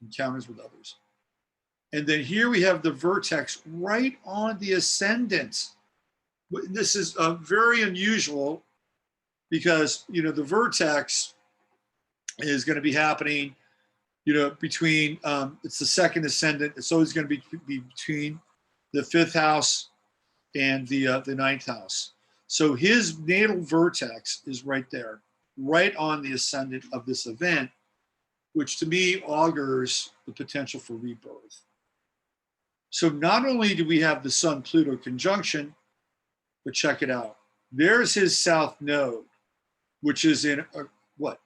Encounters with others. And then here we have the vertex right on the ascendant. This is very unusual because, you know, the vertex is going to be happening, you know, between, it's the second ascendant. It's always going to be between the 5th house and the 9th house. So his natal vertex is right there, right on the ascendant of this event, which to me augurs the potential for rebirth. So not only do we have the Sun-Pluto conjunction, but check it out. There's his south node, which is in what?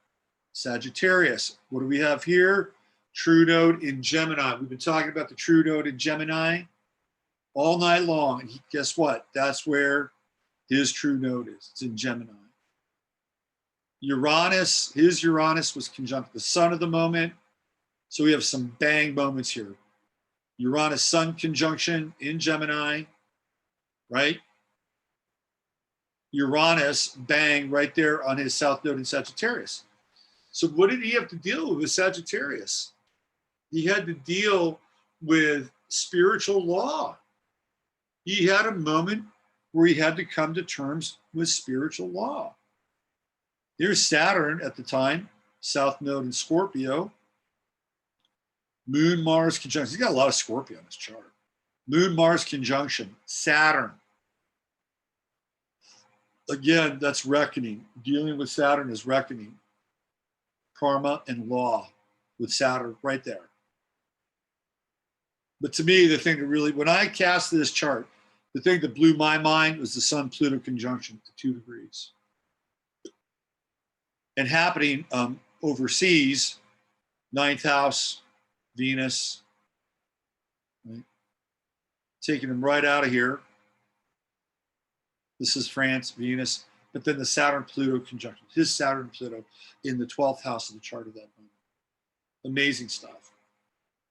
Sagittarius. What do we have here? True node in Gemini. We've been talking about the true node in Gemini all night long. And guess what? That's where his true node is. It's in Gemini. Uranus, his Uranus was conjunct the sun of the moment. So we have some bang moments here. Uranus-Sun conjunction in Gemini, right? Uranus, bang, right there on his south node in Sagittarius. So what did he have to deal with Sagittarius? He had to deal with spiritual law. He had a moment where he had to come to terms with spiritual law. Here's Saturn at the time, south node in Scorpio. Moon-Mars conjunction. He's got a lot of Scorpio on his chart. Moon-Mars conjunction, Saturn. Again, that's reckoning. Dealing with Saturn is reckoning. Karma and law with Saturn right there. But to me, the thing that really, when I cast this chart, the thing that blew my mind was the Sun-Pluto conjunction at 2 degrees. And happening overseas, 9th house, Venus, right? Taking him right out of here. This is France, Venus, but then the Saturn-Pluto conjunction, his Saturn-Pluto in the 12th house of the chart of that moment. Amazing stuff.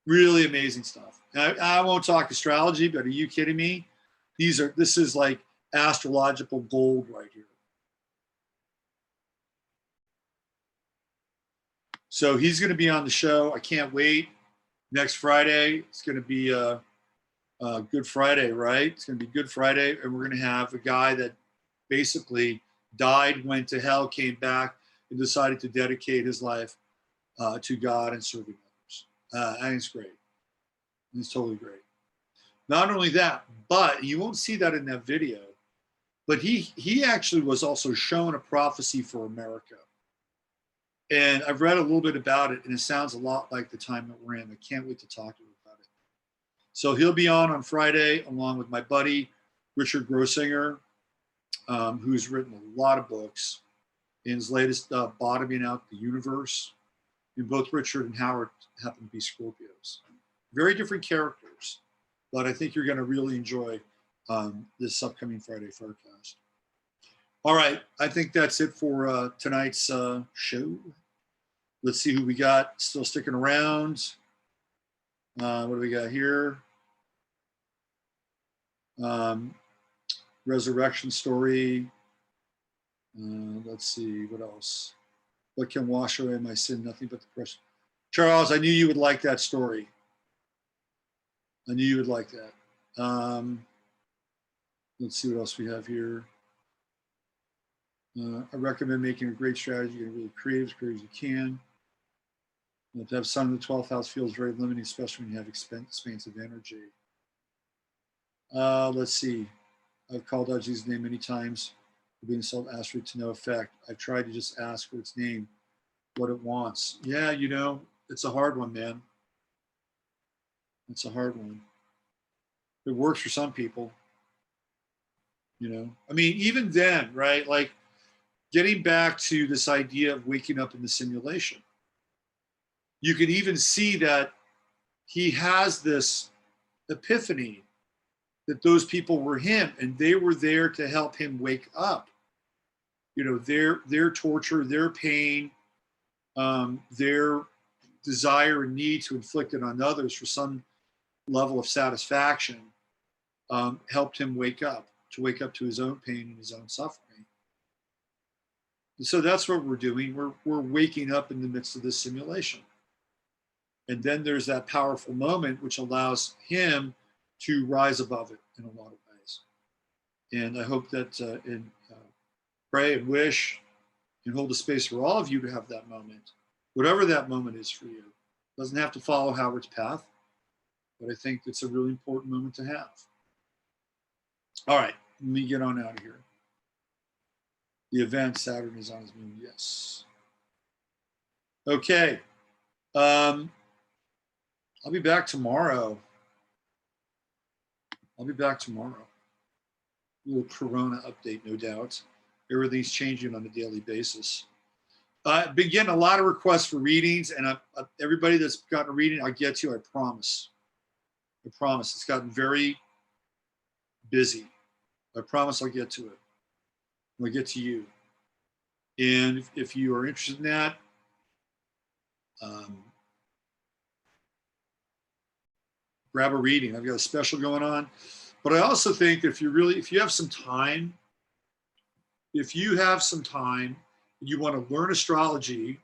Really amazing stuff. I won't talk astrology, but are you kidding me? This is like astrological gold right here. So he's going to be on the show. I can't wait. Next Friday, it's going to be Good Friday, right? It's going to be Good Friday, and we're going to have a guy that basically died, went to hell, came back, and decided to dedicate his life to God and serving others. And it's great. It's totally great. Not only that, but you won't see that in that video, but he actually was also shown a prophecy for America. And I've read a little bit about it, and it sounds a lot like the time that we're in. I can't wait to talk to you about it. So he'll be on Friday, along with my buddy, Richard Grossinger, who's written a lot of books. In his latest, Bottoming Out the Universe. And both Richard and Howard happen to be Scorpios. Very different characters, but I think you're going to really enjoy this upcoming Friday forecast. All right, I think that's it for tonight's show. Let's see who we got still sticking around. What do we got here? Resurrection story. Let's see, what else? What can wash away my sin? Nothing but the pressure. Charles, I knew you would like that story. I knew you would like that. Let's see what else we have here. I recommend making a great strategy. You're really creative as you can. To have sun in the 12th house feels very limiting, especially when you have expansive energy. Let's see. I've called out Jesus' name many times. Being self-astery to no effect. I've tried to just ask for its name, what it wants. Yeah, you know, it's a hard one, man. It's a hard one. It works for some people. You know, I mean, even then, right? Like getting back to this idea of waking up in the simulation. You can even see that he has this epiphany that those people were him and they were there to help him wake up. You know, their torture, their pain, their desire and need to inflict it on others for some level of satisfaction helped him wake up to his own pain and his own suffering. And so that's what we're doing. We're waking up in the midst of this simulation. And then there's that powerful moment which allows him to rise above it in a lot of ways. And I hope that pray and wish and hold a space for all of you to have that moment, whatever that moment is for you. It doesn't have to follow Howard's path, but I think it's a really important moment to have. All right, let me get on out of here. The event, Saturn is on his moon, yes. Okay, I'll be back tomorrow. A little Corona update, no doubt. Everything's changing on a daily basis. I've been getting a lot of requests for readings, and everybody that's gotten a reading, I'll get to, I promise. I promise. It's gotten very busy. I promise I'll get to it. I'll get to you. And if you are interested in that, grab a reading. I've got a special going on. But I also think if you have some time, and you want to learn astrology,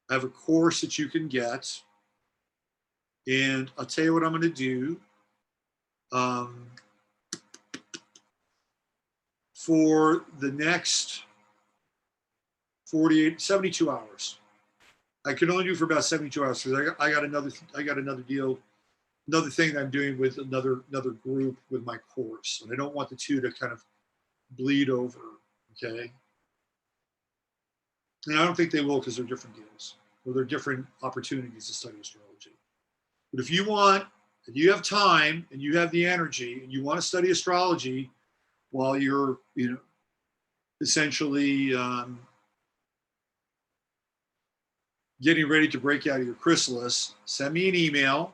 I have a course that you can get. And I'll tell you what I'm going to do. For the next 72 hours. I can only do for about 72 hours because I got another deal. Another thing that I'm doing with another group with my course, and I don't want the two to kind of bleed over, okay? And I don't think they will because they're different deals or they're different opportunities to study astrology. But if you want, and you have time and you have the energy and you want to study astrology while you're, essentially getting ready to break out of your chrysalis, send me an email.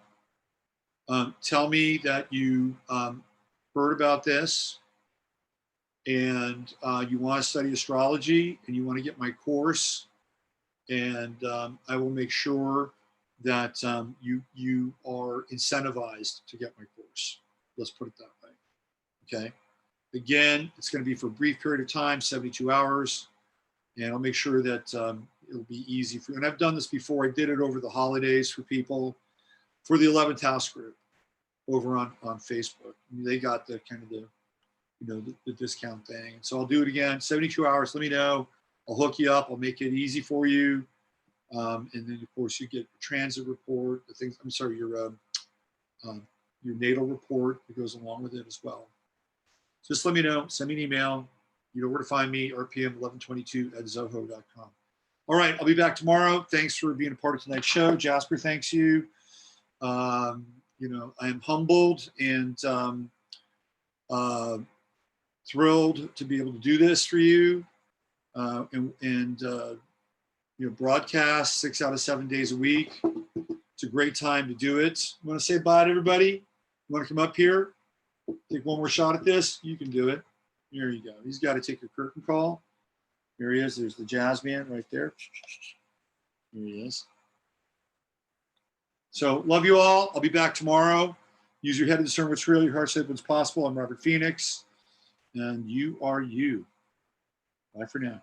Tell me that you heard about this and you want to study astrology and you want to get my course, and I will make sure that you are incentivized to get my course. Let's put it that way. Okay. Again, it's going to be for a brief period of time, 72 hours, and I'll make sure that it'll be easy for you. And I've done this before. I did it over the holidays for people. For the 11th house group over on Facebook. They got the kind of the discount thing. So I'll do it again, 72 hours. Let me know. I'll hook you up. I'll make it easy for you. And then of course you get your transit report, your natal report that goes along with it as well. Just let me know, send me an email. You know where to find me, rpm1122@zoho.com. All right, I'll be back tomorrow. Thanks for being a part of tonight's show. Jasper, thanks you. You know, I am humbled and thrilled to be able to do this for you, and you know, broadcast 6 out of 7 days a week. It's a great time to do it. You want to say bye to everybody? You want to come up here? Take one more shot at this? You can do it. Here you go. He's got to take a curtain call. Here he is. There's the jazz man right there. Here he is. So love you all. I'll be back tomorrow. Use your head to discern what's real, your heart said what's possible. I'm Robert Phoenix, and you are you. Bye for now.